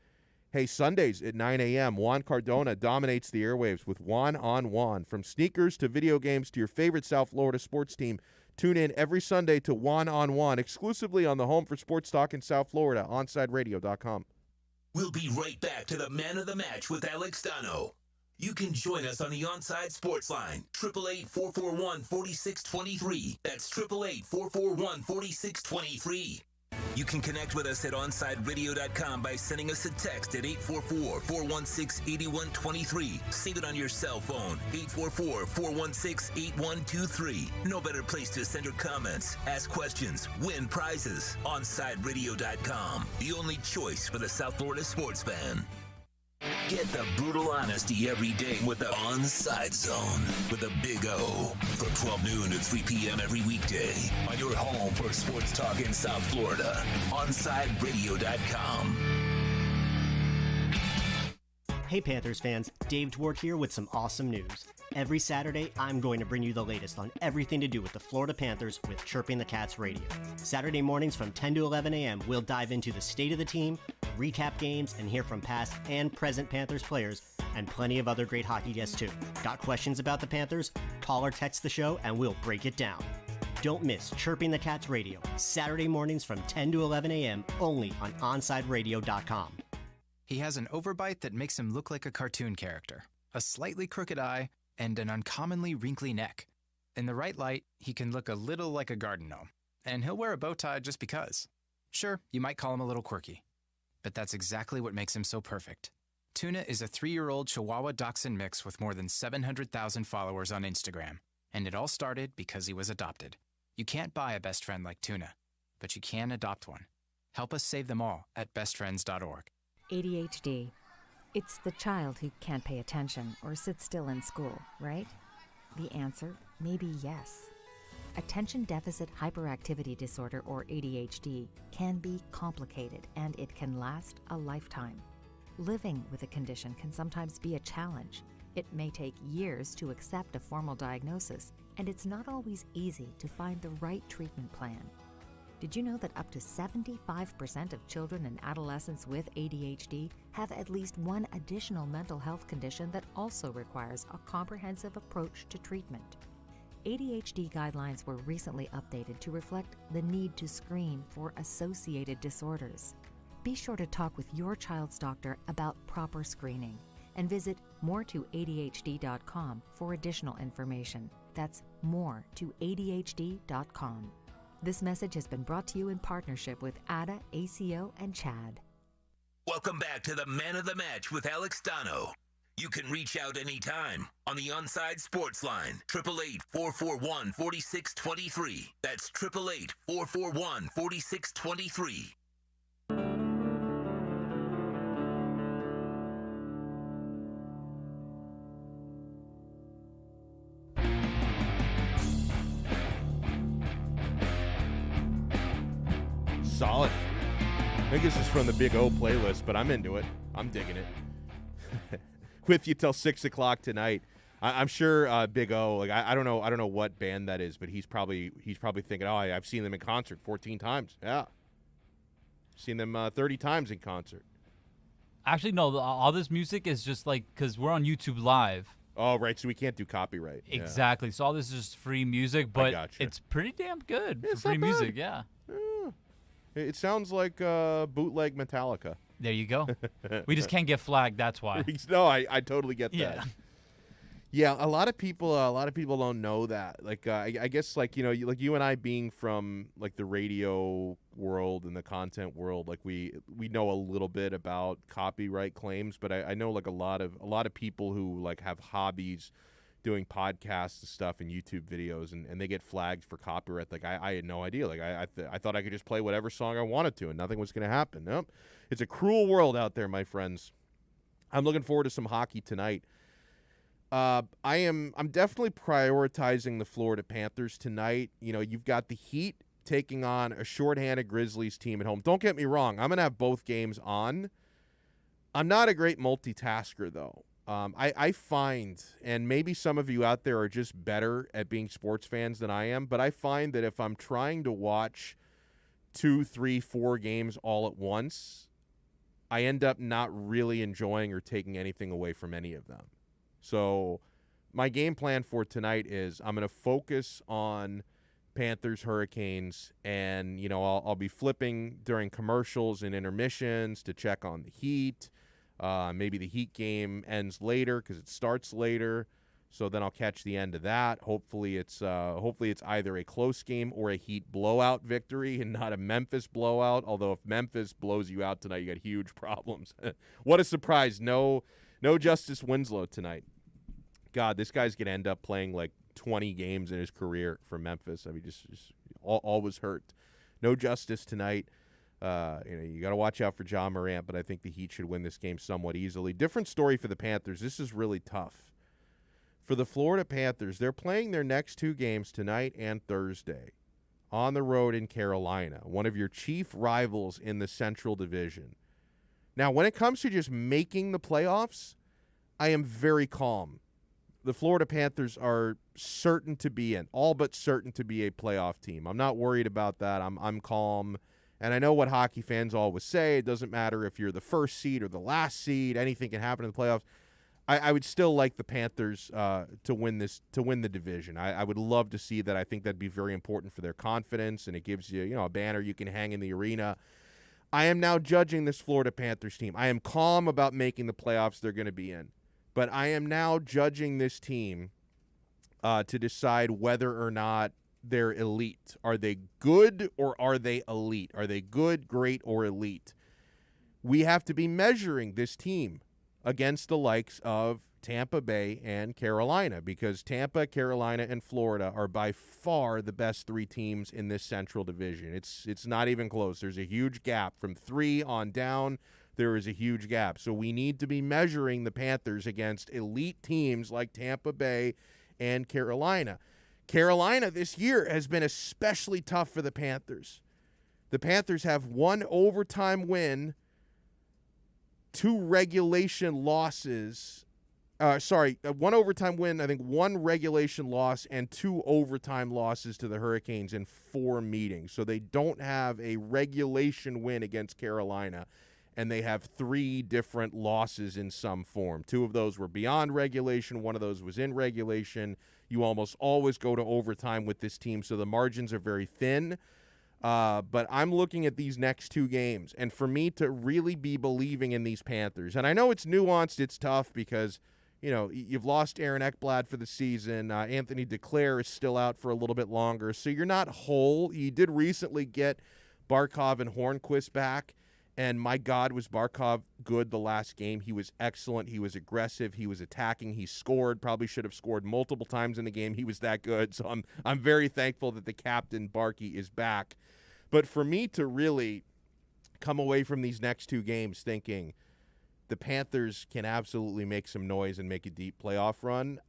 Hey, Sundays at 9 a.m., Juan Cardona dominates the airwaves with Juan on Juan. From sneakers to video games to your favorite South Florida sports team, tune in every Sunday to Juan on Juan, exclusively on the home for sports talk in South Florida, OnSideRadio.com. We'll be right back to the Man of the Match with Alex Donno. You can join us on the Onside Sports Line, 888-441-4623. That's 888-441-4623. You can connect with us at OnSideRadio.com by sending us a text at 844-416-8123. Save it on your cell phone, 844-416-8123. No better place to send your comments, ask questions, win prizes. OnSideRadio.com, the only choice for the South Florida sports fan. Get the brutal honesty every day with the Onside Zone with a Big O from 12 noon to 3 p.m. every weekday on your home for sports talk in South Florida. OnSideRadio.com. Hey Panthers fans, Dave Dwart here with some awesome news. Every Saturday, I'm going to bring you the latest on everything to do with the Florida Panthers with Chirping the Cats Radio. Saturday mornings from 10 to 11 a.m., we'll dive into the state of the team, recap games, and hear from past and present Panthers players, and plenty of other great hockey guests too. Got questions about the Panthers? Call or text the show and we'll break it down. Don't miss Chirping the Cats Radio, Saturday mornings from 10 to 11 a.m., only on OnSideRadio.com. He has an overbite that makes him look like a cartoon character, a slightly crooked eye, and an uncommonly wrinkly neck. In the right light, he can look a little like a garden gnome, and he'll wear a bow tie just because. Sure, you might call him a little quirky, but that's exactly what makes him so perfect. Tuna is a 3-year-old Chihuahua Dachshund mix with more than 700,000 followers on Instagram, and it all started because he was adopted. You can't buy a best friend like Tuna, but you can adopt one. Help us save them all at bestfriends.org. ADHD. It's the child who can't pay attention or sit still in school, right? The answer may be yes. Attention Deficit Hyperactivity Disorder, or ADHD, can be complicated and it can last a lifetime. Living with a condition can sometimes be a challenge. It may take years to accept a formal diagnosis, and it's not always easy to find the right treatment plan. Did you know that up to 75% of children and adolescents with ADHD have at least one additional mental health condition that also requires a comprehensive approach to treatment? ADHD guidelines were recently updated to reflect the need to screen for associated disorders. Be sure to talk with your child's doctor about proper screening and visit moretoadhd.com for additional information. That's moretoadhd.com. This message has been brought to you in partnership with ADA, ACO, and CHAD. Welcome back to the Man of the Match with Alex Donno. You can reach out anytime on the Onside Sports Line, 888-441-4623. That's 888-441-4623. Solid. I think this is from the Big O playlist, but I'm into it. I'm digging it. With you till 6 o'clock tonight. I'm sure Big O. Like I don't know what band that is, but he's probably thinking, oh, I've seen them in concert 14 times. Yeah, seen them 30 times in concert. Actually, no. All this music is just like because we're on YouTube Live. Oh, right. So we can't do copyright. Yeah. Exactly. So all this is just free music, but gotcha. it's pretty damn good It's for free not bad. music. Yeah. It sounds like bootleg Metallica. There you go. We just can't get flagged. That's why. No, I totally get that. Yeah. Yeah, a lot of people don't know that. Like, I guess, like, like you and I being from like the radio world and the content world, like we know a little bit about copyright claims, but I know like a lot of people who like have hobbies doing podcasts and stuff and YouTube videos, and they get flagged for copyright. Like I had no idea. Like I thought I could just play whatever song I wanted to and nothing was going to happen. Nope. It's a cruel world out there, my friends. I'm looking forward to some hockey tonight. I'm definitely prioritizing the Florida Panthers tonight. You've got the Heat taking on a shorthanded Grizzlies team at home. Don't get me wrong. I'm going to have both games on. I'm not a great multitasker, though. I find, and maybe some of you out there are just better at being sports fans than I am, but I find that if I'm trying to watch 2, 3, 4 games all at once, I end up not really enjoying or taking anything away from any of them. So my game plan for tonight is I'm going to focus on Panthers, Hurricanes, and, I'll be flipping during commercials and intermissions to check on the Heat. Maybe the Heat game ends later because it starts later, so then I'll catch the end of that. Hopefully it's either a close game or a Heat blowout victory and not a Memphis blowout, although if Memphis blows you out tonight, you got huge problems. What a surprise. No Justice Winslow tonight. God, this guy's going to end up playing like 20 games in his career for Memphis. I mean, just always hurt. No Justice tonight. You got to watch out for John Morant, but I think the Heat should win this game somewhat easily. Different story for the Panthers. This is really tough. For the Florida Panthers, they're playing their next 2 games tonight and Thursday on the road in Carolina, one of your chief rivals in the Central Division. Now, when it comes to just making the playoffs, I am very calm. The Florida Panthers are certain to be in, all but certain to be a playoff team. I'm not worried about that. I'm calm. And I know what hockey fans always say. It doesn't matter if you're the first seed or the last seed. Anything can happen in the playoffs. I would still like the Panthers to win the division. I would love to see that. I think that'd be very important for their confidence, and it gives you, a banner you can hang in the arena. I am now judging this Florida Panthers team. I am calm about making the playoffs they're going to be in. But I am now judging this team to decide whether or not they're elite. Are they good or are they elite? Are they good, great, or elite? We have to be measuring this team against the likes of Tampa Bay and Carolina, because Tampa, Carolina, and Florida are by far the best 3 teams in this Central Division. It's not even close. There's a huge gap from 3 on down. There is a huge gap. So we need to be measuring the Panthers against elite teams like Tampa Bay and Carolina. Carolina this year has been especially tough for the Panthers. The Panthers have 1 overtime win, 2 regulation losses. 1 overtime win, I think 1 regulation loss, and 2 overtime losses to the Hurricanes in 4 meetings. So they don't have a regulation win against Carolina, and they have 3 different losses in some form. 2 of those were beyond regulation. 1 of those was in regulation. You almost always go to overtime with this team, so the margins are very thin. But I'm looking at these next 2 games, and for me to really be believing in these Panthers, and I know it's nuanced, it's tough because, you've lost Aaron Ekblad for the season. Anthony Duclair is still out for a little bit longer, so you're not whole. You did recently get Barkov and Hornquist back. And my God, was Barkov good the last game. He was excellent. He was aggressive. He was attacking. He scored. Probably should have scored multiple times in the game. He was that good. So I'm very thankful that the captain, Barkey, is back. But for me to really come away from these next 2 games thinking the Panthers can absolutely make some noise and make a deep playoff run,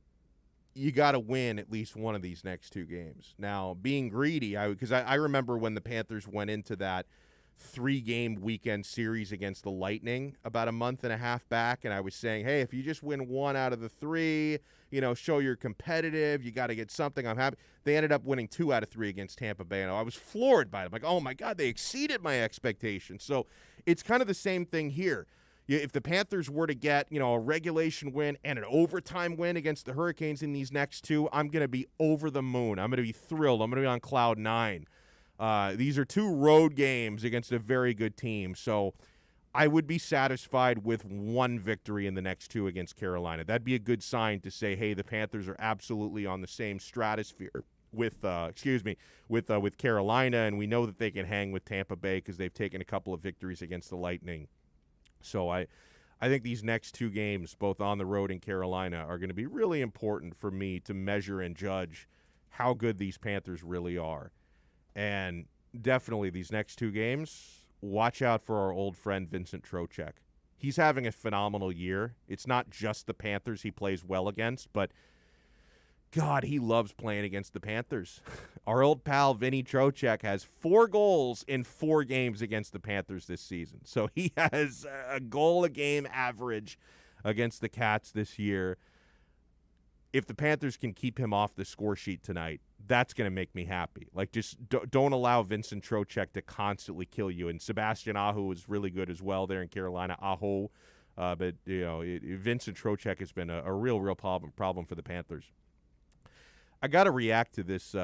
you got to win at least one of these next 2 games. Now, being greedy, because I remember when the Panthers went into that 3-game weekend series against the Lightning about a month and a half back, and I was saying, hey, if you just win 1 out of the 3, show you're competitive, you got to get something. I'm happy. They ended up winning 2 out of 3 against Tampa Bay, and I was floored by it. I'm like, oh my God, they exceeded my expectations. So it's kind of the same thing here. if the Panthers were to get, a regulation win and an overtime win against the Hurricanes in these next two, I'm going to be over the moon. I'm going to be thrilled. I'm going to be on cloud 9. These are 2 road games against a very good team. So I would be satisfied with 1 victory in the next 2 against Carolina. That'd be a good sign to say, hey, the Panthers are absolutely on the same stratosphere with Carolina, and we know that they can hang with Tampa Bay because they've taken a couple of victories against the Lightning. So I think these next 2 games, both on the road in Carolina, are going to be really important for me to measure and judge how good these Panthers really are. And definitely these next 2 games, watch out for our old friend Vincent Trocheck. He's having a phenomenal year. It's not just the Panthers he plays well against, but God, he loves playing against the Panthers. Our old pal Vinny Trocheck has 4 goals in 4 games against the Panthers this season. So he has a goal a game average against the Cats this year. If the Panthers can keep him off the score sheet tonight, that's going to make me happy. Like, just don't allow Vincent Trocheck to constantly kill you. And Sebastian Aho is really good as well there in Carolina. Aho, but Vincent Trocheck has been a real problem for the Panthers. I got to react to this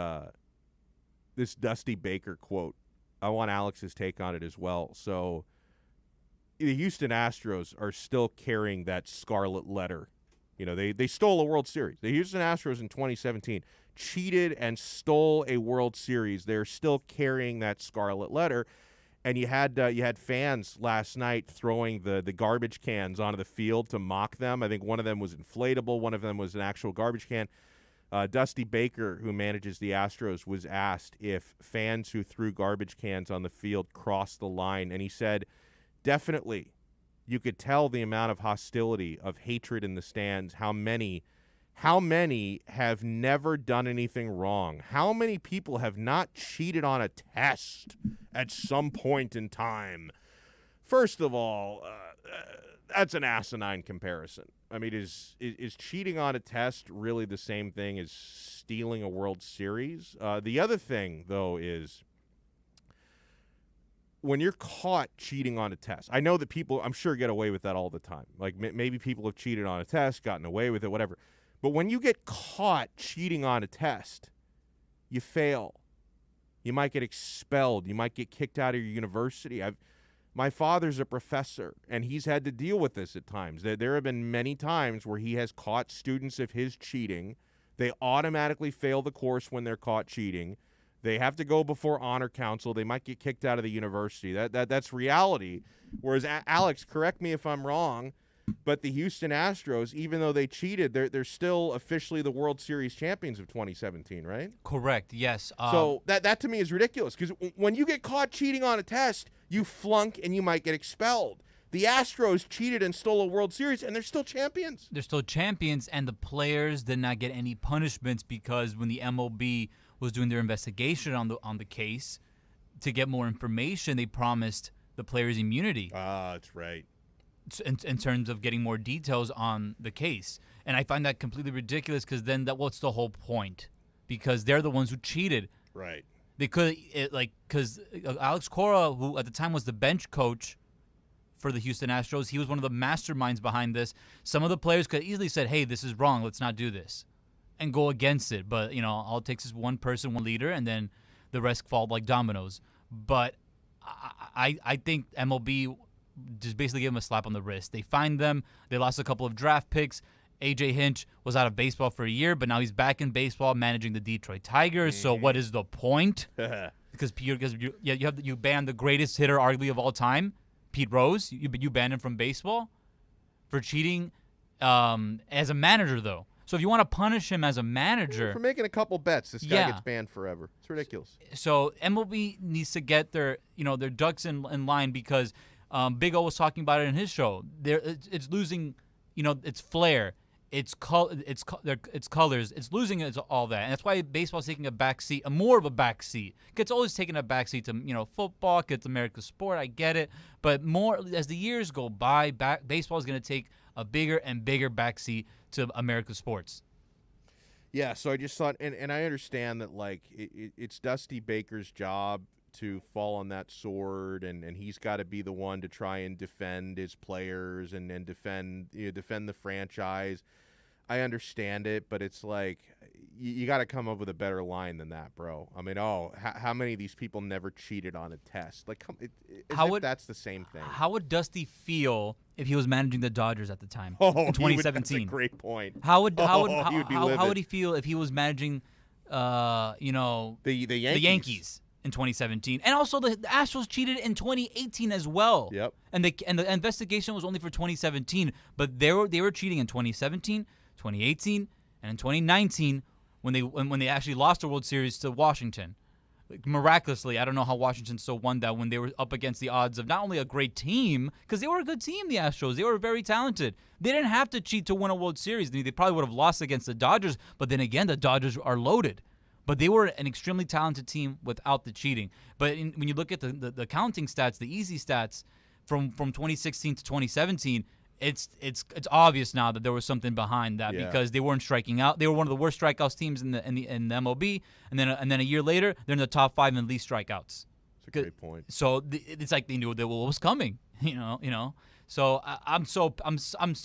this Dusty Baker quote. I want Alex's take on it as well. So the Houston Astros are still carrying that scarlet letter. They stole a World Series. The Houston Astros in 2017 cheated and stole a World Series. They're still carrying that scarlet letter. And you had fans last night throwing the garbage cans onto the field to mock them. I think one of them was inflatable. One of them was an actual garbage can. Dusty Baker, who manages the Astros, was asked if fans who threw garbage cans on the field crossed the line. And he said, definitely. You could tell the amount of hostility, of hatred in the stands. How many have never done anything wrong? How many people have not cheated on a test at some point in time? First of all, that's an asinine comparison. I mean, is cheating on a test really the same thing as stealing a World Series? The other thing, though, is when you're caught cheating on a test, I know that people, I'm sure, get away with that all the time. Like, maybe people have cheated on a test, gotten away with it, whatever. But when you get caught cheating on a test, you fail. You might get expelled. You might get kicked out of your university. My father's a professor, and he's had to deal with this at times. There have been many times where he has caught students of his cheating. They automatically fail the course when they're caught cheating. They have to go before honor council. They might get kicked out of the university. That's reality. Whereas, Alex, correct me if I'm wrong, but the Houston Astros, even though they cheated, they're still officially the World Series champions of 2017, right? Correct, yes. So that to me is ridiculous, because when you get caught cheating on a test, you flunk and you might get expelled. The Astros cheated and stole a World Series, and they're still champions. They're still champions, and the players did not get any punishments because when the MLB was doing their investigation on the case to get more information, they promised the players immunity. That's right. In terms of getting more details on the case. And I find that completely ridiculous, because then what's the whole point? Because they're the ones who cheated. Right. They could, because Alex Cora, who at the time was the bench coach for the Houston Astros, he was one of the masterminds behind this. Some of the players could easily said, hey, this is wrong, let's not do this, and go against it. But, all it takes is one person, one leader, and then the rest fall like dominoes. But I think MLB just basically gave them a slap on the wrist. They fined them. They lost a couple of draft picks. A.J. Hinch was out of baseball for a year, but now he's back in baseball managing the Detroit Tigers. So what is the point? Because you banned the greatest hitter arguably of all time, Pete Rose. You banned him from baseball for cheating as a manager, though. So if you want to punish him as a manager, for making a couple bets, this guy gets banned forever. It's ridiculous. So MLB needs to get their ducks in line, because Big O was talking about it in his show. It's losing, its flair, its colors, it's losing all that, and that's why baseball's taking a backseat, more of a backseat. It's always taking a backseat to football. It's America's sport. I get it, but more as the years go by, baseball is going to take a bigger and bigger backseat to America's sports. Yeah, so I just thought, and I understand that, like, it's Dusty Baker's job to fall on that sword, and he's got to be the one to try and defend his players and defend the franchise. I understand it, but it's like you got to come up with a better line than that, bro. I mean, how many of these people never cheated on a test? Like, that's the same thing. How would Dusty feel if he was managing the Dodgers at the time in 2017? That's a great point. How would he feel if he was managing, the Yankees in 2017? And also the Astros cheated in 2018 as well. Yep. And the investigation was only for 2017, but they were cheating in 2017, 2018, and in 2019 when they actually lost the World Series to Washington. Like, miraculously, I don't know how Washington still won that when they were up against the odds of not only a great team, because they were a good team, the Astros. They were very talented. They didn't have to cheat to win a World Series. They probably would have lost against the Dodgers, but then again, the Dodgers are loaded. But they were an extremely talented team without the cheating. But when you look at the counting stats, the easy stats from 2016 to 2017, it's obvious now that there was something behind that because they weren't striking out. They were one of the worst strikeouts teams in the MLB, and then a year later they're in the top 5 in least strikeouts. That's a great point. So it's like they knew what was coming, you know. So I'm still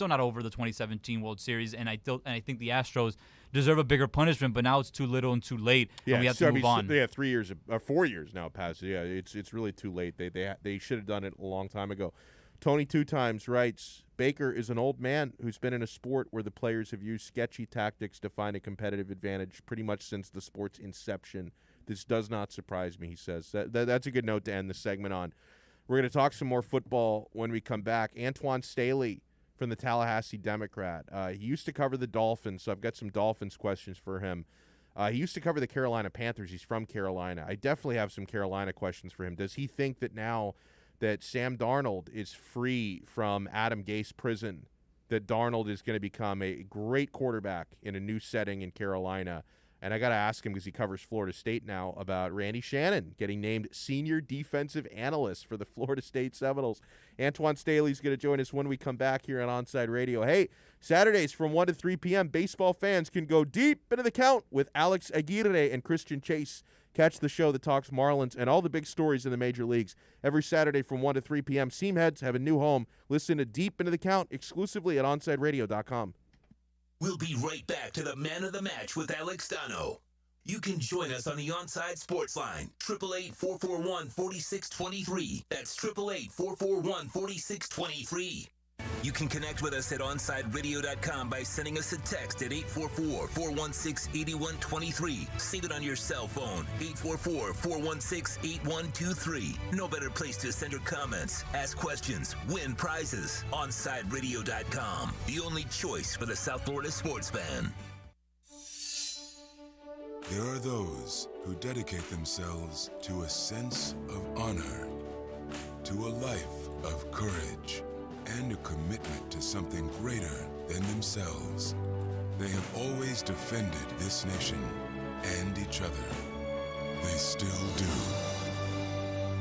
not over the 2017 World Series, and I think the Astros deserve a bigger punishment, but now it's too little and too late, and we have to move on. Yeah, 3 years, 4 years now passed. Yeah, it's really too late. They should have done it a long time ago. Tony 2 times writes, Baker is an old man who's been in a sport where the players have used sketchy tactics to find a competitive advantage pretty much since the sport's inception. This does not surprise me, he says. That's a good note to end the segment on. We're going to talk some more football when we come back. Antoine Staley from the Tallahassee Democrat. He used to cover the Dolphins, so I've got some Dolphins questions for him. He used to cover the Carolina Panthers. He's from Carolina. I definitely have some Carolina questions for him. Does he think that now that Sam Darnold is free from Adam Gase prison, that Darnold is going to become a great quarterback in a new setting in Carolina? And I got to ask him, because he covers Florida State now, about Randy Shannon getting named Senior Defensive Analyst for the Florida State Seminoles. Antoine Staley's going to join us when we come back here on Onside Radio. Hey, Saturdays from 1 to 3 p.m., baseball fans can go deep into the count with Alex Aguirre and Christian Chase. Catch the show that talks Marlins and all the big stories in the major leagues. Every Saturday from 1 to 3 p.m., Seamheads have a new home. Listen to Deep Into the Count exclusively at OnsideRadio.com. We'll be right back to the Man of the Match with Alex Donno. You can join us on the Onside Sports Line, 888-441-4623. That's 888-441-4623. You can connect with us at OnsideRadio.com by sending us a text at 844-416-8123. Save it on your cell phone, 844-416-8123. No better place to send your comments, ask questions, win prizes. OnsideRadio.com, the only choice for the South Florida sports fan. There are those who dedicate themselves to a sense of honor, to a life of courage, and a commitment to something greater than themselves. They have always defended this nation and each other. They still do.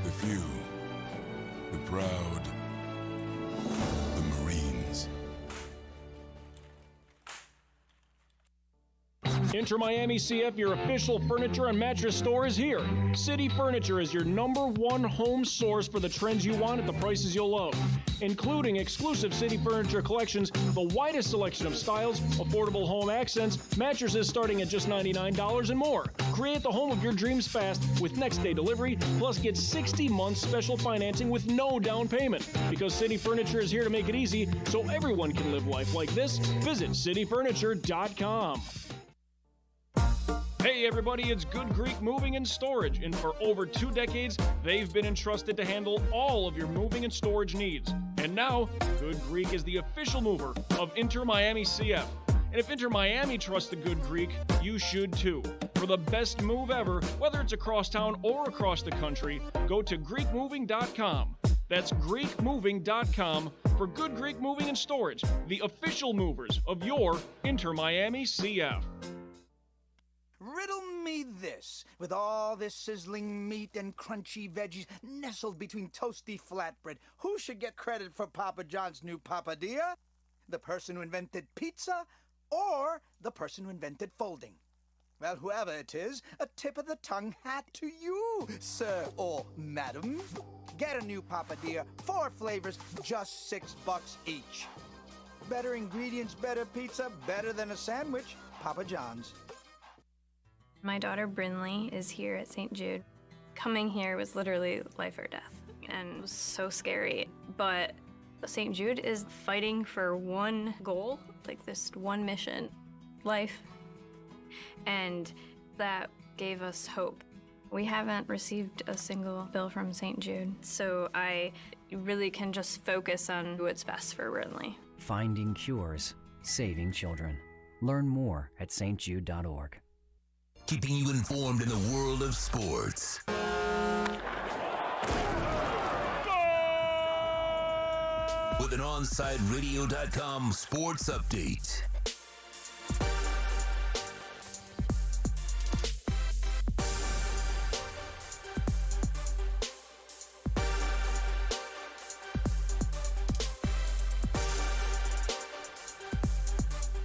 The few, the proud, the Marines. Enter Miami CF, your official furniture and mattress store, is here. City Furniture is your #1 home source for the trends you want at the prices you'll love, including exclusive City Furniture collections, the widest selection of styles, affordable home accents, mattresses starting at just $99 and more. Create the home of your dreams fast with next-day delivery, plus get 60 months special financing with no down payment. Because City Furniture is here to make it easy so everyone can live life like this, visit cityfurniture.com. Hey everybody, it's Good Greek Moving and Storage, and for over 2 decades, they've been entrusted to handle all of your moving and storage needs. And now, Good Greek is the official mover of Inter Miami CF. And if Inter Miami trusts the Good Greek, you should too. For the best move ever, whether it's across town or across the country, go to GreekMoving.com. That's GreekMoving.com for Good Greek Moving and Storage, the official movers of your Inter Miami CF. Riddle me this. With all this sizzling meat and crunchy veggies nestled between toasty flatbread, who should get credit for Papa John's new papadilla? The person who invented pizza or the person who invented folding? Well, whoever it is, a tip of the tongue hat to you, sir or madam. Get a new Papadia, 4 flavors, just $6 each. Better ingredients, better pizza, better than a sandwich. Papa John's. My daughter Brinley is here at St. Jude. Coming here was literally life or death, and it was so scary. But St. Jude is fighting for one goal, like this one mission, life. And that gave us hope. We haven't received a single bill from St. Jude, so I really can just focus on what's best for Brinley. Finding cures, saving children. Learn more at stjude.org. Keeping you informed in the world of sports. With an OnSideRadio.com sports update.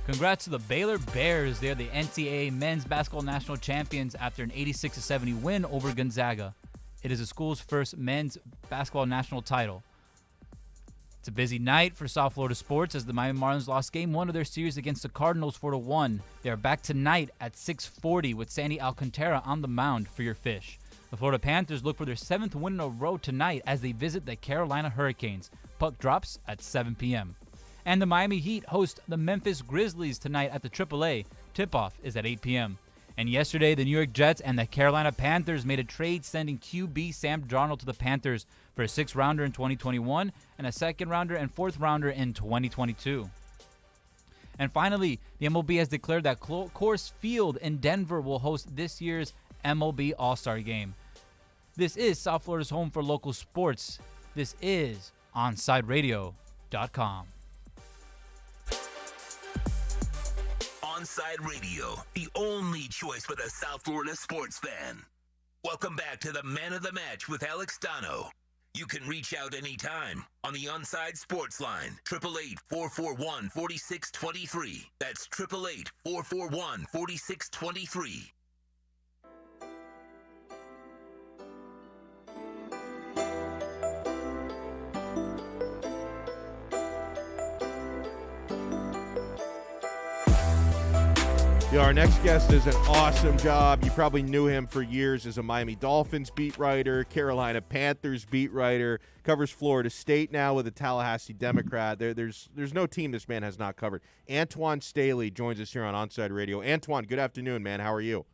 Congrats to the Baylor Bears. They're the NCAA men's basketball national champions after an 86-70 win over Gonzaga. It is the school's first men's basketball national title. It's a busy night for South Florida sports as the Miami Marlins lost Game 1 of their series against the Cardinals 4-1. They are back tonight at 6:40 with Sandy Alcantara on the mound for your Fish. The Florida Panthers look for their 7th win in a row tonight as they visit the Carolina Hurricanes. Puck drops at 7 p.m. And the Miami Heat host the Memphis Grizzlies tonight at the AAA. Tip-off is at 8 p.m. And yesterday, the New York Jets and the Carolina Panthers made a trade sending QB Sam Darnold to the Panthers for a 6th-rounder in 2021 and a 2nd-rounder and 4th-rounder in 2022. And finally, the MLB has declared that Coors Field in Denver will host this year's MLB All-Star Game. This is South Florida's home for local sports. This is OnSideRadio.com. Onside Radio, the only choice for the South Florida sports fan. Welcome back to the Man of the Match with Alex Donno. You can reach out anytime on the Onside Sports Line, 888-441-4623. That's 888-441-4623. Yeah, our next guest does an awesome job. You probably knew him for years as a Miami Dolphins beat writer, Carolina Panthers beat writer, covers Florida State now with the Tallahassee Democrat. There's no team this man has not covered. Antoine Staley joins us here on Onside Radio. Antoine, good afternoon, man. How are you?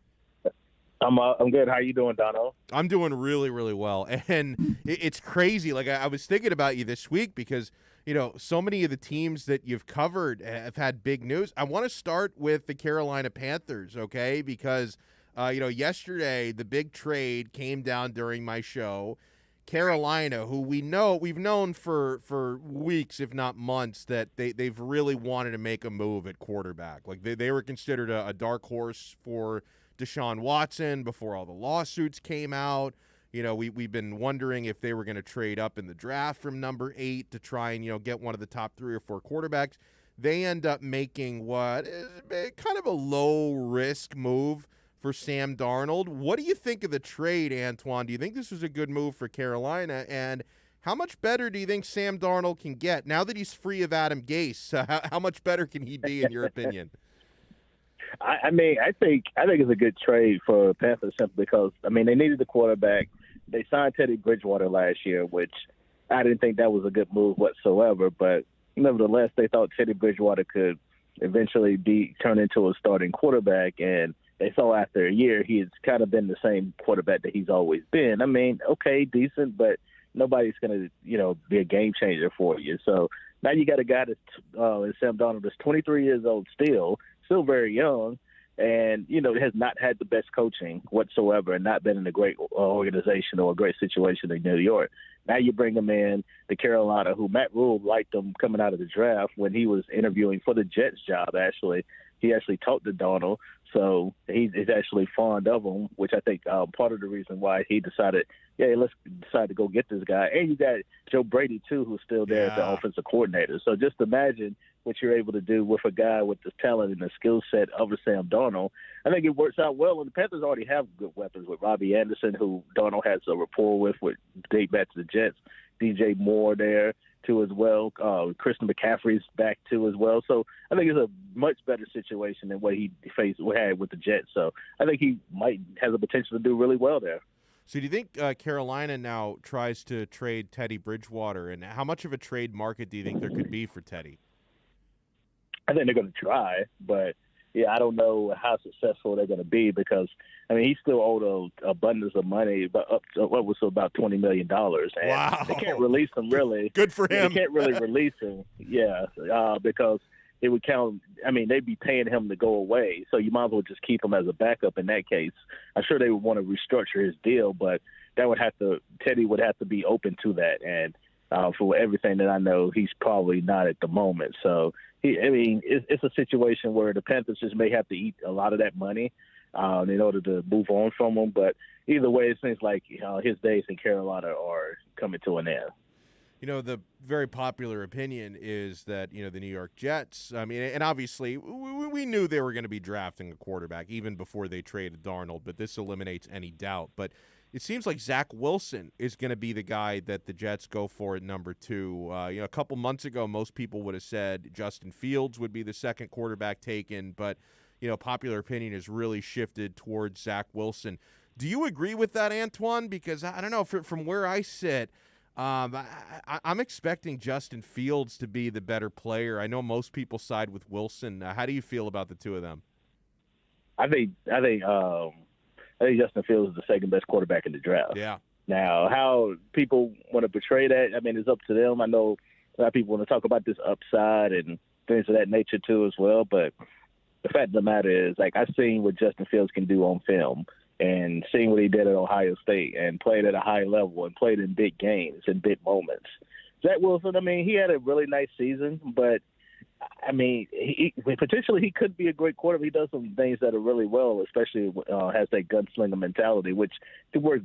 I'm good. How you doing, Donno? I'm doing really, really well. And it's crazy. Like, I was thinking about you this week because, you know, so many of the teams that you've covered have had big news. I want to start with the Carolina Panthers, okay? Because, yesterday the big trade came down during my show. Carolina, who we've known for weeks, if not months, that they've really wanted to make a move at quarterback. Like, they were considered a dark horse for Deshaun Watson before all the lawsuits came out. You know, we've been wondering if they were going to trade up in the draft from number 8 to try and, get one of the top 3 or 4 quarterbacks. They end up making what is kind of a low-risk move for Sam Darnold. What do you think of the trade, Antoine? Do you think this was a good move for Carolina? And how much better do you think Sam Darnold can get now that he's free of Adam Gase? How much better can he be, in your opinion? I think it's a good trade for Panthers simply because, they needed the quarterback. They signed Teddy Bridgewater last year, which I didn't think that was a good move whatsoever. But nevertheless, they thought Teddy Bridgewater could eventually be turned into a starting quarterback. And they saw after a year he has kind of been the same quarterback that he's always been. Okay, decent, but nobody's going to, be a game changer for you. So now you got a guy that's Sam Darnold that's 23 years old still very young, and, has not had the best coaching whatsoever and not been in a great organization or a great situation in New York. Now you bring him in to Carolina, who Matt Rule liked him coming out of the draft when he was interviewing for the Jets job, actually. He actually talked to Donno, so he's actually fond of him, which I think part of the reason why he decided, let's decide to go get this guy. And you got Joe Brady, too, who's still there as the offensive coordinator. So just imagine what you're able to do with a guy with the talent and the skill set of a Sam Donno, I think it works out well. And the Panthers already have good weapons with Robbie Anderson, who Donno has a rapport with date back to the Jets. DJ Moore there too as well. Christian McCaffrey's back too as well. So I think it's a much better situation than what he had with the Jets. So I think he might have the potential to do really well there. So do you think Carolina now tries to trade Teddy Bridgewater, and how much of a trade market do you think there could be for Teddy? I think they're going to try, but yeah, I don't know how successful they're going to be because, I mean, he's still owed an abundance of money, but up to what was about $20 million. And wow. They can't release him, really. Good for him. They can't really release him, because it would count. I mean, they'd be paying him to go away, so you might as well just keep him as a backup in that case. I'm sure they would want to restructure his deal, but Teddy would have to be open to that. And for everything that I know, he's probably not at the moment. So, it's a situation where the Panthers just may have to eat a lot of that money in order to move on from him. But either way, it seems like his days in Carolina are coming to an end. The very popular opinion is that, the New York Jets, and obviously we knew they were going to be drafting a quarterback even before they traded Darnold, but this eliminates any doubt. But it seems like Zach Wilson is going to be the guy that the Jets go for at number 2. A couple months ago, most people would have said Justin Fields would be the second quarterback taken, but, popular opinion has really shifted towards Zach Wilson. Do you agree with that, Antoine? Because, I don't know, from where I sit, I'm expecting Justin Fields to be the better player. I know most people side with Wilson. How do you feel about the two of them? I think Justin Fields is the second best quarterback in the draft. Yeah. Now, how people want to portray that, it's up to them. I know a lot of people want to talk about this upside and things of that nature too as well. But the fact of the matter is, I've seen what Justin Fields can do on film and seeing what he did at Ohio State and played at a high level and played in big games and big moments. Zach Wilson, he had a really nice season, but potentially he could be a great quarterback. He does some things that are really well, especially has that gunslinger mentality, which could work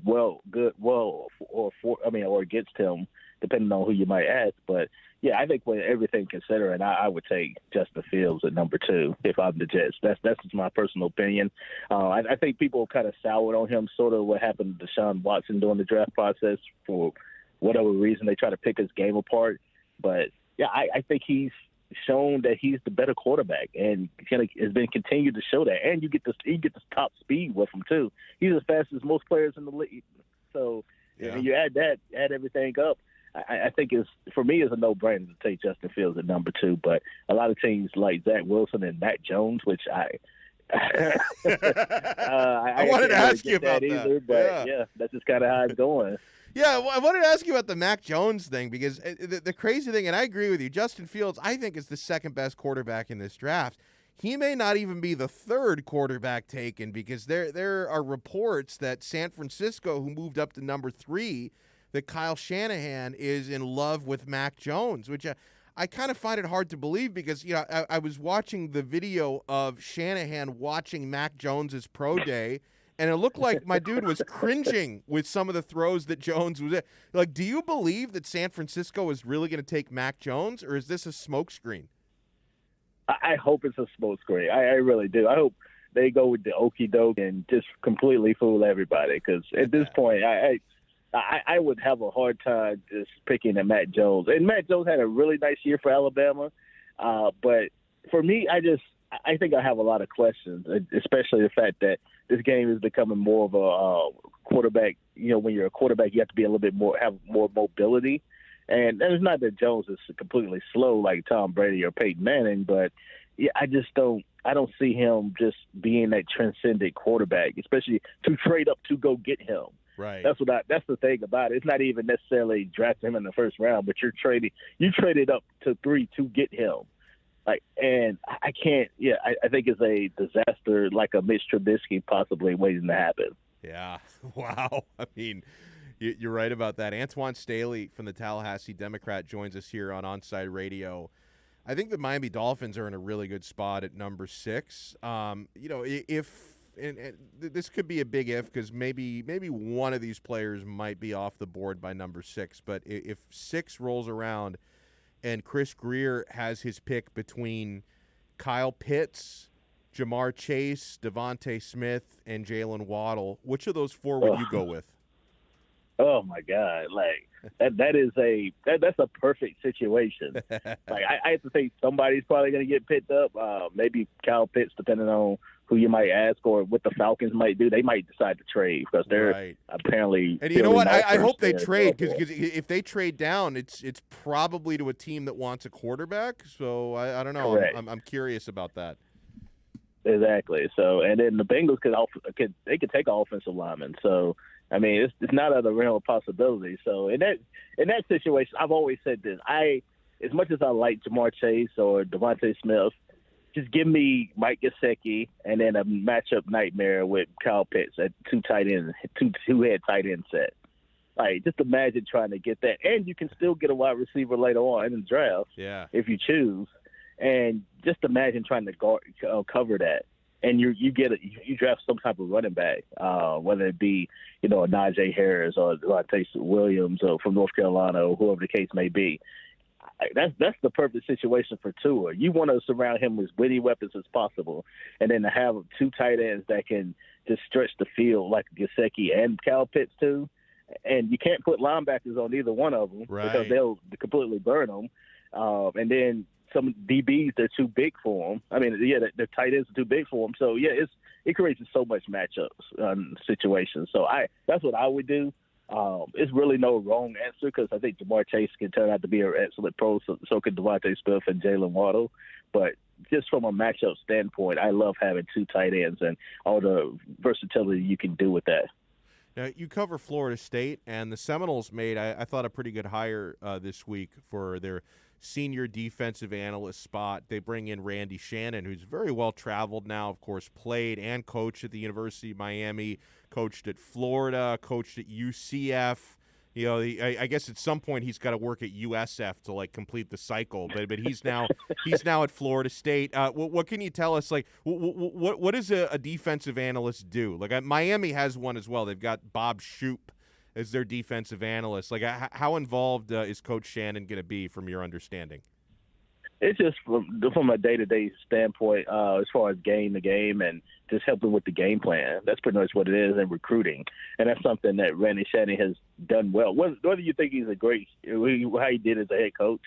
or against him, depending on who you might ask. But yeah, I think with everything considered, I would take Justin Fields at number 2 if I'm the Jets. That's just my personal opinion. I think people kind of soured on him, sort of what happened to Deshaun Watson during the draft process for whatever reason. They try to pick his game apart, but yeah, I think he's shown that he's the better quarterback and has been continued to show that. And you get this top speed with him too. He's as fast as most players in the league. So you add everything up. I think for me, it's a no-brainer to take Justin Fields at number 2. But a lot of teams like Zach Wilson and Mac Jones, which I wanted to ask you about that either. But yeah, that's just kind of how it's going. Yeah, well, I wanted to ask you about the Mac Jones thing because the crazy thing, and I agree with you, Justin Fields, I think, is the second best quarterback in this draft. He may not even be the third quarterback taken because there are reports that San Francisco, who moved up to number 3, that Kyle Shanahan is in love with Mac Jones, which I kind of find it hard to believe because, I was watching the video of Shanahan watching Mac Jones's pro day, and it looked like my dude was cringing with some of the throws that Jones was at. Do you believe that San Francisco is really going to take Mac Jones, or is this a smokescreen? I hope it's a smokescreen. I really do. I hope they go with the okie doke and just completely fool everybody because at this point, I would have a hard time just picking at Mac Jones. And Mac Jones had a really nice year for Alabama, but for me, I think I have a lot of questions, especially the fact that this game is becoming more of a quarterback. When you're a quarterback, you have to be a little bit more, have more mobility. And it's not that Jones is completely slow like Tom Brady or Peyton Manning, but yeah, I don't see him just being that transcendent quarterback, especially to trade up to go get him. Right. That's the thing about it. It's not even necessarily drafting him in the first round, but you traded up to 3 to get him. And I can't. Yeah, I think it's a disaster, like a Mitch Trubisky possibly waiting to happen. Yeah. Wow. You're right about that. Antoine Staley from the Tallahassee Democrat joins us here on Onside Radio. I think the Miami Dolphins are in a really good spot at number 6. If this could be a big if because maybe one of these players might be off the board by number 6. But if 6 rolls around and Chris Greer has his pick between Kyle Pitts, Jamar Chase, Devontae Smith, and Jalen Waddle. Which of those four would you go with? Oh my God! Like that's a perfect situation. Like I have to think somebody's probably going to get picked up. Maybe Kyle Pitts, depending on who you might ask or what the Falcons might do. They might decide to trade because they're apparently. And you know what? I hope they trade because if they trade down, it's probably to a team that wants a quarterback. So I don't know. I'm curious about that. Exactly. So and then the Bengals could take an offensive lineman. So. I mean, it's not out of the realm of possibility. So in that situation, I've always said this. As much as I like Jamar Chase or Devontae Smith, just give me Mike Gesicki and then a matchup nightmare with Kyle Pitts at two head tight end set. Like, just imagine trying to get that, and you can still get a wide receiver later on in the draft, if you choose. And just imagine trying to cover that. And you draft some type of running back, whether it be a Najee Harris or Devontae Williams or from North Carolina or whoever the case may be. That's the perfect situation for Tua. You want to surround him with witty weapons as possible, and then to have two tight ends that can just stretch the field like Gesicki and Kyle Pitts too. And you can't put linebackers on either one of them because they'll completely burn them. And then some DBs, they're too big for them. I mean, the tight ends are too big for them. So, it creates so much matchups situations. So, that's what I would do. It's really no wrong answer because I think Jamar Chase can turn out to be an excellent pro, so can Devontae Smith and Jalen Waddle. But just from a matchup standpoint, I love having two tight ends and all the versatility you can do with that. Now, you cover Florida State, and the Seminoles made, I thought, a pretty good hire this week for their senior defensive analyst spot. They bring in Randy Shannon, who's very well traveled now, of course, played and coached at the University of Miami, coached at Florida, coached at UCF. I guess at some point he's got to work at USF to complete the cycle. But he's now at Florida State. What can you tell us? What does a defensive analyst do? Miami has one as well. They've got Bob Shoop as their defensive analyst. How involved is Coach Shannon going to be, from your understanding? It's just from a day-to-day standpoint, as far as game to game and just helping with the game plan. That's pretty much what it is in recruiting, and that's something that Randy Shannon has done well. Whether you think he's how he did as a head coach,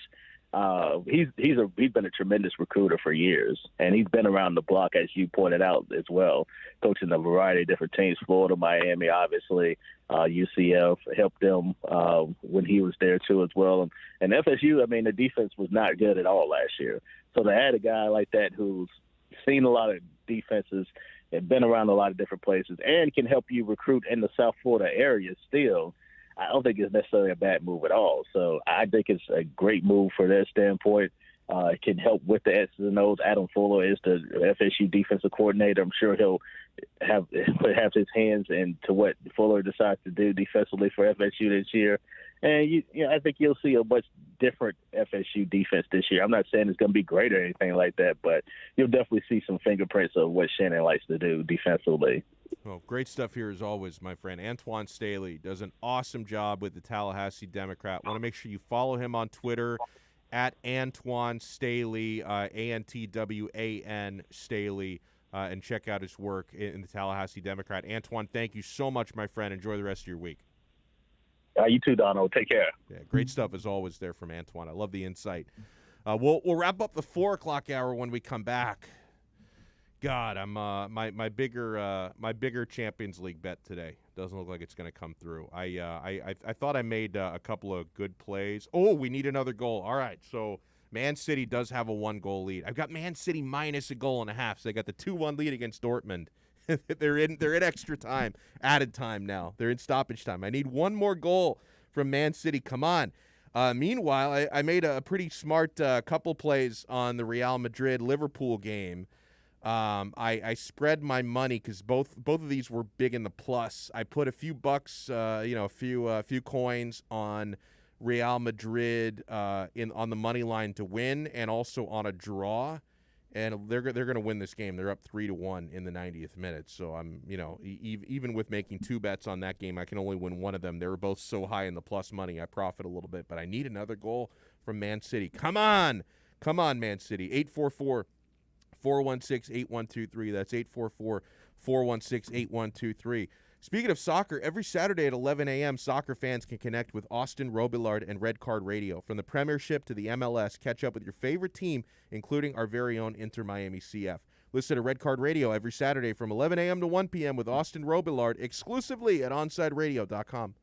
he's been a tremendous recruiter for years, and he's been around the block, as you pointed out as well, coaching a variety of different teams. Florida, Miami, obviously, UCF helped them when he was there too as well. And FSU, I mean, the defense was not good at all last year. So to add a guy like that who's seen a lot of defenses and been around a lot of different places and can help you recruit in the South Florida area still, I don't think it's necessarily a bad move at all. So I think it's a great move for their standpoint. It can help with the X's and O's. Adam Fuller is the FSU defensive coordinator. I'm sure he'll have his hands into what Fuller decides to do defensively for FSU this year. And I think you'll see a much different FSU defense this year. I'm not saying it's going to be great or anything like that, but you'll definitely see some fingerprints of what Shannon likes to do defensively. Well, great stuff here as always, my friend. Antoine Staley does an awesome job with the Tallahassee Democrat. Want to make sure you follow him on Twitter at Antoine Staley, ANTWAN Staley, and check out his work in the Tallahassee Democrat. Antoine, thank you so much, my friend. Enjoy the rest of your week. You too, Donno. Take care. Yeah, great stuff as always there from Antoine. I love the insight. We'll wrap up the 4 o'clock hour when we come back. God, I'm my bigger Champions League bet today doesn't look like it's going to come through. I thought I made a couple of good plays. Oh, we need another goal. All right, so Man City does have a 1-goal lead. I've got Man City minus a goal and a half. So they got the 2-1 lead against Dortmund. They're in extra time, added time now. They're in stoppage time. I need one more goal from Man City. Come on. Meanwhile, I made a pretty smart couple plays on the Real Madrid-Liverpool game. I spread my money because both of these were big in the plus. I put a few bucks, a few coins on Real Madrid on the money line to win, and also on a draw. and they're going to win this game. They're up 3-1 in the 90th minute. So I'm, even with making 2 bets on that game, I can only win one of them. They were both so high in the plus money, I profit a little bit. But I need another goal from Man City. Come on, Man City. 844-416-8123. That's 844-416-8123. Speaking of soccer, every Saturday at 11 a.m., soccer fans can connect with Austin Robillard and Red Card Radio. From the Premiership to the MLS, catch up with your favorite team, including our very own Inter Miami CF. Listen to Red Card Radio every Saturday from 11 a.m. to 1 p.m. with Austin Robillard exclusively at OnsideRadio.com.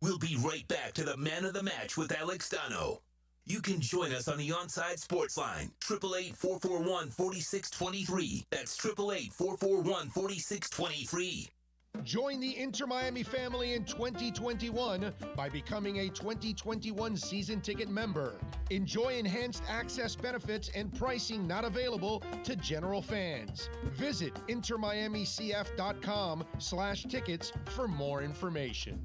We'll be right back to the Man of the Match with Alex Donno. You can join us on the Onside Sports Line, 888-441-4623. That's 888-441-4623. Join the Inter Miami family in 2021 by becoming a 2021 season ticket member. Enjoy enhanced access benefits and pricing not available to general fans. Visit intermiamicf.com/tickets for more information.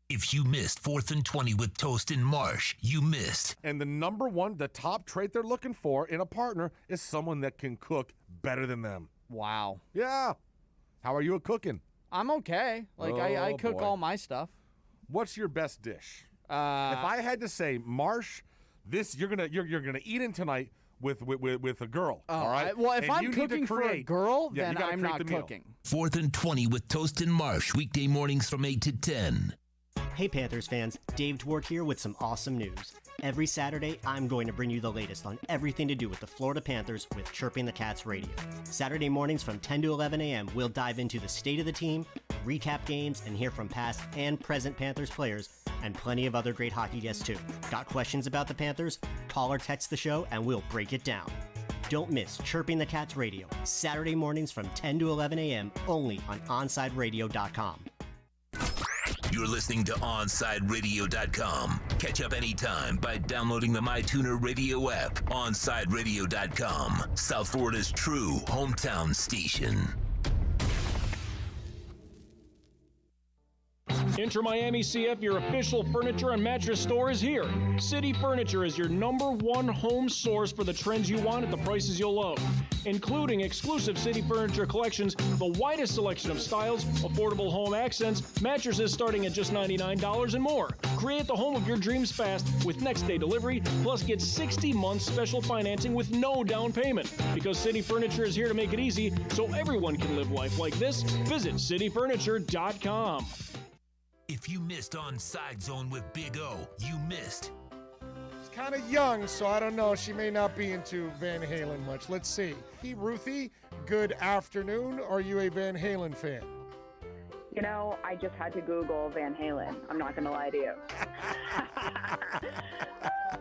If you missed 4th and 20 with Toast and Marsh, you missed. And the top trait they're looking for in a partner is someone that can cook better than them. Wow. Yeah. How are you at cooking? I'm okay. I cook boy. all my stuff. What's your best dish? If I had to say, Marsh, this you're gonna eat in tonight with a girl. All right. Well, if I'm cooking for a girl, then I'm not cooking. 4th and 20 with Toast and Marsh, weekday mornings from 8 to 10. Hey Panthers fans, Dave Dwork here with some awesome news. Every Saturday, I'm going to bring you the latest on everything to do with the Florida Panthers with Chirping the Cats Radio. Saturday mornings from 10 to 11 a.m., we'll dive into the state of the team, recap games, and hear from past and present Panthers players, and plenty of other great hockey guests too. Got questions about the Panthers? Call or text the show and we'll break it down. Don't miss Chirping the Cats Radio, Saturday mornings from 10 to 11 a.m., only on OnsideRadio.com. You're listening to OnsideRadio.com. Catch up anytime by downloading the MyTuner Radio app. OnsideRadio.com, South Florida's true hometown station. Inter Miami CF, your official furniture and mattress store, is here. City Furniture is your #1 home source for the trends you want at the prices you'll love, including exclusive City Furniture collections, the widest selection of styles, affordable home accents, mattresses starting at just $99 and more. Create the home of your dreams fast with next-day delivery, plus get 60 months special financing with no down payment. Because City Furniture is here to make it easy so everyone can live life like this, visit cityfurniture.com. If you missed Onside Zone with Big O, you missed. She's kind of young, so I don't know. She may not be into Van Halen much. Let's see. Hey, Ruthie, good afternoon. Are you a Van Halen fan? You know, I just had to Google Van Halen. I'm not going to lie to you.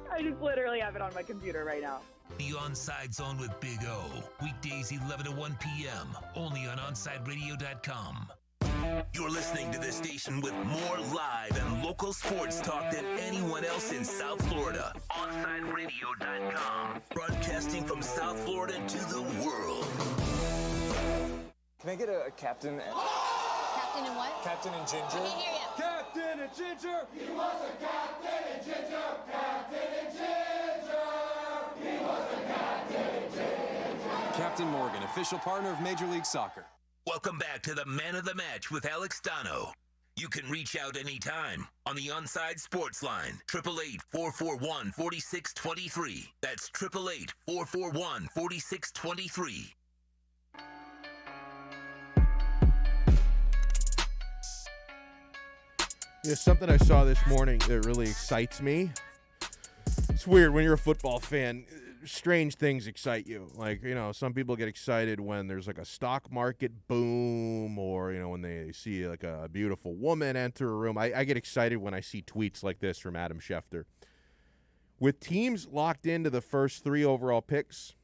I just literally have it on my computer right now. The Onside Zone with Big O. Weekdays 11 to 1 p.m. Only on OnsideRadio.com. You're listening to this station with more live and local sports talk than anyone else in South Florida. OnsideRadio.com. Broadcasting from South Florida to the world. Can I get a captain? Captain and what? Captain and Ginger. I can't hear you. Captain and Ginger. He was a captain and Ginger. Captain and Ginger. He was a captain and Ginger. Captain Morgan, official partner of Major League Soccer. Welcome back to the Man of the Match with Alex Donno. You can reach out anytime on the Onside Sports Line, 888-441-4623. That's 888-441-4623. There's something I saw this morning that really excites me. It's weird when you're a football fan. Strange things excite you. Like, some people get excited when there's like a stock market boom, or, when they see like a beautiful woman enter a room. I get excited when I see tweets like this from Adam Schefter. With teams locked into the first 3 overall picks,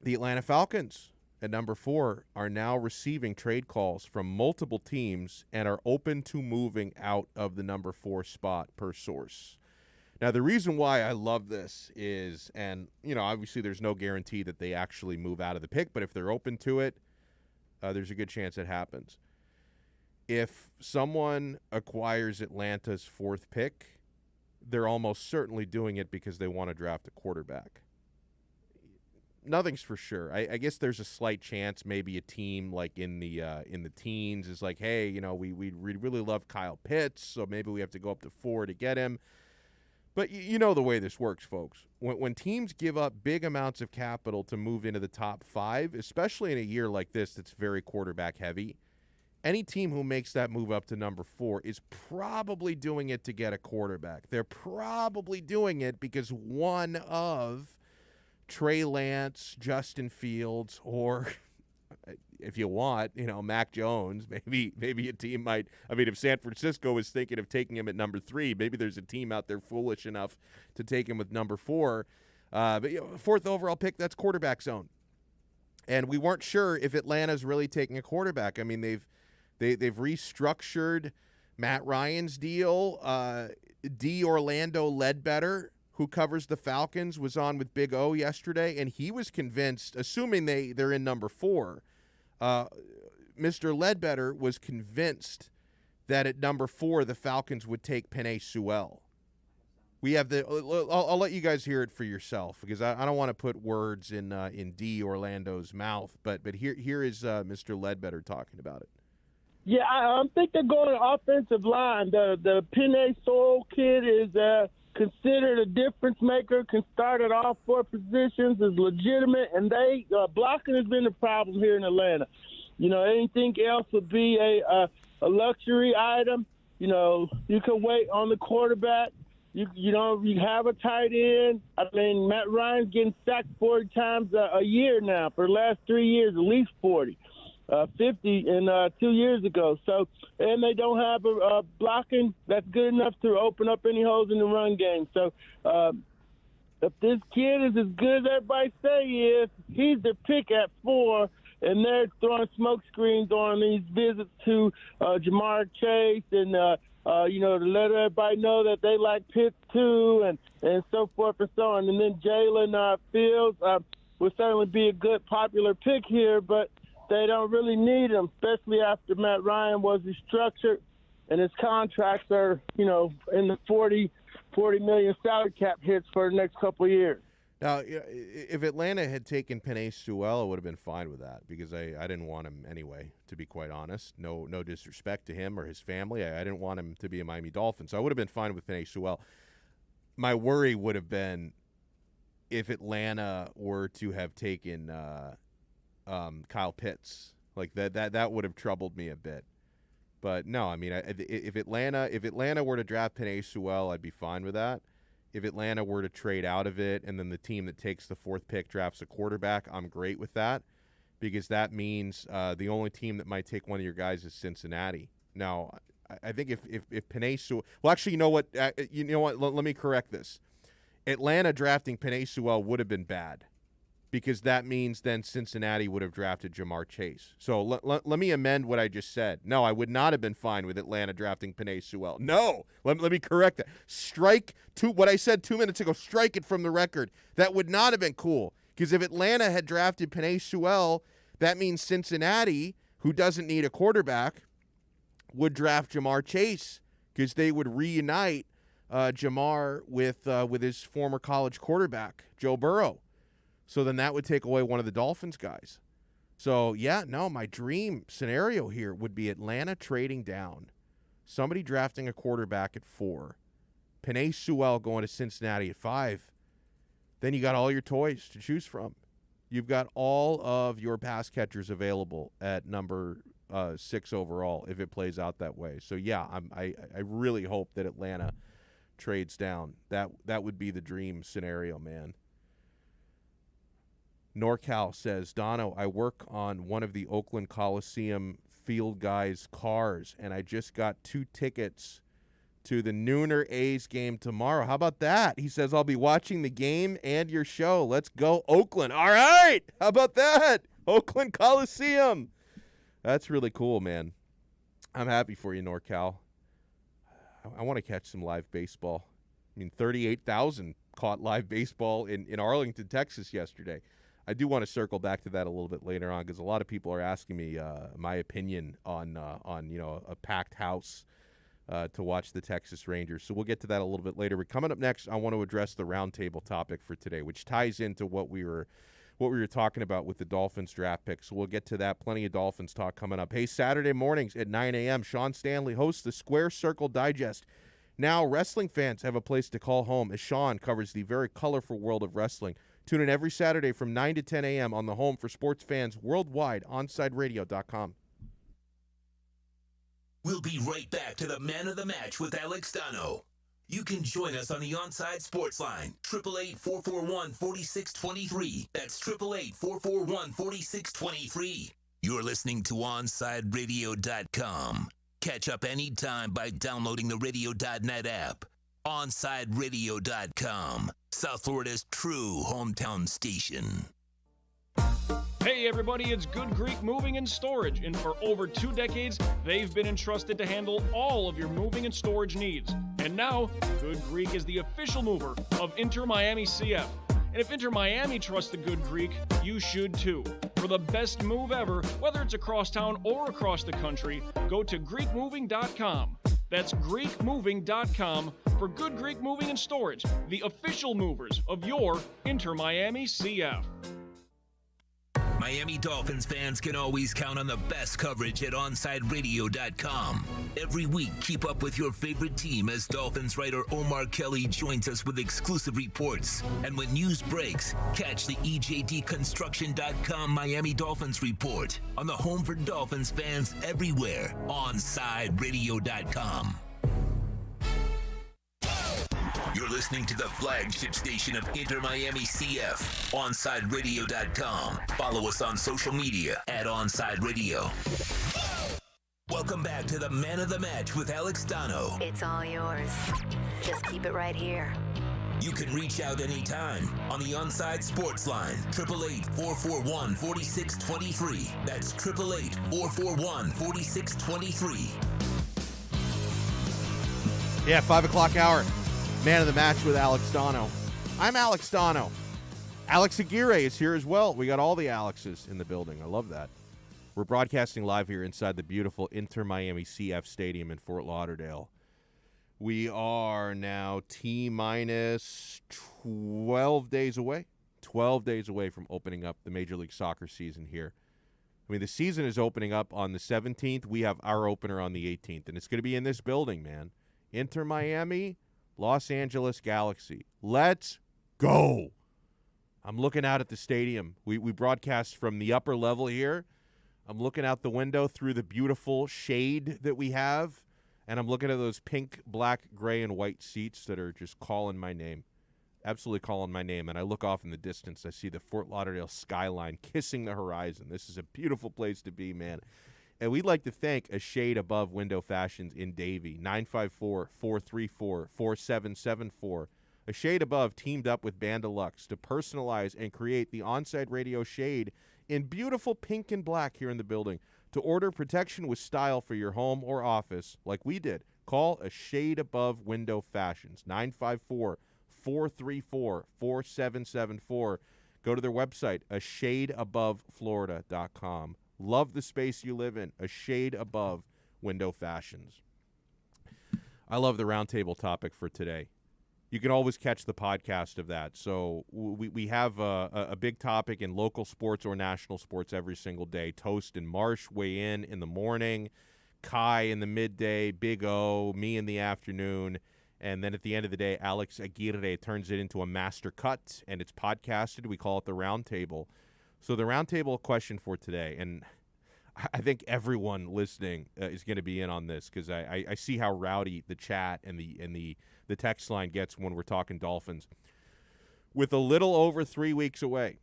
the Atlanta Falcons at number 4 are now receiving trade calls from multiple teams and are open to moving out of the number 4 spot per source. Now, the reason why I love this is, and, obviously there's no guarantee that they actually move out of the pick, but if they're open to it, there's a good chance it happens. If someone acquires Atlanta's 4th pick, they're almost certainly doing it because they want to draft a quarterback. nothing's for sure. I guess there's a slight chance maybe a team like in the teens is like, hey, we really love Kyle Pitts, so maybe we have to go up to 4 to get him. But you know the way this works, folks. When teams give up big amounts of capital to move into the top 5, especially in a year like this that's very quarterback heavy, any team who makes that move up to number 4 is probably doing it to get a quarterback. They're probably doing it because one of Trey Lance, Justin Fields, or if you want, Mac Jones, maybe a team might. I mean, if San Francisco was thinking of taking him at number 3, maybe there's a team out there foolish enough to take him with number 4. But 4th overall pick, that's quarterback zone. And we weren't sure if Atlanta's really taking a quarterback. I mean, they've restructured Matt Ryan's deal. Orlando Ledbetter, who covers the Falcons, was on with Big O yesterday, and he was convinced, assuming they're in number 4, Mr. Ledbetter was convinced that at number 4 the Falcons would take Penei Sewell. We have I'll let you guys hear it for yourself because I don't want to put words in D. Orlando's mouth, but here is Mr. Ledbetter talking about it. Yeah, I think they're going to offensive line. The Penei Sewell kid is considered a difference maker, can start at all 4 positions, is legitimate, and they blocking has been a problem here in Atlanta. Anything else would be a luxury item. You can wait on the quarterback. You have a tight end. I mean, Matt Ryan's getting sacked 40 times a year now for the last 3 years, at least 40. 50 and 2 years ago. So, and they don't have a blocking that's good enough to open up any holes in the run game. So, if this kid is as good as everybody say he is, he's the pick at 4, and they're throwing smoke screens on these visits to Jamar Chase and, to let everybody know that they like Pitts too and so forth and so on. And then Jalen Fields would certainly be a good popular pick here, but they don't really need him, especially after Matt Ryan was restructured and his contracts are, in the 40 million salary cap hits for the next couple of years. Now, if Atlanta had taken Penei Sewell, I would have been fine with that because I didn't want him anyway, to be quite honest. No disrespect to him or his family. I didn't want him to be a Miami Dolphin, so I would have been fine with Penei Sewell. My worry would have been if Atlanta were to have taken Kyle Pitts. Like that would have troubled me a bit. But no, I mean, if Atlanta were to draft Penei Sewell, I'd be fine with that. If Atlanta were to trade out of it and then the team that takes the 4th pick drafts a quarterback, I'm great with that because that means the only team that might take one of your guys is Cincinnati. Now, I think if Penei Sewell – well, actually, you know what? Let me correct this. Atlanta drafting Penei Sewell would have been bad because that means then Cincinnati would have drafted Jamar Chase. So let me amend what I just said. No, I would not have been fine with Atlanta drafting Penei Sewell. No, let me correct that. Strike what I said 2 minutes ago. Strike it from the record. That would not have been cool because if Atlanta had drafted Penei Sewell, that means Cincinnati, who doesn't need a quarterback, would draft Jamar Chase because they would reunite Jamar with his former college quarterback, Joe Burrow. So then that would take away one of the Dolphins guys. So, yeah, no, my dream scenario here would be Atlanta trading down, somebody drafting a quarterback at 4, Penei Sewell going to Cincinnati at 5. Then you got all your toys to choose from. You've got all of your pass catchers available at number 6 overall if it plays out that way. So, yeah, I really hope that Atlanta trades down. That would be the dream scenario, man. NorCal says, Donno, I work on one of the Oakland Coliseum field guys' cars, and I just got 2 tickets to the Nooner A's game tomorrow. How about that? He says, I'll be watching the game and your show. Let's go, Oakland. All right. How about that? Oakland Coliseum. That's really cool, man. I'm happy for you, NorCal. I want to catch some live baseball. I mean, 38,000 caught live baseball in Arlington, Texas yesterday. I do want to circle back to that a little bit later on because a lot of people are asking me my opinion on a packed house to watch the Texas Rangers. So we'll get to that a little bit later. But coming up next, I want to address the roundtable topic for today, which ties into what we were what we were talking about with the Dolphins draft picks. So we'll get to that. Plenty of Dolphins talk coming up. Hey, Saturday mornings at 9 a.m., Sean Stanley hosts the Square Circle Digest. Now, wrestling fans have a place to call home as Sean covers the very colorful world of wrestling. Tune in every Saturday from 9 to 10 a.m. on the home for sports fans worldwide, OnSideRadio.com. We'll be right back to the Man of the Match with Alex Donno. You can join us on the Onside Sports Line, 888-441-4623. That's 888-441-4623. You're listening to OnSideRadio.com. Catch up anytime by downloading the Radio.net app. OnSideRadio.com, South Florida's true hometown station. Hey everybody, it's Good Greek Moving and Storage, and for over 2 decades, they've been entrusted to handle all of your moving and storage needs. And now, Good Greek is the official mover of Inter Miami CF. And if Inter Miami trusts the Good Greek, you should too. For the best move ever, whether it's across town or across the country, go to GreekMoving.com. That's GreekMoving.com for Good Greek Moving and Storage, the official movers of your Inter Miami CF. Miami Dolphins fans can always count on the best coverage at OnSideRadio.com. Every week, keep up with your favorite team as Dolphins writer Omar Kelly joins us with exclusive reports. And when news breaks, catch the EJDConstruction.com Miami Dolphins report on the home for Dolphins fans everywhere, OnSideRadio.com. You're listening to the flagship station of Inter Miami CF, OnSideRadio.com. Follow us on social media at Onside Radio. Welcome back to the Man of the Match with Alex Donno. It's all yours. Just keep it right here. You can reach out anytime on the Onside Sports Line, 888-441-4623. That's 888-441-4623. Yeah, 5 o'clock hour. Man of the Match with Alex Donno. I'm Alex Donno. Alex Aguirre is here as well. We got all the Alexes in the building. I love that. We're broadcasting live here inside the beautiful Inter Miami CF Stadium in Fort Lauderdale. We are now T-minus 12 days away. 12 days away from opening up the Major League Soccer season here. I mean, the season is opening up on the 17th. We have our opener on the 18th, and it's going to be in this building, man. Inter Miami, Los Angeles Galaxy. Let's go. I'm looking out at the stadium. We broadcast from the upper level here. I'm looking out the window through the beautiful shade that we have, and I'm looking at those pink, black, gray, and white seats that are just calling my name. Absolutely calling my name. And I look off in the distance. I see the Fort Lauderdale skyline kissing the horizon. This is a beautiful place to be, man. And we'd like to thank A Shade Above Window Fashions in Davie, 954-434-4774. A Shade Above teamed up with Band Deluxe to personalize and create the Onside Radio shade in beautiful pink and black here in the building. To order protection with style for your home or office, like we did, call A Shade Above Window Fashions, 954-434-4774. Go to their website, ashadeaboveflorida.com. Love the space you live in. A Shade Above Window Fashions. I love the roundtable topic for today. You can always catch the podcast of that. So we have a big topic in local sports or national sports every single day. Toast and Marsh weigh in the morning, Kai in the midday, Big O, me in the afternoon, and then at the end of the day, Alex Aguirre turns it into a master cut, and it's podcasted. We call it the roundtable. So the roundtable question for today, and I think everyone listening is going to be in on this because I see how rowdy the chat and the text line gets when we're talking Dolphins. With a little over 3 weeks away,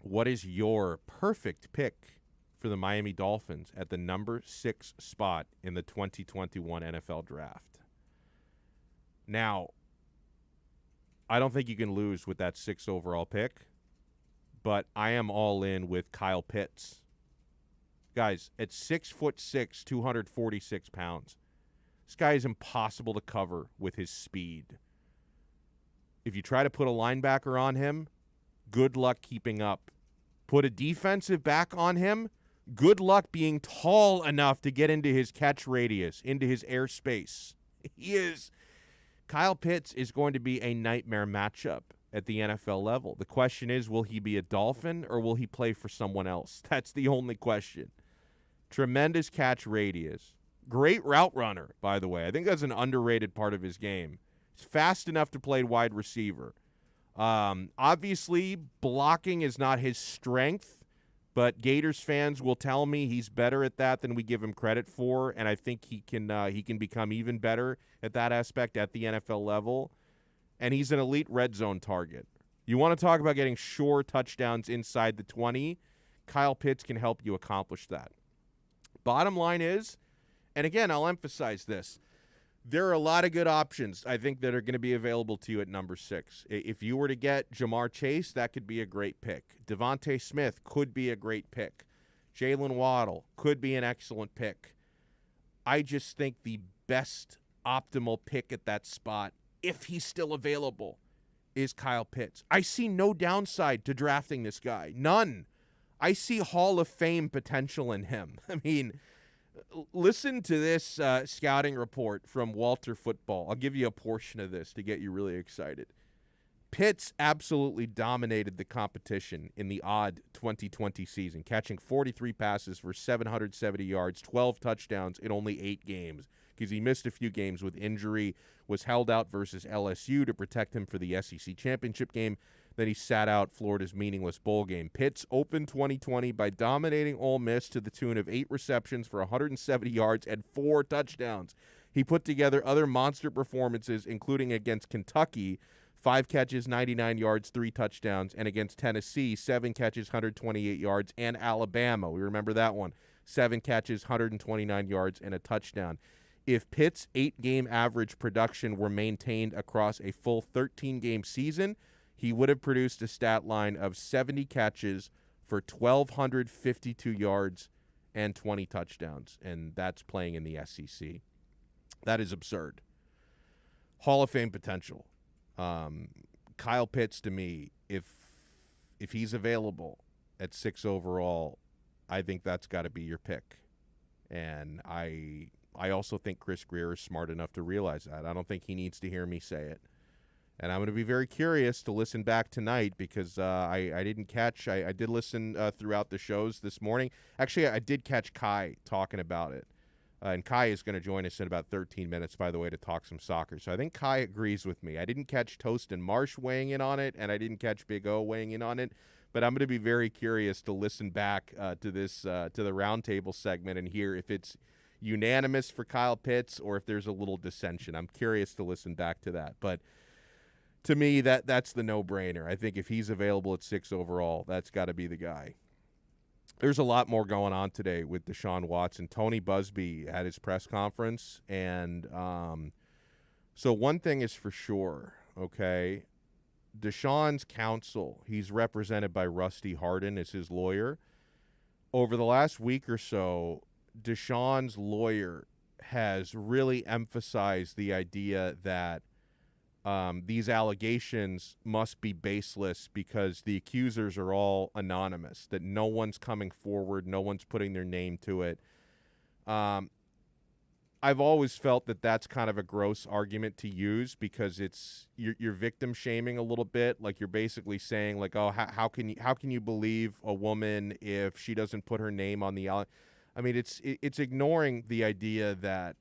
what is your perfect pick for the Miami Dolphins at the number 6 spot in the 2021 NFL Draft? Now, I don't think you can lose with that 6th overall pick, but I am all in with Kyle Pitts. Guys, at 6'6", 246 pounds, this guy is impossible to cover with his speed. If you try to put a linebacker on him, good luck keeping up. Put a defensive back on him, good luck being tall enough to get into his catch radius, into his airspace. Kyle Pitts is going to be a nightmare matchup at the NFL level. The question is, will he be a Dolphin or will he play for someone else? That's the only question. Tremendous catch radius. Great route runner, by the way. I think that's an underrated part of his game. He's fast enough to play wide receiver. Obviously, blocking is not his strength, but Gators fans will tell me he's better at that than we give him credit for, and I think he can become even better at that aspect at the NFL level. And he's an elite red zone target. You want to talk about getting sure touchdowns inside the 20? Kyle Pitts can help you accomplish that. Bottom line is, and again, I'll emphasize this, there are a lot of good options, I think, that are going to be available to you at number 6. If you were to get Jamar Chase, that could be a great pick. Devontae Smith could be a great pick. Jalen Waddle could be an excellent pick. I just think the best optimal pick at that spot, if he's still available, is Kyle Pitts. I see no downside to drafting this guy. None. I see Hall of Fame potential in him. I mean, listen to this scouting report from Walter Football. I'll give you a portion of this to get you really excited. Pitts absolutely dominated the competition in the odd 2020 season, catching 43 passes for 770 yards, 12 touchdowns in only 8 games, because he missed a few games with injury, was held out versus LSU to protect him for the SEC championship game. Then he sat out Florida's meaningless bowl game. Pitts opened 2020 by dominating Ole Miss to the tune of 8 receptions for 170 yards and 4 touchdowns. He put together other monster performances, including against Kentucky, 5 catches, 99 yards, 3 touchdowns, and against Tennessee, 7 catches, 128 yards, and Alabama. We remember that one. 7 catches, 129 yards, and a touchdown. If Pitt's 8-game average production were maintained across a full 13-game season, he would have produced a stat line of 70 catches for 1,252 yards and 20 touchdowns, and that's playing in the SEC. That is absurd. Hall of Fame potential. Kyle Pitts, to me, if he's available at 6 overall, I think that's got to be your pick. And I also think Chris Grier is smart enough to realize that. I don't think he needs to hear me say it. And I'm going to be very curious to listen back tonight because I didn't catch – I did listen throughout the shows this morning. Actually, I did catch Kai talking about it. And Kai is going to join us in about 13 minutes, by the way, to talk some soccer. So I think Kai agrees with me. I didn't catch Toast and Marsh weighing in on it, and I didn't catch Big O weighing in on it. But I'm going to be very curious to listen back to this to the roundtable segment and hear if it's unanimous for Kyle Pitts or if there's a little dissension. I'm curious to listen back to that. But to me, that's the no-brainer. I think if he's available at 6 overall, that's got to be the guy. There's a lot more going on today with Deshaun Watson. Tony Busby had his press conference, and so one thing is for sure, okay? Deshaun's counsel, he's represented by Rusty Hardin as his lawyer. Over the last week or so, Deshaun's lawyer has really emphasized the idea that these allegations must be baseless because the accusers are all anonymous, that no one's coming forward, no one's putting their name to it. I've always felt that that's kind of a gross argument to use because you're victim shaming a little bit. Like you're basically saying like, oh, how can you believe a woman if she doesn't put her name on the I mean, it's ignoring the idea that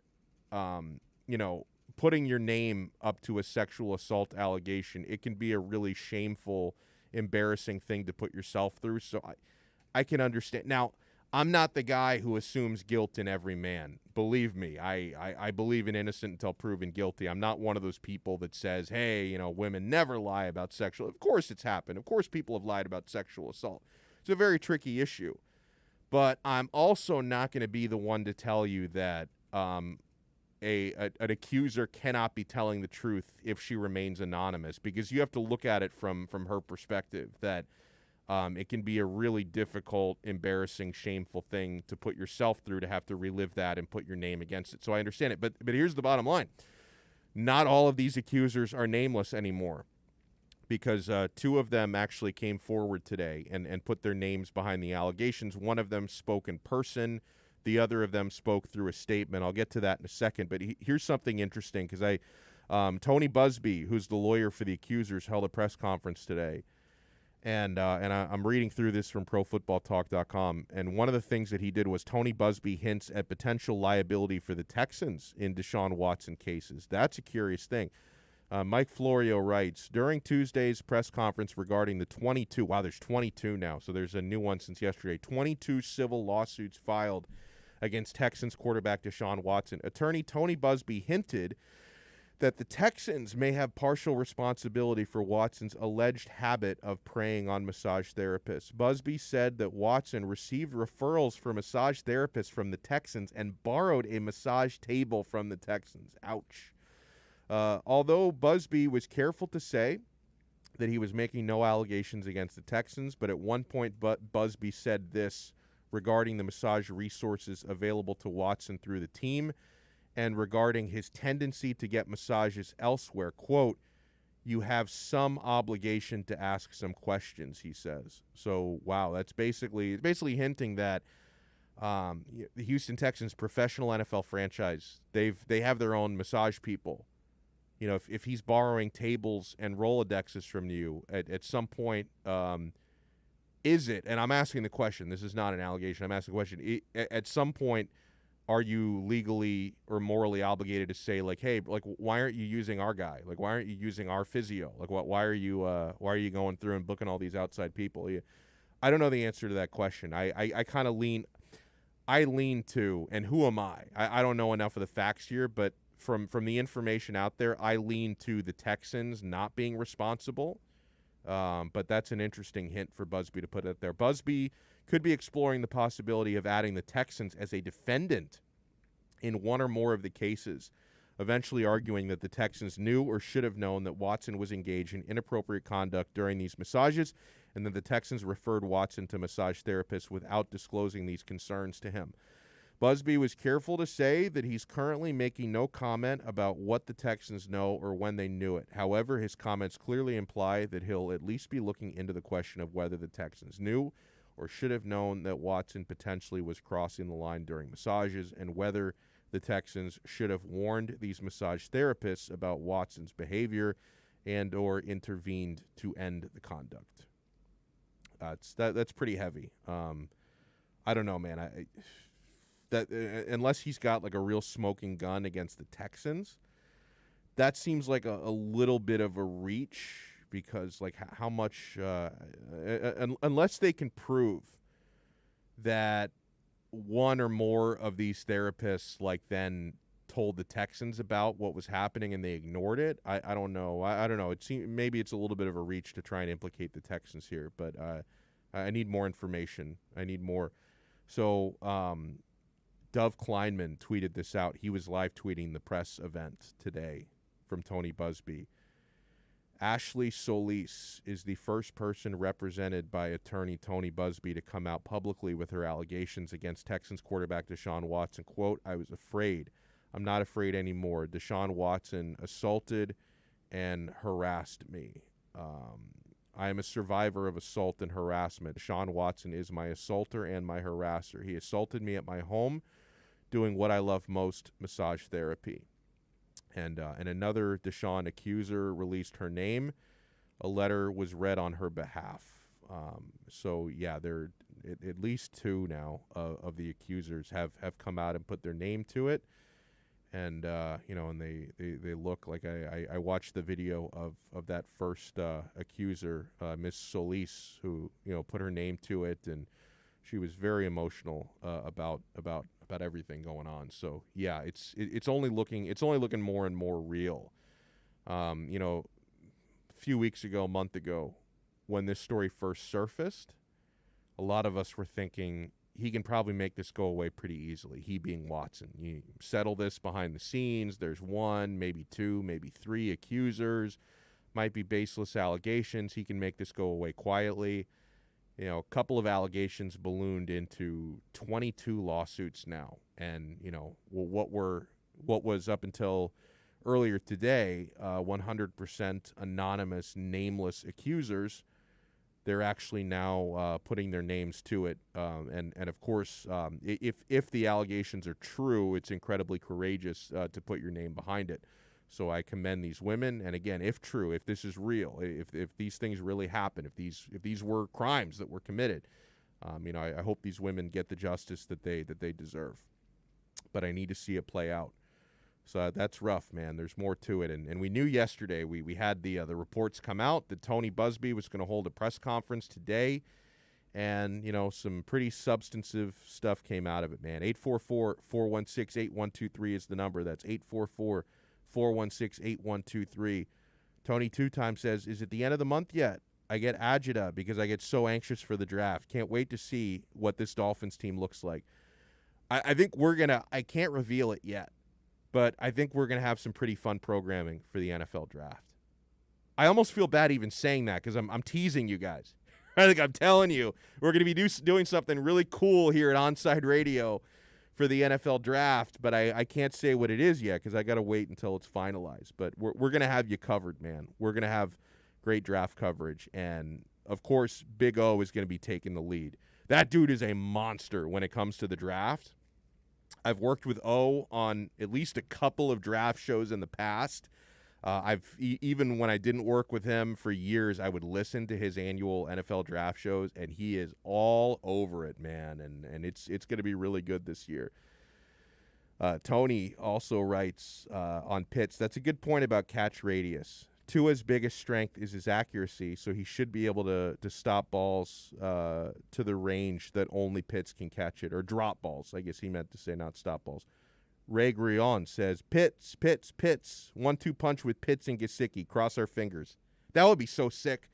putting your name up to a sexual assault allegation, it can be a really shameful, embarrassing thing to put yourself through. So I can understand. Now, I'm not the guy who assumes guilt in every man. Believe me, I believe in innocent until proven guilty. I'm not one of those people that says, hey, women never lie about sexual. Of course it's happened. Of course people have lied about sexual assault. It's a very tricky issue. But I'm also not going to be the one to tell you that an accuser cannot be telling the truth if she remains anonymous, because you have to look at it from her perspective that it can be a really difficult, embarrassing, shameful thing to put yourself through, to have to relive that and put your name against it. So I understand it. But here's the bottom line. Not all of these accusers are nameless anymore, because 2 of them actually came forward today and put their names behind the allegations. One of them spoke in person. The other of them spoke through a statement. I'll get to that in a second. But here's something interesting, because Tony Busby, who's the lawyer for the accusers, held a press conference today. And I'm reading through this from ProFootballTalk.com, and one of the things that he did was Tony Busby hints at potential liability for the Texans in Deshaun Watson cases. That's a curious thing. Mike Florio writes, during Tuesday's press conference regarding the 22, wow, there's 22 now, so there's a new one since yesterday, 22 civil lawsuits filed against Texans quarterback Deshaun Watson. Attorney Tony Busby hinted that the Texans may have partial responsibility for Watson's alleged habit of preying on massage therapists. Busby said that Watson received referrals for massage therapists from the Texans and borrowed a massage table from the Texans. Ouch. Although Busby was careful to say that he was making no allegations against the Texans, but at one point Busby said this regarding the massage resources available to Watson through the team, and regarding his tendency to get massages elsewhere. Quote, you have some obligation to ask some questions, he says. So, wow, that's basically hinting that the Houston Texans, professional NFL franchise, they have their own massage people. You know, if he's borrowing tables and Rolodexes from you at some point, is it, and I'm asking the question, this is not an allegation, I'm asking the question, at some point, are you legally or morally obligated to say, like, hey, like, why aren't you using our guy? Like, why aren't you using our physio? Like, why are you going through and booking all these outside people? I don't know the answer to that question. I kind of lean to, and who am I? I don't know enough of the facts here, but from the information out there, I lean to the Texans not being responsible. But that's an interesting hint for Busby to put out there. Busby could be exploring the possibility of adding the Texans as a defendant in one or more of the cases, eventually arguing that the Texans knew or should have known that Watson was engaged in inappropriate conduct during these massages, and that the Texans referred Watson to massage therapists without disclosing these concerns to him. Busby was careful to say that he's currently making no comment about what the Texans know or when they knew it. However, his comments clearly imply that he'll at least be looking into the question of whether the Texans knew or should have known that Watson potentially was crossing the line during massages, and whether the Texans should have warned these massage therapists about Watson's behavior and or intervened to end the conduct. That's pretty heavy. I don't know, man. Unless he's got like a real smoking gun against the Texans, that seems like a little bit of a reach, because like how much, unless they can prove that one or more of these therapists like then told the Texans about what was happening and they ignored it. I don't know. I don't know. It seems maybe it's a little bit of a reach to try and implicate the Texans here, but I need more information. I need more. So, Dov Kleinman tweeted this out. He was live tweeting the press event today from Tony Busby. Ashley Solis is the first person represented by attorney Tony Busby to come out publicly with her allegations against Texans quarterback Deshaun Watson. Quote, I was afraid. I'm not afraid anymore. Deshaun Watson assaulted and harassed me. I am a survivor of assault and harassment. Deshaun Watson is my assaulter and my harasser. He assaulted me at my home doing what I love most, massage therapy. And another Deshaun accuser released her name. A letter was read on her behalf. So, yeah, there at least two now of the accusers have come out and put their name to it. And, and they look like I watched the video of that first accuser, Miss Solis, who, put her name to it. And she was very emotional about everything going on. So yeah, it's only looking more and more real. A few weeks ago, a month ago, when this story first surfaced, a lot of us were thinking he can probably make this go away pretty easily. He being Watson, you settle this behind the scenes. There's one, maybe two, maybe three accusers, might be baseless allegations. He can make this go away quietly. A couple of allegations ballooned into 22 lawsuits now. And, what was up until earlier today, 100% anonymous, nameless accusers, they're actually now putting their names to it. And of course, if the allegations are true, it's incredibly courageous to put your name behind it. So I commend these women. And again, if true, if this is real, if these things really happen, if these were crimes that were committed, I hope these women get the justice that they deserve. But I need to see it play out. So that's rough, man. There's more to it. And we knew yesterday, we had the reports come out that Tony Busby was going to hold a press conference today. And, some pretty substantive stuff came out of it, man. 844-416-8123 is the number. That's 844-416-8123. Tony two-time says, is it the end of the month yet? I get agita because I get so anxious for the draft. Can't wait to see what this Dolphins team looks like. I think I can't reveal it yet, but I think we're going to have some pretty fun programming for the NFL draft. I almost feel bad even saying that because I'm teasing you guys. I think I'm telling you, we're going to be doing something really cool here at Onside Radio for the NFL draft, but I can't say what it is yet because I got to wait until it's finalized. But we're going to have you covered, man. We're going to have great draft coverage, and, of course, Big O is going to be taking the lead. That dude is a monster when it comes to the draft. I've worked with O on at least a couple of draft shows in the past. Even when I didn't work with him for years, I would listen to his annual NFL draft shows, and he is all over it, man. And it's going to be really good this year. Tony also writes on Pitts, that's a good point about catch radius. Tua's biggest strength is his accuracy, so he should be able to stop balls to the range that only Pitts can catch it, or drop balls. I guess he meant to say not stop balls. Ray Grion says, Pitts, 1-2 punch with Pitts and Gesicki. Cross our fingers. That would be so sick.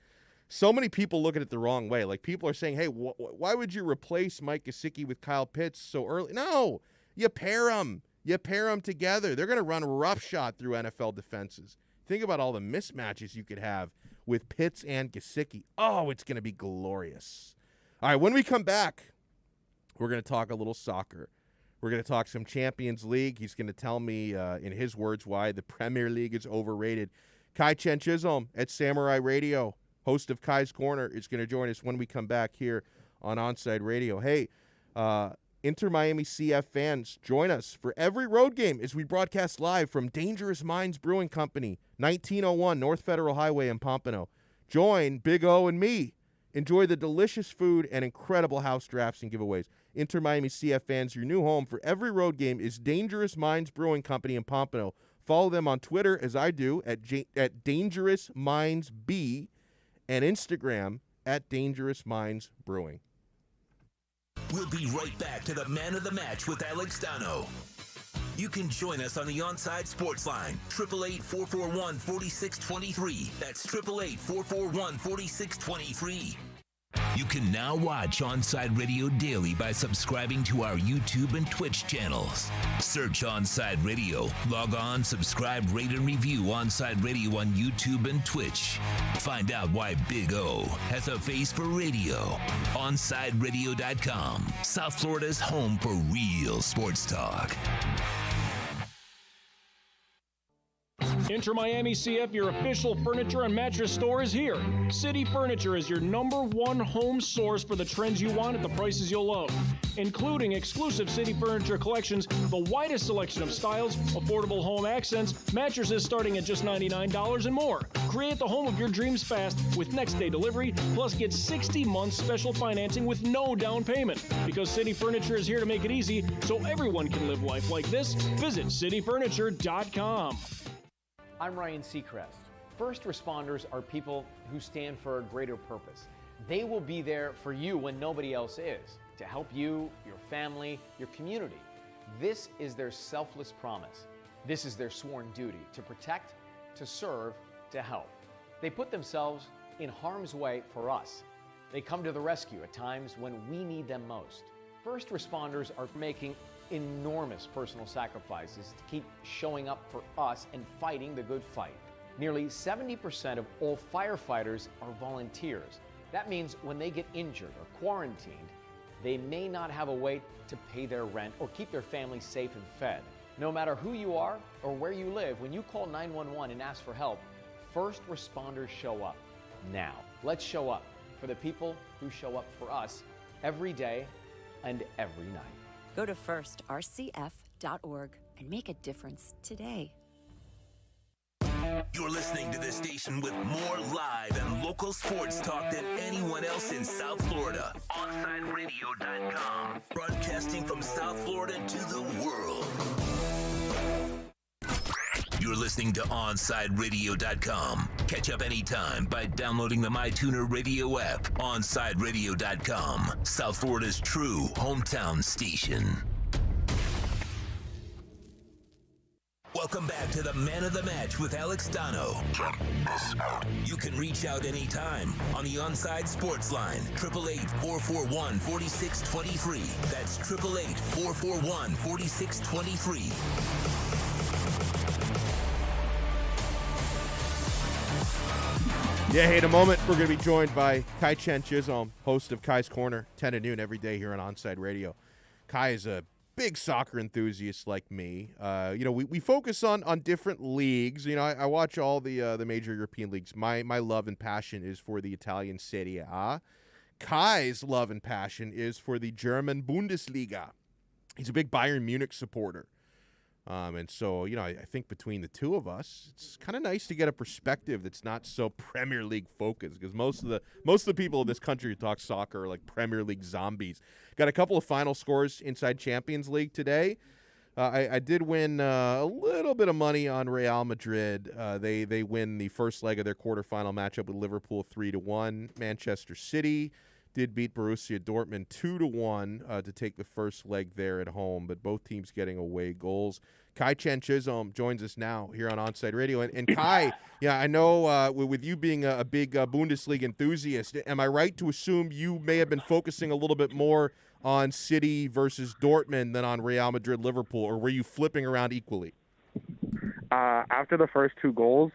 So many people look at it the wrong way. Like, people are saying, hey, why would you replace Mike Gesicki with Kyle Pitts so early? No, you pair them. You pair them together. They're going to run roughshod through NFL defenses. Think about all the mismatches you could have with Pitts and Gesicki. Oh, it's going to be glorious. All right, when we come back, we're going to talk a little soccer. We're going to talk some Champions League. He's going to tell me, in his words, why the Premier League is overrated. Kai Chen Chisholm at Samurai Radio, host of Kai's Corner, is going to join us when we come back here on Onside Radio. Hey, Inter Miami CF fans, join us for every road game as we broadcast live from Dangerous Minds Brewing Company, 1901 North Federal Highway in Pompano. Join Big O and me. Enjoy the delicious food and incredible house drafts and giveaways. Inter Miami CF fans, your new home for every road game is Dangerous Minds Brewing Company in Pompano. Follow them on Twitter, as I do, at Dangerous Minds B, and Instagram at Dangerous Minds Brewing. We'll be right back to the Man of the Match with Alex Donno. You can join us on the Onside Sports Line, 888-441-4623. That's 888-441-4623. You can now watch Onside Radio daily by subscribing to our YouTube and Twitch channels. Search Onside Radio. Log on, subscribe, rate, and review Onside Radio on YouTube and Twitch. Find out why Big O has a face for radio. OnsideRadio.com, South Florida's home for real sports talk. Inter Miami CF, your official furniture and mattress store, is here. City Furniture is your #1 home source for the trends you want at the prices you'll love, including exclusive City Furniture collections, the widest selection of styles, affordable home accents, mattresses starting at just $99 and more. Create the home of your dreams fast with next-day delivery, plus get 60 months special financing with no down payment. Because City Furniture is here to make it easy so everyone can live life like this, visit cityfurniture.com. I'm Ryan Seacrest. First responders are people who stand for a greater purpose. They will be there for you when nobody else is, to help you, your family, your community. This is their selfless promise. This is their sworn duty, to protect, to serve, to help. They put themselves in harm's way for us. They come to the rescue at times when we need them most. First responders are making enormous personal sacrifices to keep showing up for us and fighting the good fight. Nearly 70% of all firefighters are volunteers. That means when they get injured or quarantined, they may not have a way to pay their rent or keep their family safe and fed. No matter who you are or where you live, when you call 911 and ask for help, first responders show up. Now, let's show up for the people who show up for us every day and every night. Go to firstrcf.org and make a difference today. You're listening to the station with more live and local sports talk than anyone else in South Florida. OnSideRadio.com. Broadcasting from South Florida to the world. You're listening to OnSideRadio.com. Catch up anytime by downloading the MyTuner Radio app. OnSideRadio.com. South Florida's true hometown station. Welcome back to the Man of the Match with Alex Donno. Check this out. You can reach out anytime on the Onside Sports Line, 888-441-4623. That's 888-441-4623. Yeah, hey, in a moment, we're going to be joined by Kai Chen Chisholm, host of Kai's Corner, 10 to noon every day here on Onside Radio. Kai is a big soccer enthusiast like me. We focus on different leagues. I watch all the major European leagues. My love and passion is for the Italian Serie A. Kai's love and passion is for the German Bundesliga. He's a big Bayern Munich supporter. And so, I think between the two of us, it's kind of nice to get a perspective that's not so Premier League focused, because most of the people in this country who talk soccer are like Premier League zombies. Got a couple of final scores inside Champions League today. I did win a little bit of money on Real Madrid. They win the first leg of their quarterfinal matchup with Liverpool 3-1. Manchester City did beat Borussia Dortmund 2-1 to take the first leg there at home, but both teams getting away goals. Kai Chen Chisholm joins us now here on Onside Radio. And Kai, I know with you being a big Bundesliga enthusiast, am I right to assume you may have been focusing a little bit more on City versus Dortmund than on Real Madrid Liverpool, or were you flipping around equally? After the first two goals,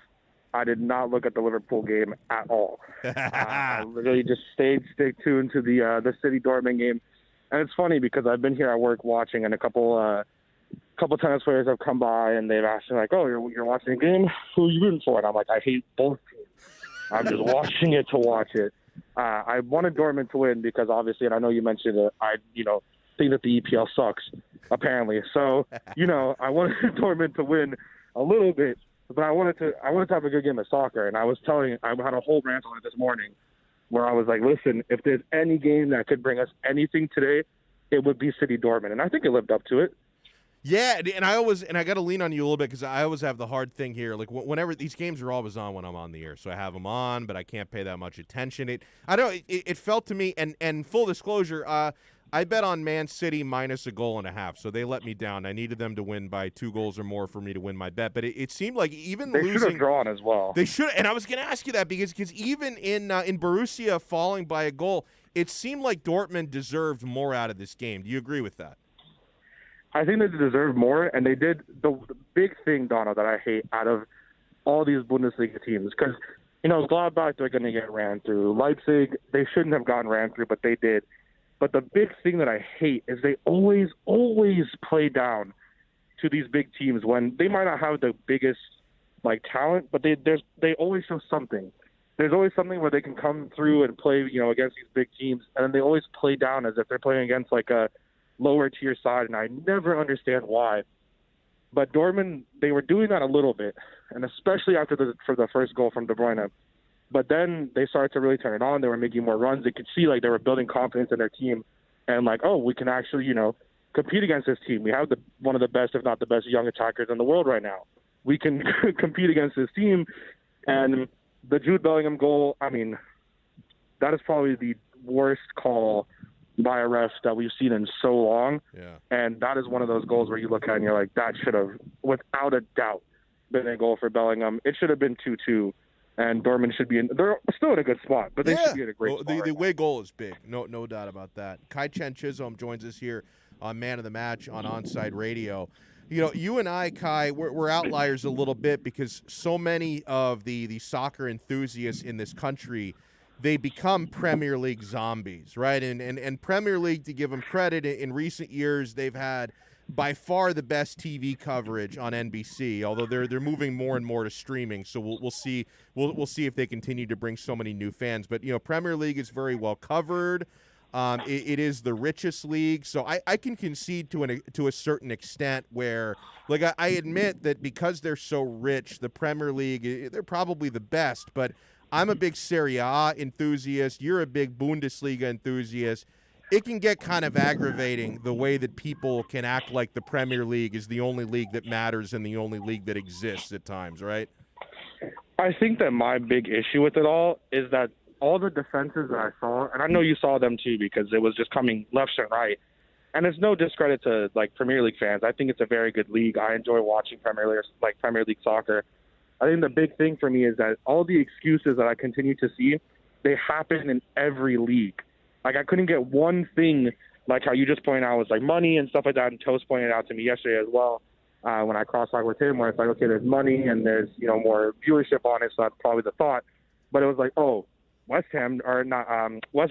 I did not look at the Liverpool game at all. I really just stayed tuned to the City Dortmund game. And it's funny because I've been here at work watching, and a couple tennis players have come by and they've asked me, like, "Oh, you're watching a game? Who are you rooting for?" And I'm like, "I hate both teams. I'm just watching it to watch it." I wanted Dortmund to win because obviously, and I know you mentioned it, I think that the EPL sucks apparently. So I wanted Dortmund to win a little bit. But I wanted to have a good game of soccer, and I had a whole rant on it this morning where I was like, listen, if there's any game that could bring us anything today, it would be City Dortmund, and I think it lived up to it. Yeah, and I got to lean on you a little bit because I always have the hard thing here. Like whenever these games are always on when I'm on the air, so I have them on, but I can't pay that much attention. It felt to me, and full disclosure, I bet on Man City minus a goal and a half, so they let me down. I needed them to win by 2 goals or more for me to win my bet. But it seemed like even they losing, should have drawn as well. They should, and I was going to ask you that because even in Borussia falling by a goal, it seemed like Dortmund deserved more out of this game. Do you agree with that? I think they deserved more, and they did. The big thing, Donno, that I hate out of all these Bundesliga teams, because Gladbach, they're going to get ran through. Leipzig, they shouldn't have gotten ran through, but they did. But the big thing that I hate is they always play down to these big teams when they might not have the biggest talent, but they always show something. There's always something where they can come through and play against these big teams, and then they always play down as if they're playing against a lower tier side, and I never understand why. But Dortmund, they were doing that a little bit, and especially for the first goal from De Bruyne. But then they started to really turn it on. They were making more runs. They could see they were building confidence in their team, and we can actually compete against this team. We have one of the best, if not the best, young attackers in the world right now. We can compete against this team. And the Jude Bellingham goal, I mean, that is probably the worst call by a ref that we've seen in so long. Yeah. And that is one of those goals where you look at it and you're like, that should have, without a doubt, been a goal for Bellingham. It should have been 2-2. And Dortmund should be they're still in a good spot, but they should be in a great spot. The away goal is big. No doubt about that. Kai Chen Chisholm joins us here on Man of the Match on Onside Radio. You and I, Kai, we're outliers a little bit because so many of the soccer enthusiasts in this country, they become Premier League zombies, right? And Premier League, to give them credit, in recent years they've had by far the best TV coverage on NBC, although they're moving more and more to streaming. So we'll see if they continue to bring so many new fans. But Premier League is very well covered. It is the richest league, so I can concede to a certain extent where, like, I admit that because they're so rich, the Premier League, they're probably the best, but I'm a big Serie A enthusiast. You're a big Bundesliga enthusiast. It can get kind of aggravating the way that people can act like the Premier League is the only league that matters and the only league that exists at times, right? I think that my big issue with it all is that all the defenses that I saw, and I know you saw them too because it was just coming left and right, and it's no discredit to like Premier League fans. I think it's a very good league. I enjoy watching Premier League soccer. I think the big thing for me is that all the excuses that I continue to see, they happen in every league. Like, I couldn't get one thing like how you just pointed out was like money and stuff like that, and Toast pointed out to me yesterday as well when I cross-talked with him, where it's like, okay, there's money and there's, you know, more viewership on it, so that's probably the thought. But it was like, oh, West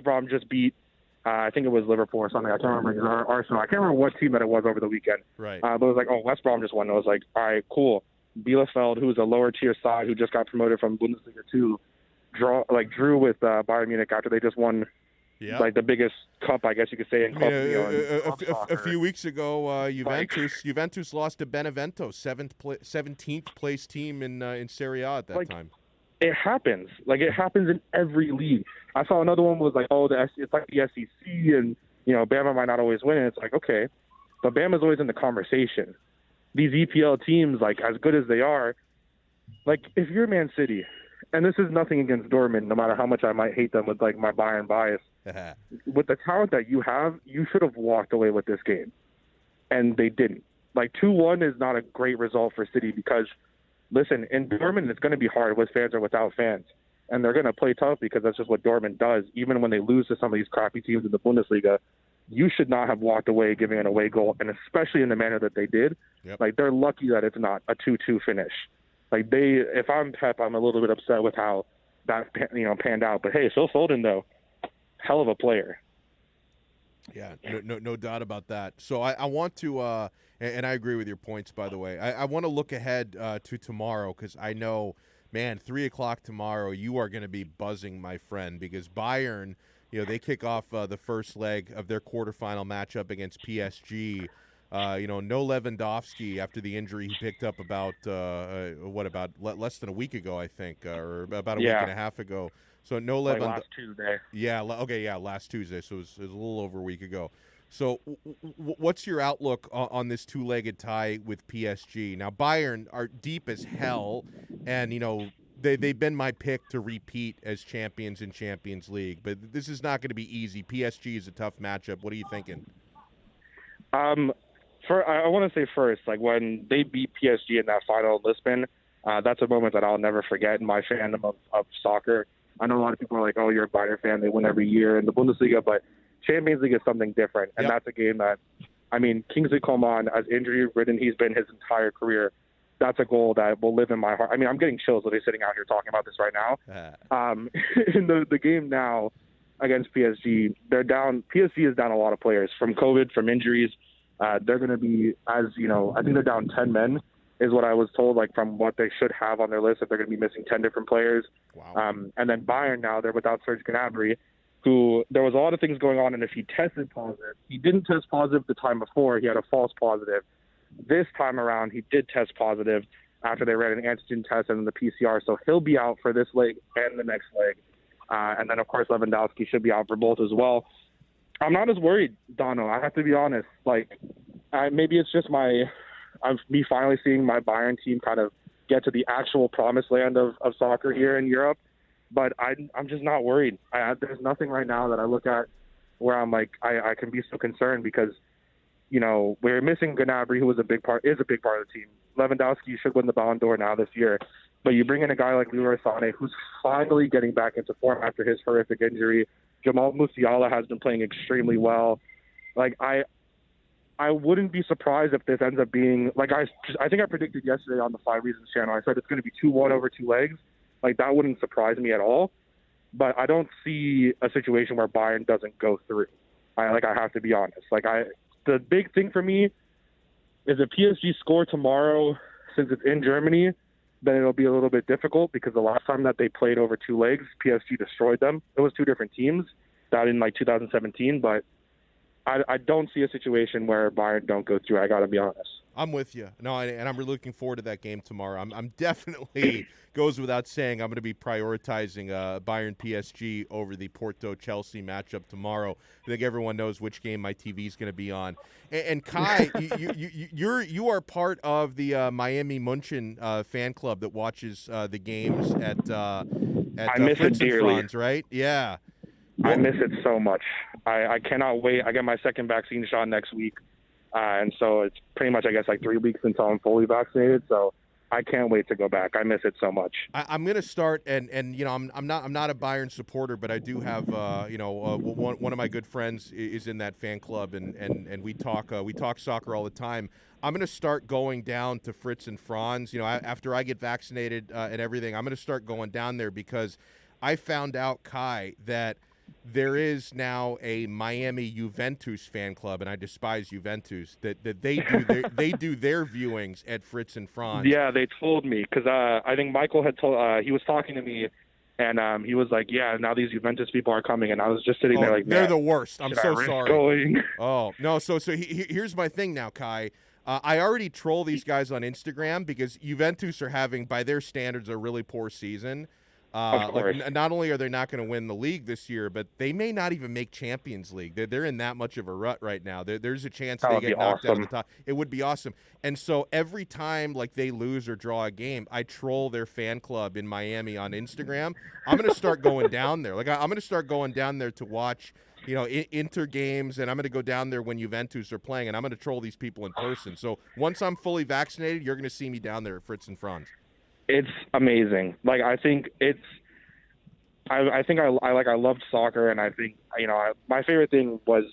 Brom just beat, I think it was Liverpool or something. I can't remember. Arsenal. I can't remember what team that it was over the weekend. Right. But it was like, oh, West Brom just won. It was like, all right, cool. Bielefeld, who's a lower tier side who just got promoted from Bundesliga 2, drew with Bayern Munich after they just won like the biggest cup, I guess you could say, in club. A few weeks ago, Juventus lost to Benevento, 17th place team in Serie A at that time. It happens. Like, it happens in every league. I saw another one was like, oh, it's like the SEC, and, you know, Bama might not always win. And it's like, okay, but Bama's always in the conversation. These EPL teams, like, as good as they are, like, if you're Man City, and this is nothing against Dortmund, no matter how much I might hate them with, like, my Bayern bias, with the talent that you have, you should have walked away with this game. And they didn't. Like, 2-1 is not a great result for City because, listen, in Dortmund, it's going to be hard with fans or without fans. And they're going to play tough because that's just what Dortmund does. Even when they lose to some of these crappy teams in the Bundesliga, you should not have walked away giving an away goal, and especially in the manner that they did. Yep. Like, they're lucky that it's not a 2-2 finish. Like, if I'm Pep, I'm a little bit upset with how that, you know, panned out. But, hey, Phil Foden, though, hell of a player. Yeah, no doubt about that. So I want to, and I agree with your points, by the way. I want to look ahead to tomorrow because I know, man, 3 o'clock tomorrow, you are going to be buzzing, my friend, because Bayern, you know, they kick off the first leg of their quarterfinal matchup against PSG. You know, no Lewandowski after the injury he picked up about less than a week ago, I think, or about a week and a half ago. So no Lewandowski. Like last Tuesday. Yeah. Last Tuesday. So it was a little over a week ago. So what's your outlook on this two-legged tie with PSG? Now, Bayern are deep as hell, and, you know, they've been my pick to repeat as champions in Champions League, but this is not going to be easy. PSG is a tough matchup. What are you thinking? I want to say first, like, when they beat PSG in that final in Lisbon, that's a moment that I'll never forget in my fandom of soccer. I know a lot of people are like, oh, you're a Bayern fan. They win every year in the Bundesliga, but Champions League is something different. And that's a game that, I mean, Kingsley Coman, as injury-ridden he's been his entire career, that's a goal that will live in my heart. I mean, I'm getting chills literally sitting out here talking about this right now. In the game now against PSG, they're down. PSG is down a lot of players from COVID, from injuries. They're going to be, as you know, I think they're down 10 men is what I was told, like from what they should have on their list, that they're going to be missing 10 different players. Wow. And then Bayern now, they're without Serge Gnabry, who there was a lot of things going on, and if he tested positive, he didn't test positive the time before, he had a false positive. This time around, he did test positive after they ran an antigen test and then the PCR, so he'll be out for this leg and the next leg. And then, of course, Lewandowski should be out for both as well. I'm not as worried, Donno. I have to be honest. Like, maybe it's just me finally seeing my Bayern team kind of get to the actual promised land of soccer here in Europe. But I'm just not worried. There's nothing right now that I look at where I'm like, I can be so concerned because, you know, we're missing Gnabry, who is a big part of the team. Lewandowski should win the Ballon d'Or now this year. But you bring in a guy like Leroy Sané, who's finally getting back into form after his horrific injury. Jamal Musiala has been playing extremely well. Like, I wouldn't be surprised if this ends up being, like, I think I predicted yesterday on the 5 Reasons channel, I said it's going to be 2-1 over 2 legs. Like, that wouldn't surprise me at all. But I don't see a situation where Bayern doesn't go through. I have to be honest. The big thing for me is if PSG score tomorrow, since it's in Germany, then it'll be a little bit difficult because the last time that they played over 2 legs, PSG destroyed them. It was 2 different teams. that in like 2017, but I don't see a situation where Bayern don't go through. I got to be honest. I'm with you. No, and I'm really looking forward to that game tomorrow. I'm definitely, goes without saying, I'm going to be prioritizing Bayern PSG over the Porto Chelsea matchup tomorrow. I think everyone knows which game my TV is going to be on. And Kai, you are part of the Miami München fan club that watches the games at I miss Fritz it and dearly. Franz, right? Yeah. I miss it so much. I cannot wait. I get my second vaccine shot next week. And so it's pretty much, I guess, like 3 weeks until I'm fully vaccinated. So I can't wait to go back. I miss it so much. I'm going to start, and you know, I'm not a Bayern supporter, but I do have one of my good friends is in that fan club, and we talk soccer all the time. I'm going to start going down to Fritz and Franz. You know, after I get vaccinated and everything, I'm going to start going down there because I found out, Kai, that there is now a Miami Juventus fan club, and I despise Juventus, that they do their viewings at Fritz and Franz. Yeah, they told me because I think Michael had told he was talking to me, and he was like, "Yeah, now these Juventus people are coming," and I was just sitting there like, they're the worst. I'm so sorry. Going? Oh no, so here's my thing now, Kai. I already troll these guys on Instagram because Juventus are having, by their standards, a really poor season. Not only are they not going to win the league this year, but they may not even make Champions League. They're in that much of a rut right now. There's a chance they get knocked out of the top. It would be awesome. And so every time like they lose or draw a game, I troll their fan club in Miami on Instagram. I'm going to start going down there. Like I'm going to start going down there to watch, you know, Inter games, and I'm going to go down there when Juventus are playing, and I'm going to troll these people in person. So once I'm fully vaccinated, you're going to see me down there at Fritz and Franz. It's amazing. Like I think I loved soccer, and I think my favorite thing was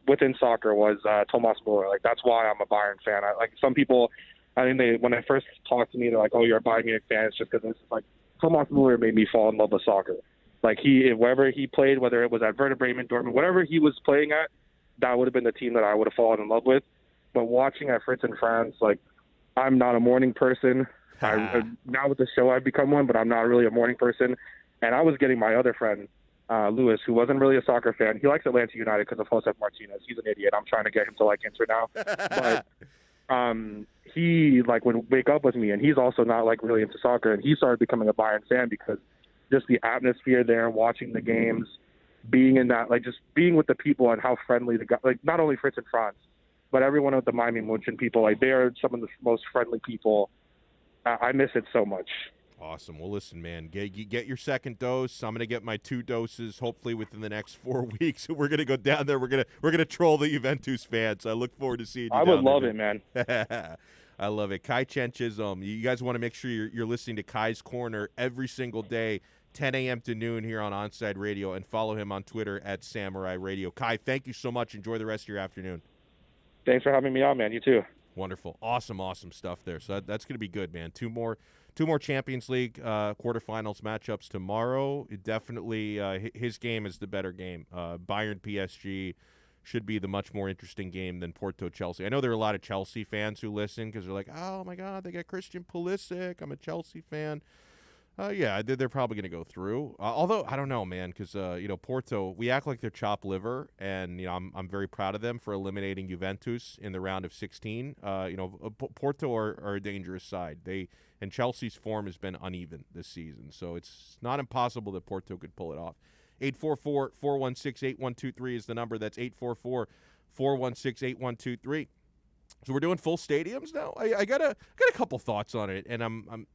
within soccer was Thomas Müller. Like that's why I'm a Bayern fan. Some people, I think when they first talked to me, they're like, "Oh, you're a Bayern Munich fan." It's just because it's like Thomas Müller made me fall in love with soccer. Like wherever he played, whether it was at Werder Bremen, Dortmund, whatever he was playing at, that would have been the team that I would have fallen in love with. But watching at Fritz and Franz, like I'm not a morning person. Now with the show, I've become one, but I'm not really a morning person. And I was getting my other friend, Lewis, who wasn't really a soccer fan. He likes Atlanta United because of Josef Martinez. He's an idiot. I'm trying to get him to like Inter now. But he would wake up with me, and he's also not like really into soccer. And he started becoming a Bayern fan because just the atmosphere there, watching the games, being in that, like just being with the people and how friendly the guys, like not only Fritz and Franz, but everyone with the Miami München people, like they are some of the most friendly people. I miss it so much. Awesome. Well, listen, man, get your second dose. I'm gonna get my 2 doses, hopefully within the next 4 weeks. We're gonna go down there. We're gonna troll the Juventus fans. I look forward to seeing you. I would love it, man. I love it. Kai Chen Chisholm. You guys want to make sure you're listening to Kai's Corner every single day, 10 a.m. to noon here on Onside Radio, and follow him on Twitter at Samurai Radio. Kai, thank you so much. Enjoy the rest of your afternoon. Thanks for having me on, man. You too. Wonderful. Awesome stuff there. So that's going to be good, man. Two more Champions League quarterfinals matchups tomorrow. It definitely his game is the better game. Bayern PSG should be the much more interesting game than Porto Chelsea. I know there are a lot of Chelsea fans who listen because they're like, oh, my God, they got Christian Pulisic. I'm a Chelsea fan. Yeah, they're probably going to go through. Although, I don't know, man, because, Porto, we act like they're chopped liver, and, I'm very proud of them for eliminating Juventus in the round of 16. Porto are a dangerous side. And Chelsea's form has been uneven this season, so it's not impossible that Porto could pull it off. 844-416-8123 is the number. That's 844-416-8123. So we're doing full stadiums now. I got a couple thoughts on it, and I'm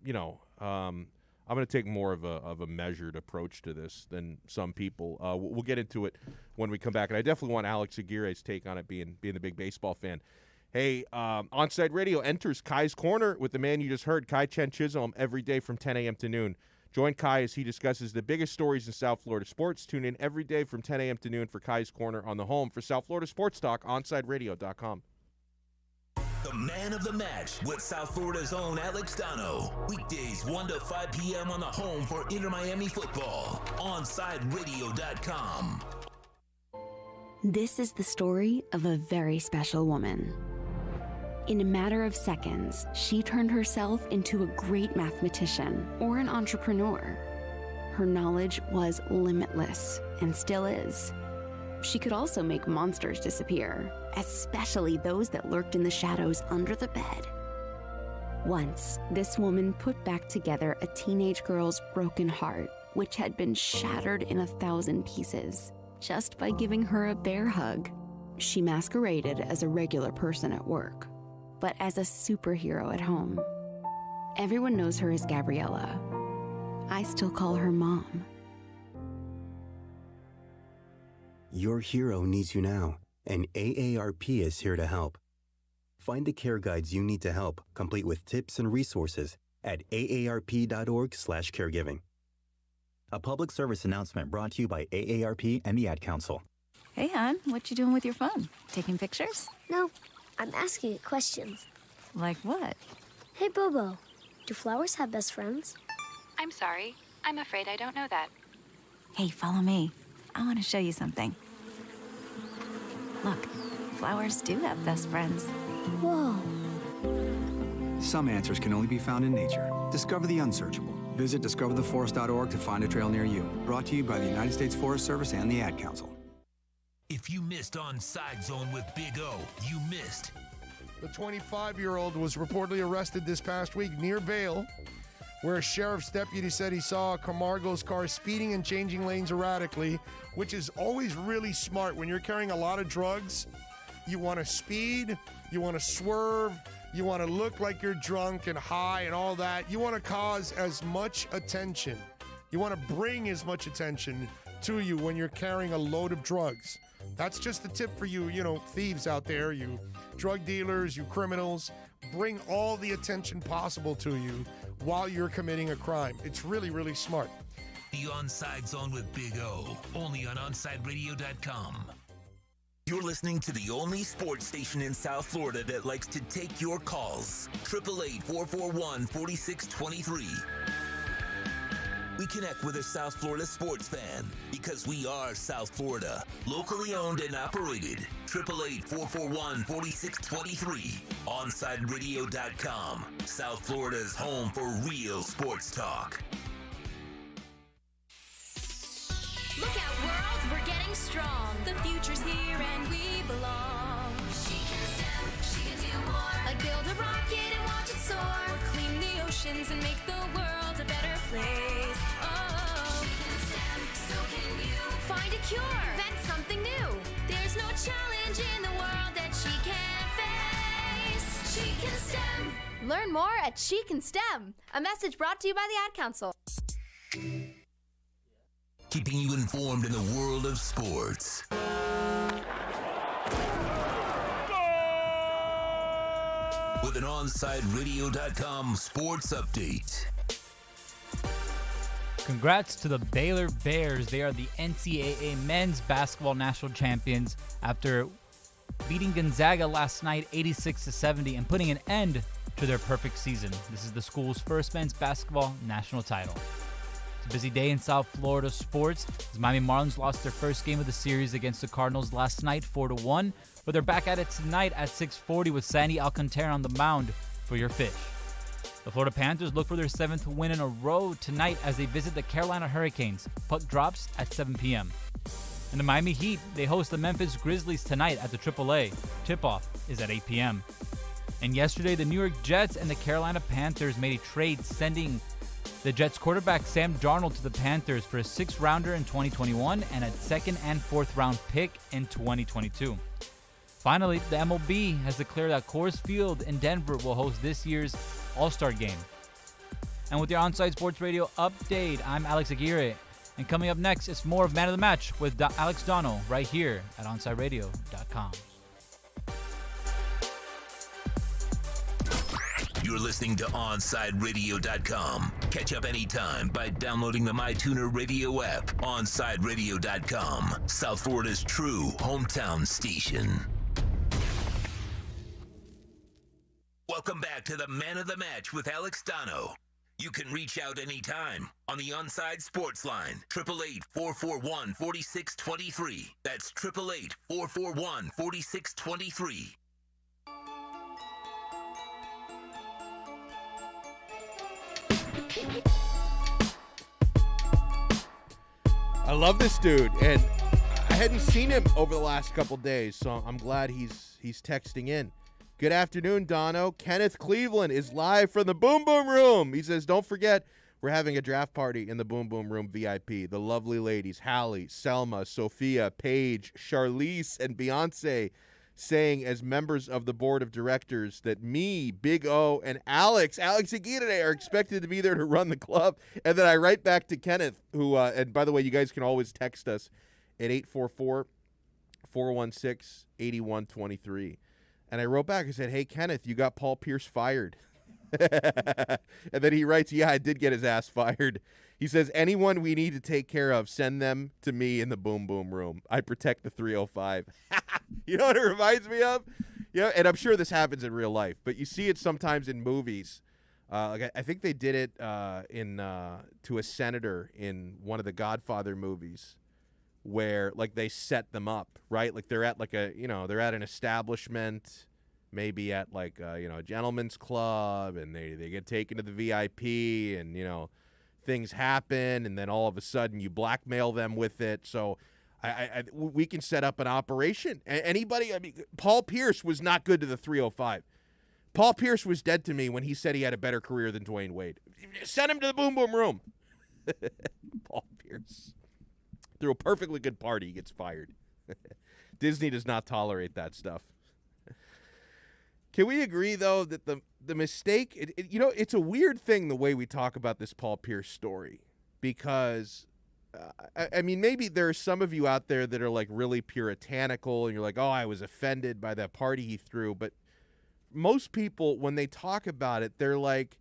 going to take more of a measured approach to this than some people. We'll get into it when we come back, and I definitely want Alex Aguirre's take on it, being the big baseball fan. Hey, Onside Radio enters Kai's Corner with the man you just heard, Kai Chen Chisholm, every day from 10 a.m. to noon. Join Kai as he discusses the biggest stories in South Florida sports. Tune in every day from 10 a.m. to noon for Kai's Corner on the home for South Florida Sports Talk, OnsideRadio.com. The man of the match with South Florida's own Alex Donno. Weekdays 1 to 5 p.m. on the home for Inter Miami football. OnsideRadio.com. This is the story of a very special woman. In a matter of seconds, she turned herself into a great mathematician or an entrepreneur. Her knowledge was limitless and still is. She could also make monsters disappear, especially those that lurked in the shadows under the bed. Once, this woman put back together a teenage girl's broken heart, which had been shattered in 1,000 pieces, just by giving her a bear hug. She masqueraded as a regular person at work, but as a superhero at home. Everyone knows her as Gabriella. I still call her Mom. Your hero needs you now, and AARP is here to help. Find the care guides you need to help, complete with tips and resources at aarp.org/caregiving. A public service announcement brought to you by AARP and the Ad Council. Hey, hon, what you doing with your phone? Taking pictures? No, I'm asking it questions. Like what? Hey, Bobo, do flowers have best friends? I'm sorry. I'm afraid I don't know that. Hey, follow me. I want to show you something. Look, flowers do have best friends. Whoa. Some answers can only be found in nature. Discover the unsearchable. Visit discovertheforest.org to find a trail near you. Brought to you by the United States Forest Service and the Ad Council. If you missed Onside Zone with Big O, you missed. The 25-year-old was reportedly arrested this past week near Vail, where a sheriff's deputy said he saw Camargo's car speeding and changing lanes erratically, which is always really smart. When you're carrying a lot of drugs, you want to speed, you want to swerve, you want to look like you're drunk and high and all that. You want to cause as much attention. You want to bring as much attention to you when you're carrying a load of drugs. That's just the tip for you, thieves out there, you drug dealers, you criminals. Bring all the attention possible to you while you're committing a crime. It's really, really smart. The Onside Zone with Big O, only on OnsideRadio.com. You're listening to the only sports station in South Florida that likes to take your calls. 888-441-4623. We connect with a South Florida sports fan because we are South Florida. Locally owned and operated. 888-441-4623. OnsideRadio.com. South Florida's home for real sports talk. Look out, world, we're getting strong. The future's here and we belong. She can STEM, she can do more. Like build a rocket and watch it soar. Or clean the oceans and make the world a better place. Oh, she can STEM, so can you. Find a cure, invent something new. There's no challenge in the world that she can't face. She can STEM. Learn more at She Can STEM. A message brought to you by the Ad Council. Keeping you informed in the world of sports. With an OnsideRadio.com sports update. Congrats to the Baylor Bears. They are the NCAA men's basketball national champions after beating Gonzaga last night 86-70 and putting an end to their perfect season. This is the school's first men's basketball national title. It's a busy day in South Florida sports as Miami Marlins lost their first game of the series against the Cardinals last night 4-1, but they're back at it tonight at 6:40 with Sandy Alcantara on the mound for your Fish. The Florida Panthers look for their 7th win in a row tonight as they visit the Carolina Hurricanes. Puck drops at 7 p.m. And the Miami Heat, they host the Memphis Grizzlies tonight at the AAA. Tip-off is at 8 p.m. And yesterday, the New York Jets and the Carolina Panthers made a trade sending the Jets quarterback Sam Darnold to the Panthers for a 6th-rounder in 2021 and a 2nd and 4th round pick in 2022. Finally, the MLB has declared that Coors Field in Denver will host this year's All-Star Game. And with your Onside Sports Radio update, I'm Alex Aguirre. And coming up next, it's more of Man of the Match with Alex Donno right here at OnsideRadio.com. You're listening to OnsideRadio.com. Catch up anytime by downloading the MyTuner Radio app. OnsideRadio.com, South Florida's true hometown station. Welcome back to the Man of the Match with Alex Donno. You can reach out anytime on the Onside Sports Line, 888-441-4623. That's 888-441-4623. I love this dude, and I hadn't seen him over the last couple days, so I'm glad he's texting in. Good afternoon, Donno. Kenneth Cleveland is live from the Boom Boom Room. He says, don't forget, we're having a draft party in the Boom Boom Room VIP. The lovely ladies, Hallie, Selma, Sophia, Paige, Charlize, and Beyonce saying as members of the board of directors that me, Big O, and Alex Aguirre are expected to be there to run the club. And then I write back to Kenneth, who, and by the way, you guys can always text us at 844-416-8123. And I wrote back, I said, hey, Kenneth, you got Paul Pierce fired. And then he writes, yeah, I did get his ass fired. He says, anyone we need to take care of, send them to me in the Boom Boom Room. I protect the 305. You know what it reminds me of? Yeah, and I'm sure this happens in real life, but you see it sometimes in movies. Like I think they did it to a senator in one of the Godfather movies, where like they set them up, right? Like they're at like they're at an establishment, maybe at like a gentleman's club, and they get taken to the VIP, and things happen, and then all of a sudden you blackmail them with it. So we can set up an operation. Anybody, Paul Pierce was not good to the 305. Paul Pierce was dead to me when he said he had a better career than Dwayne Wade. Send him to the Boom Boom Room. Paul Pierce. Through a perfectly good party, he gets fired. Disney does not tolerate that stuff. Can we agree, though, that the mistake, it's a weird thing the way we talk about this Paul Pierce story, because, maybe there are some of you out there that are like really puritanical, and you're like, oh, I was offended by that party he threw. But most people, when they talk about it, they're like,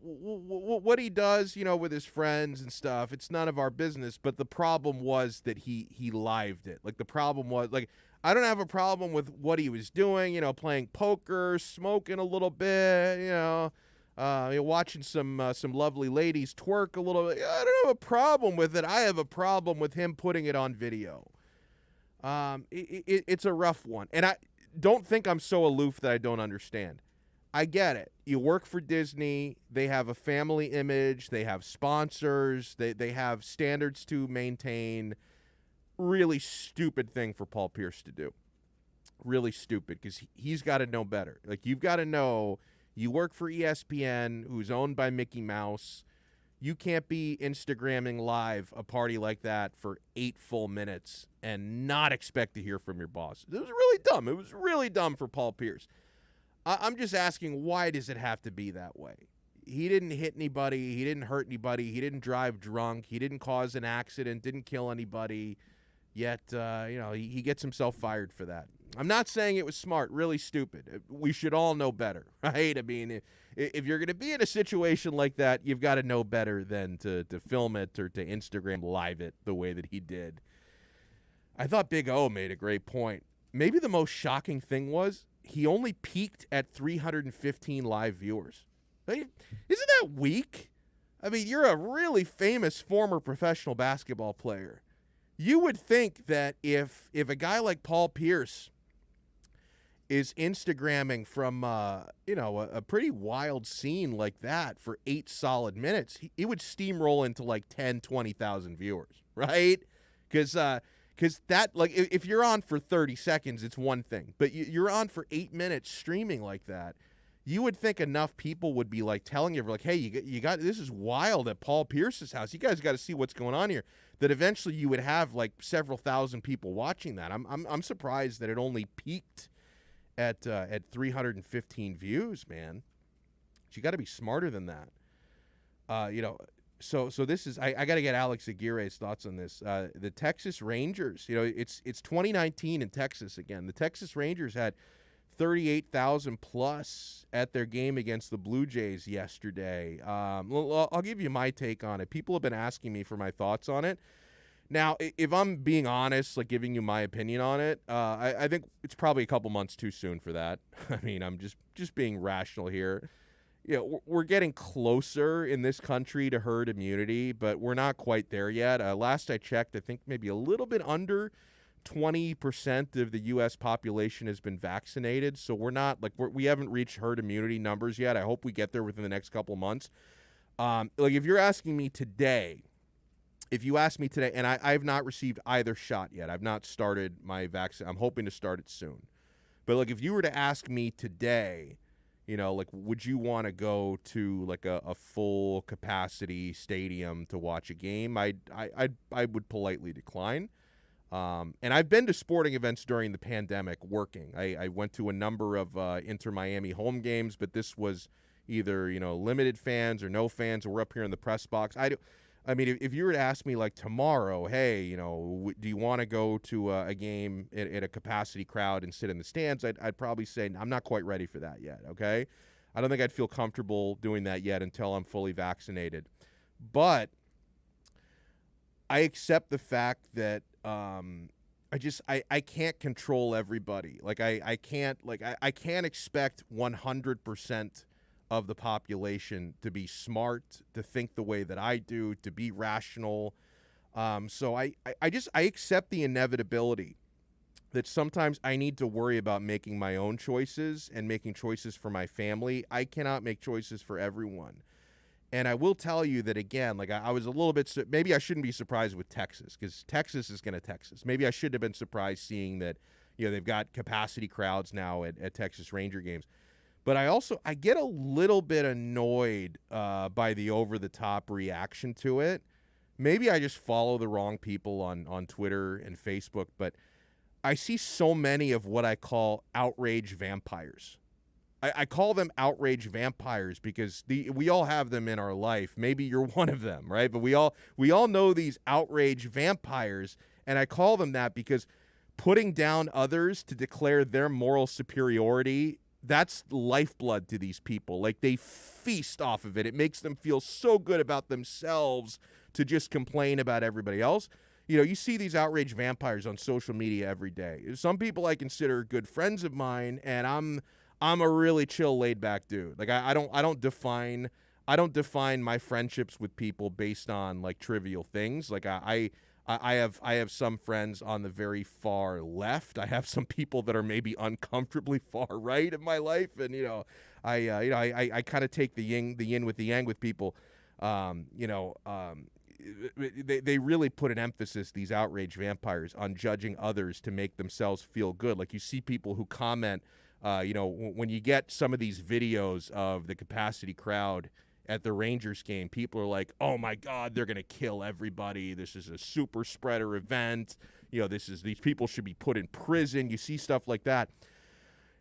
what he does, with his friends and stuff, it's none of our business. But the problem was that he lived it. Like, the problem was, like, I don't have a problem with what he was doing, playing poker, smoking a little bit, watching some lovely ladies twerk a little bit. I don't have a problem with it. I have a problem with him putting it on video. It's a rough one. And I don't think I'm so aloof that I don't understand. I get it. You work for Disney. They have a family image. They have sponsors. They have standards to maintain. Really stupid thing for Paul Pierce to do. Really stupid, because he's got to know better. Like, you've got to know you work for ESPN, who's owned by Mickey Mouse. You can't be Instagramming live a party like that for 8 full minutes and not expect to hear from your boss. It was really dumb. It was really dumb for Paul Pierce. I'm just asking, why does it have to be that way? He didn't hit anybody. He didn't hurt anybody. He didn't drive drunk. He didn't cause an accident. Didn't kill anybody. Yet, he gets himself fired for that. I'm not saying it was smart. Really stupid. We should all know better, right? I mean, if you're going to be in a situation like that, you've got to know better than to film it or to Instagram live it the way that he did. I thought Big O made a great point. Maybe the most shocking thing was he only peaked at 315 live viewers. Isn't that weak? I mean, you're a really famous former professional basketball player. You would think that if a guy like Paul Pierce is Instagramming from, a pretty wild scene like that for 8 solid minutes, he would steamroll into like 10, 20,000 viewers, right? Because that, like, if you're on for 30 seconds, it's one thing. But you're on for 8 minutes streaming like that. You would think enough people would be like telling you, like, hey, you got this is wild at Paul Pierce's house. You guys got to see what's going on here. That eventually you would have like several thousand people watching that. I'm surprised that it only peaked at 315 views, man. But you got to be smarter than that. So this is I got to get Alex Aguirre's thoughts on this. The Texas Rangers, it's 2019 in Texas again. The Texas Rangers had 38,000 plus at their game against the Blue Jays yesterday. I'll give you my take on it. People have been asking me for my thoughts on it. Now, if I'm being honest, like giving you my opinion on it, I think it's probably a couple months too soon for that. I mean, I'm just being rational here. We're getting closer in this country to herd immunity, but we're not quite there yet. Last I checked, I think maybe a little bit under 20% of the U.S. population has been vaccinated, so we're not we haven't reached herd immunity numbers yet. I hope we get there within the next couple months. If you're asking me today if you ask me today, and I've not received either shot yet. I've not started my vaccine. I'm hoping to start it soon. But, like, if you were to ask me today, you know, like, would you want to go to, like, a full capacity stadium to watch a game? I would politely decline. And I've been to sporting events during the pandemic working. I went to a number of Inter Miami home games, but this was either, you know, limited fans or no fans, or we're up here in the press box. I mean, if you were to ask me, like, tomorrow, hey, you know, do you want to go to a game at a capacity crowd and sit in the stands? I'd probably say I'm not quite ready for that yet, okay? I don't think I'd feel comfortable doing that yet until I'm fully vaccinated. But I accept the fact that I can't control everybody. Like, I can't expect 100% of the population to be smart, to think the way that I do, to be rational. So I accept the inevitability that sometimes I need to worry about making my own choices and making choices for my family. I cannot make choices for everyone. And I will tell you that, again, like, I was a little bit, maybe I shouldn't be surprised with Texas, because Texas is going to Texas. Maybe I should have been surprised seeing that, you know, they've got capacity crowds now at Texas Ranger games. But I get a little bit annoyed by the over-the-top reaction to it. Maybe I just follow the wrong people on Twitter and Facebook, but I see so many of what I call outrage vampires. I call them outrage vampires because we all have them in our life. Maybe you're one of them, right? But we all know these outrage vampires, and I call them that because putting down others to declare their moral superiority, that's lifeblood to these people. Like, they feast off of it. It makes them feel so good about themselves to just complain about everybody else. You know, you see these outrage vampires on social media every day. Some people I consider good friends of mine, and I'm a really chill, laid back dude. Like, I don't define my friendships with people based on, like, trivial things. Like, I have some friends on the very far left. I have some people that are maybe uncomfortably far right in my life, and I kind of take the yin with the yang with people. They really put an emphasis, these outrage vampires, on judging others to make themselves feel good. Like, you see people who comment, when you get some of these videos of the capacity crowd at the Rangers game, people are like, oh my God, they're going to kill everybody. This is a super spreader event. You know, these people should be put in prison. You see stuff like that.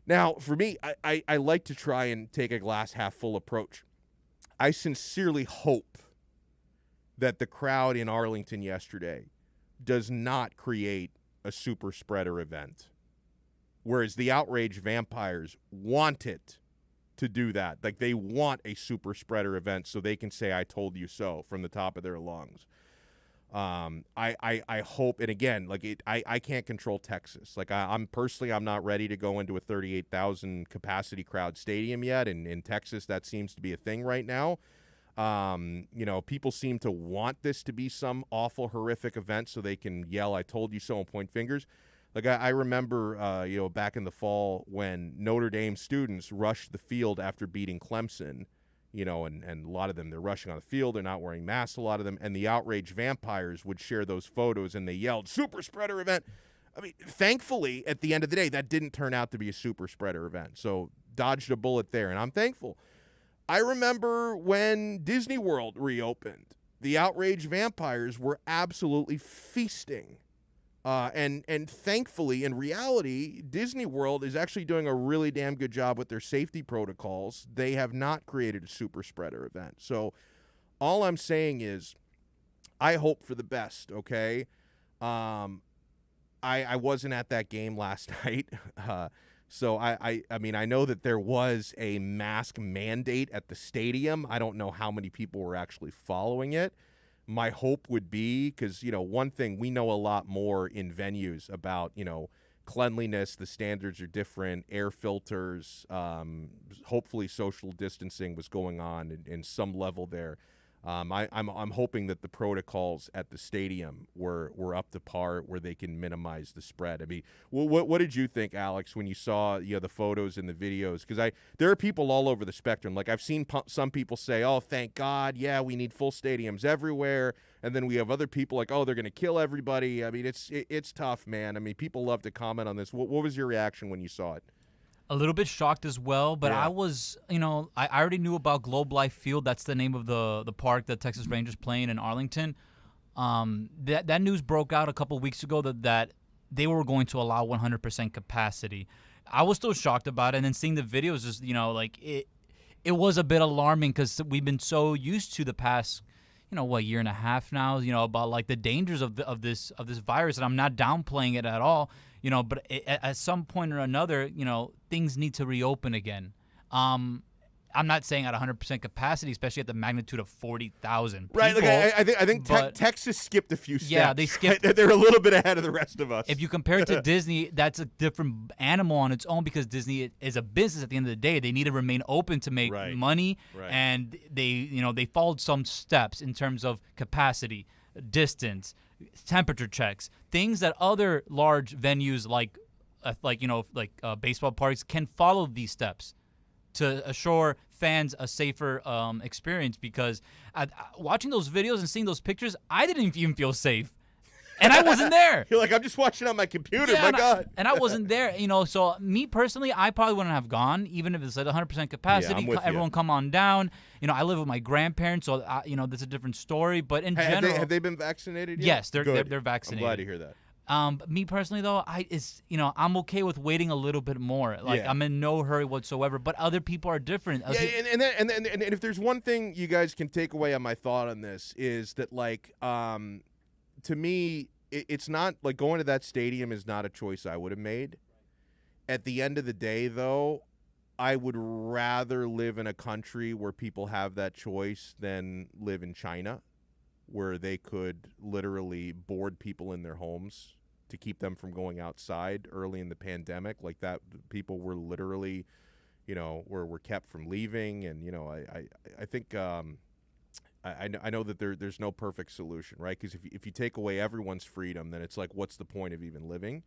Now, for me, I like to try and take a glass half full approach. I sincerely hope that the crowd in Arlington yesterday does not create a super spreader event, whereas the outrage vampires want it to do that. Like, they want a super spreader event so they can say, I told you so, from the top of their lungs. I hope, and again, like, I can't control Texas. Like, I'm not ready to go into a 38,000 capacity crowd stadium yet. And in Texas, that seems to be a thing right now. People seem to want this to be some awful, horrific event so they can yell, I told you so, and point fingers. Like, I remember, back in the fall when Notre Dame students rushed the field after beating Clemson, and a lot of them, they're rushing on the field, they're not wearing masks, a lot of them, and the outrage vampires would share those photos, and they yelled, super spreader event. I mean, thankfully, at the end of the day, that didn't turn out to be a super spreader event, so dodged a bullet there, and I'm thankful. I remember when Disney World reopened, the outrage vampires were absolutely feasting. And thankfully, in reality, Disney World is actually doing a really damn good job with their safety protocols. They have not created a super spreader event. So all I'm saying is I hope for the best, okay? I wasn't at that game last night. So I mean, I know that there was a mask mandate at the stadium. I don't know how many people were actually following it. My hope would be, because, one thing, we know a lot more in venues about, cleanliness, the standards are different, air filters, hopefully social distancing was going on in some level there. I'm hoping that the protocols at the stadium were up to par where they can minimize the spread. I mean, what did you think, Alex, when you saw the photos and the videos? Because there are people all over the spectrum. Like I've seen some people say, "Oh, thank God, yeah, we need full stadiums everywhere," and then we have other people like, "Oh, they're going to kill everybody." I mean, it's tough, man. I mean, people love to comment on this. What was your reaction when you saw it? A little bit shocked as well, but Yeah. I was, I already knew about Globe Life Field. That's the name of the park that Texas Rangers play in Arlington. That news broke out a couple weeks ago that they were going to allow 100% capacity. I was still shocked about it, and then seeing the videos, just it was a bit alarming because we've been so used to the past, year and a half now, about like the dangers of this virus, and I'm not downplaying it at all. But at some point or another, things need to reopen again. I'm not saying at 100% capacity, especially at the magnitude of 40,000 people. Right. Like I think Texas skipped a few steps. Yeah, they skipped. They're a little bit ahead of the rest of us. If you compare it to Disney, that's a different animal on its own because Disney is a business at the end of the day. They need to remain open to make money, and they followed some steps in terms of capacity, distance, temperature checks, things that other large venues like baseball parks can follow these steps to assure fans a safer experience. Because watching those videos and seeing those pictures, I didn't even feel safe, and I wasn't there. You're like, I'm just watching on my computer. Yeah, my God. And I wasn't there. So me personally, I probably wouldn't have gone, even if it's at 100% capacity. Yeah, I'm with everyone you. come on down. I live with my grandparents, so that's a different story. But in general, have they been vaccinated yet? Yes, they're Good. vaccinated. I'm glad to hear that. But me personally, though, I'm okay with waiting a little bit more. Like I'm in no hurry whatsoever. But other people are different. Yeah, and if there's one thing you guys can take away on my thought on this is that, like, to me, it's not like going to that stadium is not a choice I would have made. At the end of the day, though, I would rather live in a country where people have that choice than live in China, where they could literally board people in their homes to keep them from going outside early in the pandemic. Like that, people were literally, were kept from leaving. And, I think I know that there's no perfect solution, right? Because if you take away everyone's freedom, then it's like, what's the point of even living?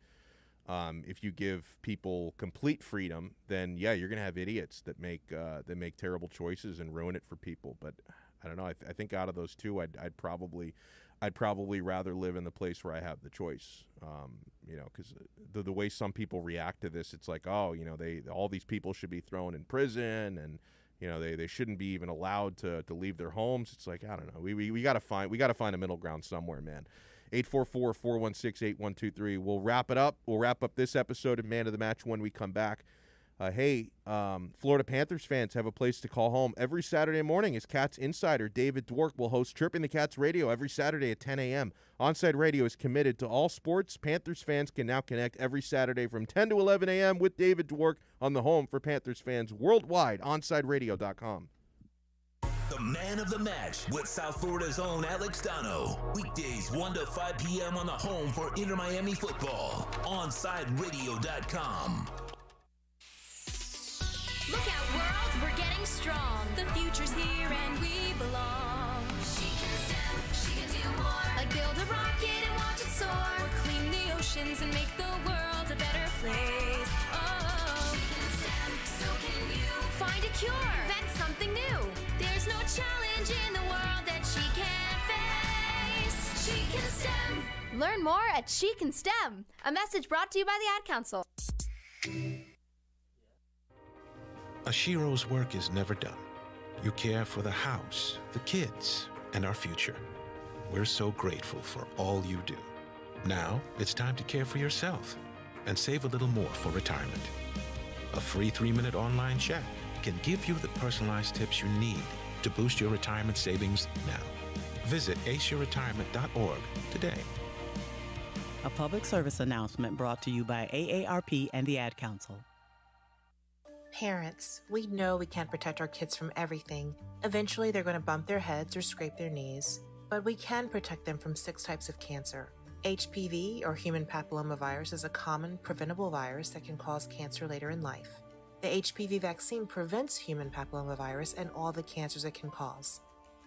If you give people complete freedom, then yeah, you're gonna have idiots that make terrible choices and ruin it for people. But I don't know. I think out of those two, I'd probably rather live in the place where I have the choice. Because the way some people react to this, it's like, oh, all these people should be thrown in prison, and they shouldn't be even allowed to leave their homes. It's like, I don't know. We gotta find a middle ground somewhere, man. 844-416-8123. We'll wrap it up. We'll wrap up this episode of Man of the Match when we come back. Florida Panthers fans have a place to call home. Every Saturday morning, as Cats insider David Dwork will host Tripping the Cats Radio every Saturday at 10 a.m. Onside Radio is committed to all sports. Panthers fans can now connect every Saturday from 10 to 11 a.m. with David Dwork on the home for Panthers fans worldwide, onsideradio.com. The Man of the Match with South Florida's own Alex Donno. Weekdays 1 to 5 p.m. on the home for Inter Miami football. OnSideRadio.com. Look out, world, we're getting strong. The future's here and we belong. She can step, she can do more. Like build a rocket and watch it soar. Or clean the oceans and make the world a better place. Oh, she can step, so can you. Find a cure, invent something new. There's no challenge in the world that she can't face. She can STEM. Learn more at She Can STEM. A message brought to you by the Ad Council. Ashiro's work is never done. You care for the house, the kids, and our future. We're so grateful for all you do. Now it's time to care for yourself and save a little more for retirement. A free 3-minute online chat can give you the personalized tips you need to boost your retirement savings now. Visit aceyourretirement.org today. A public service announcement brought to you by AARP and the Ad Council. Parents, we know we can't protect our kids from everything. Eventually, they're going to bump their heads or scrape their knees. But we can protect them from 6 types of cancer. HPV, or human papillomavirus, is a common, preventable virus that can cause cancer later in life. The HPV vaccine prevents human papillomavirus and all the cancers it can cause.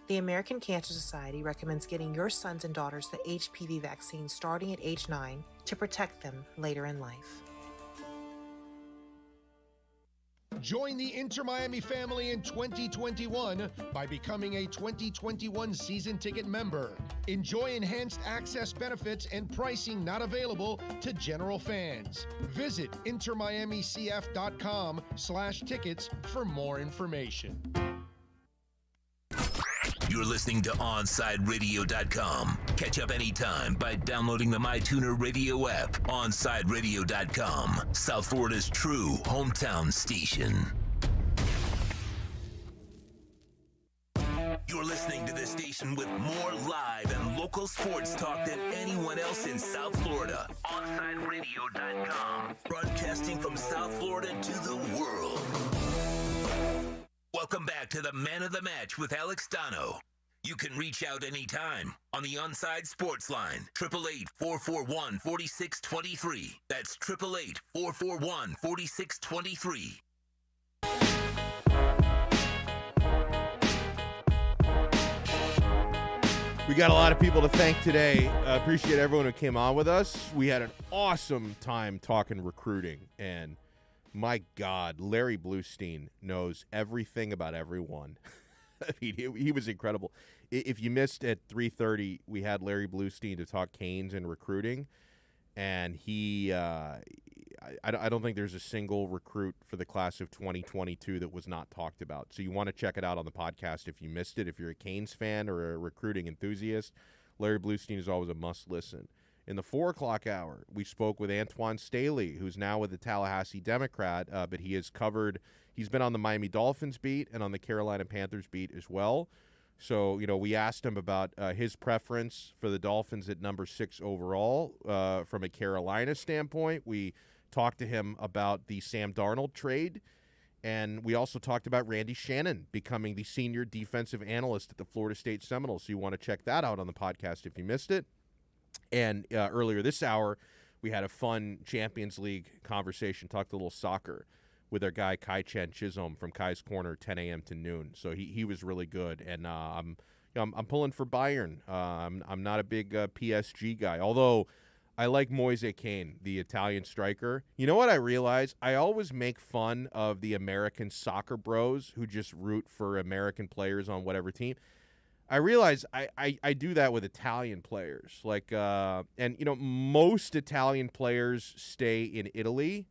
The American Cancer Society recommends getting your sons and daughters the HPV vaccine starting at age 9 to protect them later in life. Join the Inter Miami family in 2021 by becoming a 2021 season ticket member. Enjoy enhanced access benefits and pricing not available to general fans. Visit intermiamicf.com/tickets for more information. You're listening to OnSideRadio.com. Catch up anytime by downloading the MyTuner Radio app. OnSideRadio.com, South Florida's true hometown station. You're listening to the station with more live and local sports talk than anyone else in South Florida. OnSideRadio.com, broadcasting from South Florida to the world. Welcome back to the Man of the Match with Alex Donno. You can reach out anytime on the Onside Sports Line, 888-441-4623. That's 888-441-4623. We got a lot of people to thank today. Appreciate everyone who came on with us. We had an awesome time talking recruiting, and my God, Larry Bluestein knows everything about everyone. I mean, he was incredible. If you missed at 3:30, we had Larry Bluestein to talk Canes and recruiting, and he I don't think there's a single recruit for the class of 2022 that was not talked about. So you want to check it out on the podcast if you missed it. If you're a Canes fan or a recruiting enthusiast, Larry Bluestein is always a must-listen. In the 4 o'clock hour, we spoke with Antoine Staley, who's now with the Tallahassee Democrat, but he's been on the Miami Dolphins beat and on the Carolina Panthers beat as well. So, we asked him about his preference for the Dolphins at number 6 overall from a Carolina standpoint. We talked to him about the Sam Darnold trade, and we also talked about Randy Shannon becoming the senior defensive analyst at the Florida State Seminoles. So you want to check that out on the podcast if you missed it. And earlier this hour, we had a fun Champions League conversation, talked a little soccer with our guy Kai Chen Chisholm from Kai's Corner, 10 a.m. to noon. So he was really good, and I'm pulling for Bayern. I'm not a big PSG guy, although I like Moise Kean, the Italian striker. You know what I realize? I always make fun of the American soccer bros who just root for American players on whatever team. I realize I do that with Italian players. Most Italian players stay in Italy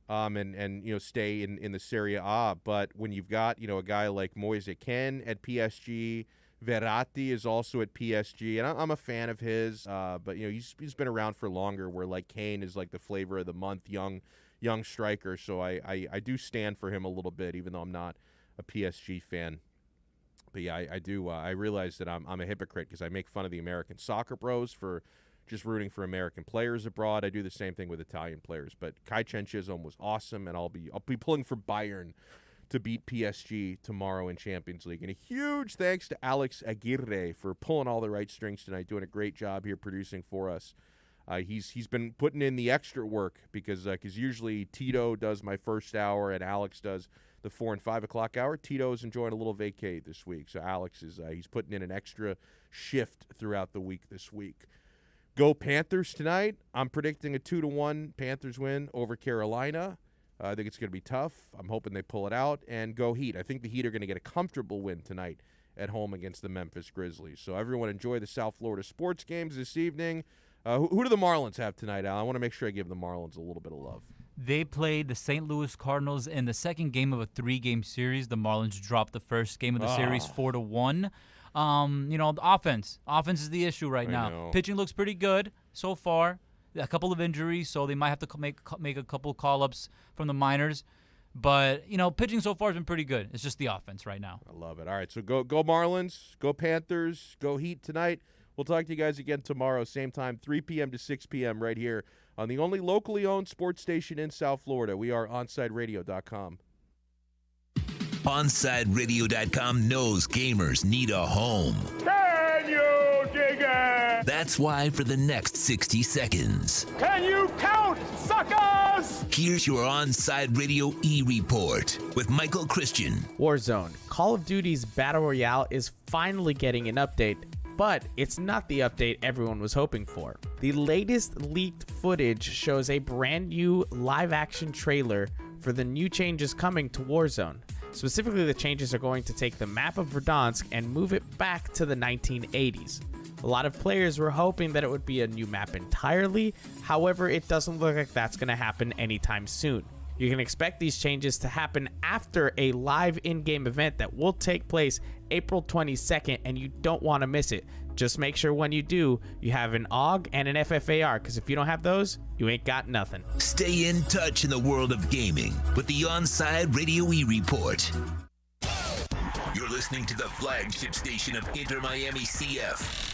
and stay in the Serie A. But when you've got, a guy like Moise Kean at PSG, Verratti is also at PSG, and I'm a fan of his. But he's been around for longer. Where Kane is the flavor of the month, young striker. So I do stand for him a little bit, even though I'm not a PSG fan. But yeah, I do. I realize that I'm a hypocrite because I make fun of the American soccer bros for just rooting for American players abroad. I do the same thing with Italian players. But Kai Chen Chisholm was awesome, and I'll be pulling for Bayern to beat PSG tomorrow in Champions League. And a huge thanks to Alex Aguirre for pulling all the right strings tonight, doing a great job here producing for us. He's been putting in the extra work because usually Tito does my first hour and Alex does the 4 and 5 o'clock hour. Tito's enjoying a little vacay this week, so Alex is he's putting in an extra shift throughout the week this week. Go Panthers tonight. I'm predicting a 2-1 Panthers win over Carolina. I think it's going to be tough. I'm hoping they pull it out. And go Heat. I think the Heat are going to get a comfortable win tonight at home against the Memphis Grizzlies. So everyone enjoy the South Florida sports games this evening. Who do the Marlins have tonight, Al? I want to make sure I give the Marlins a little bit of love. They played the St. Louis Cardinals in the second game of a 3-game series. The Marlins dropped the first game of the series 4-1. The offense is the issue right now. Know. Pitching looks pretty good so far. A couple of injuries, so they might have to make a couple call-ups from the minors. But, pitching so far has been pretty good. It's just the offense right now. I love it. All right, so go Marlins, go Panthers, go Heat tonight. We'll talk to you guys again tomorrow, same time, 3 p.m. to 6 p.m. right here on the only locally owned sports station in South Florida. We are OnSideRadio.com. OnSideRadio.com knows gamers need a home. Can you dig it? That's why for the next 60 seconds, Can you count, suckers? Yes! Here's your On-Side Radio E-Report with Michael Christian. Warzone. Call of Duty's Battle Royale is finally getting an update, but it's not the update everyone was hoping for. The latest leaked footage shows a brand new live-action trailer for the new changes coming to Warzone. Specifically, the changes are going to take the map of Verdansk and move it back to the 1980s. A lot of players were hoping that it would be a new map entirely, however, it doesn't look like that's going to happen anytime soon. You can expect these changes to happen after a live in-game event that will take place April 22nd, and you don't want to miss it. Just make sure when you do, you have an AUG and an FFAR, because if you don't have those, you ain't got nothing. Stay in touch in the world of gaming with the On-Side Radio E-Report. You're listening to the flagship station of Inter Miami CF.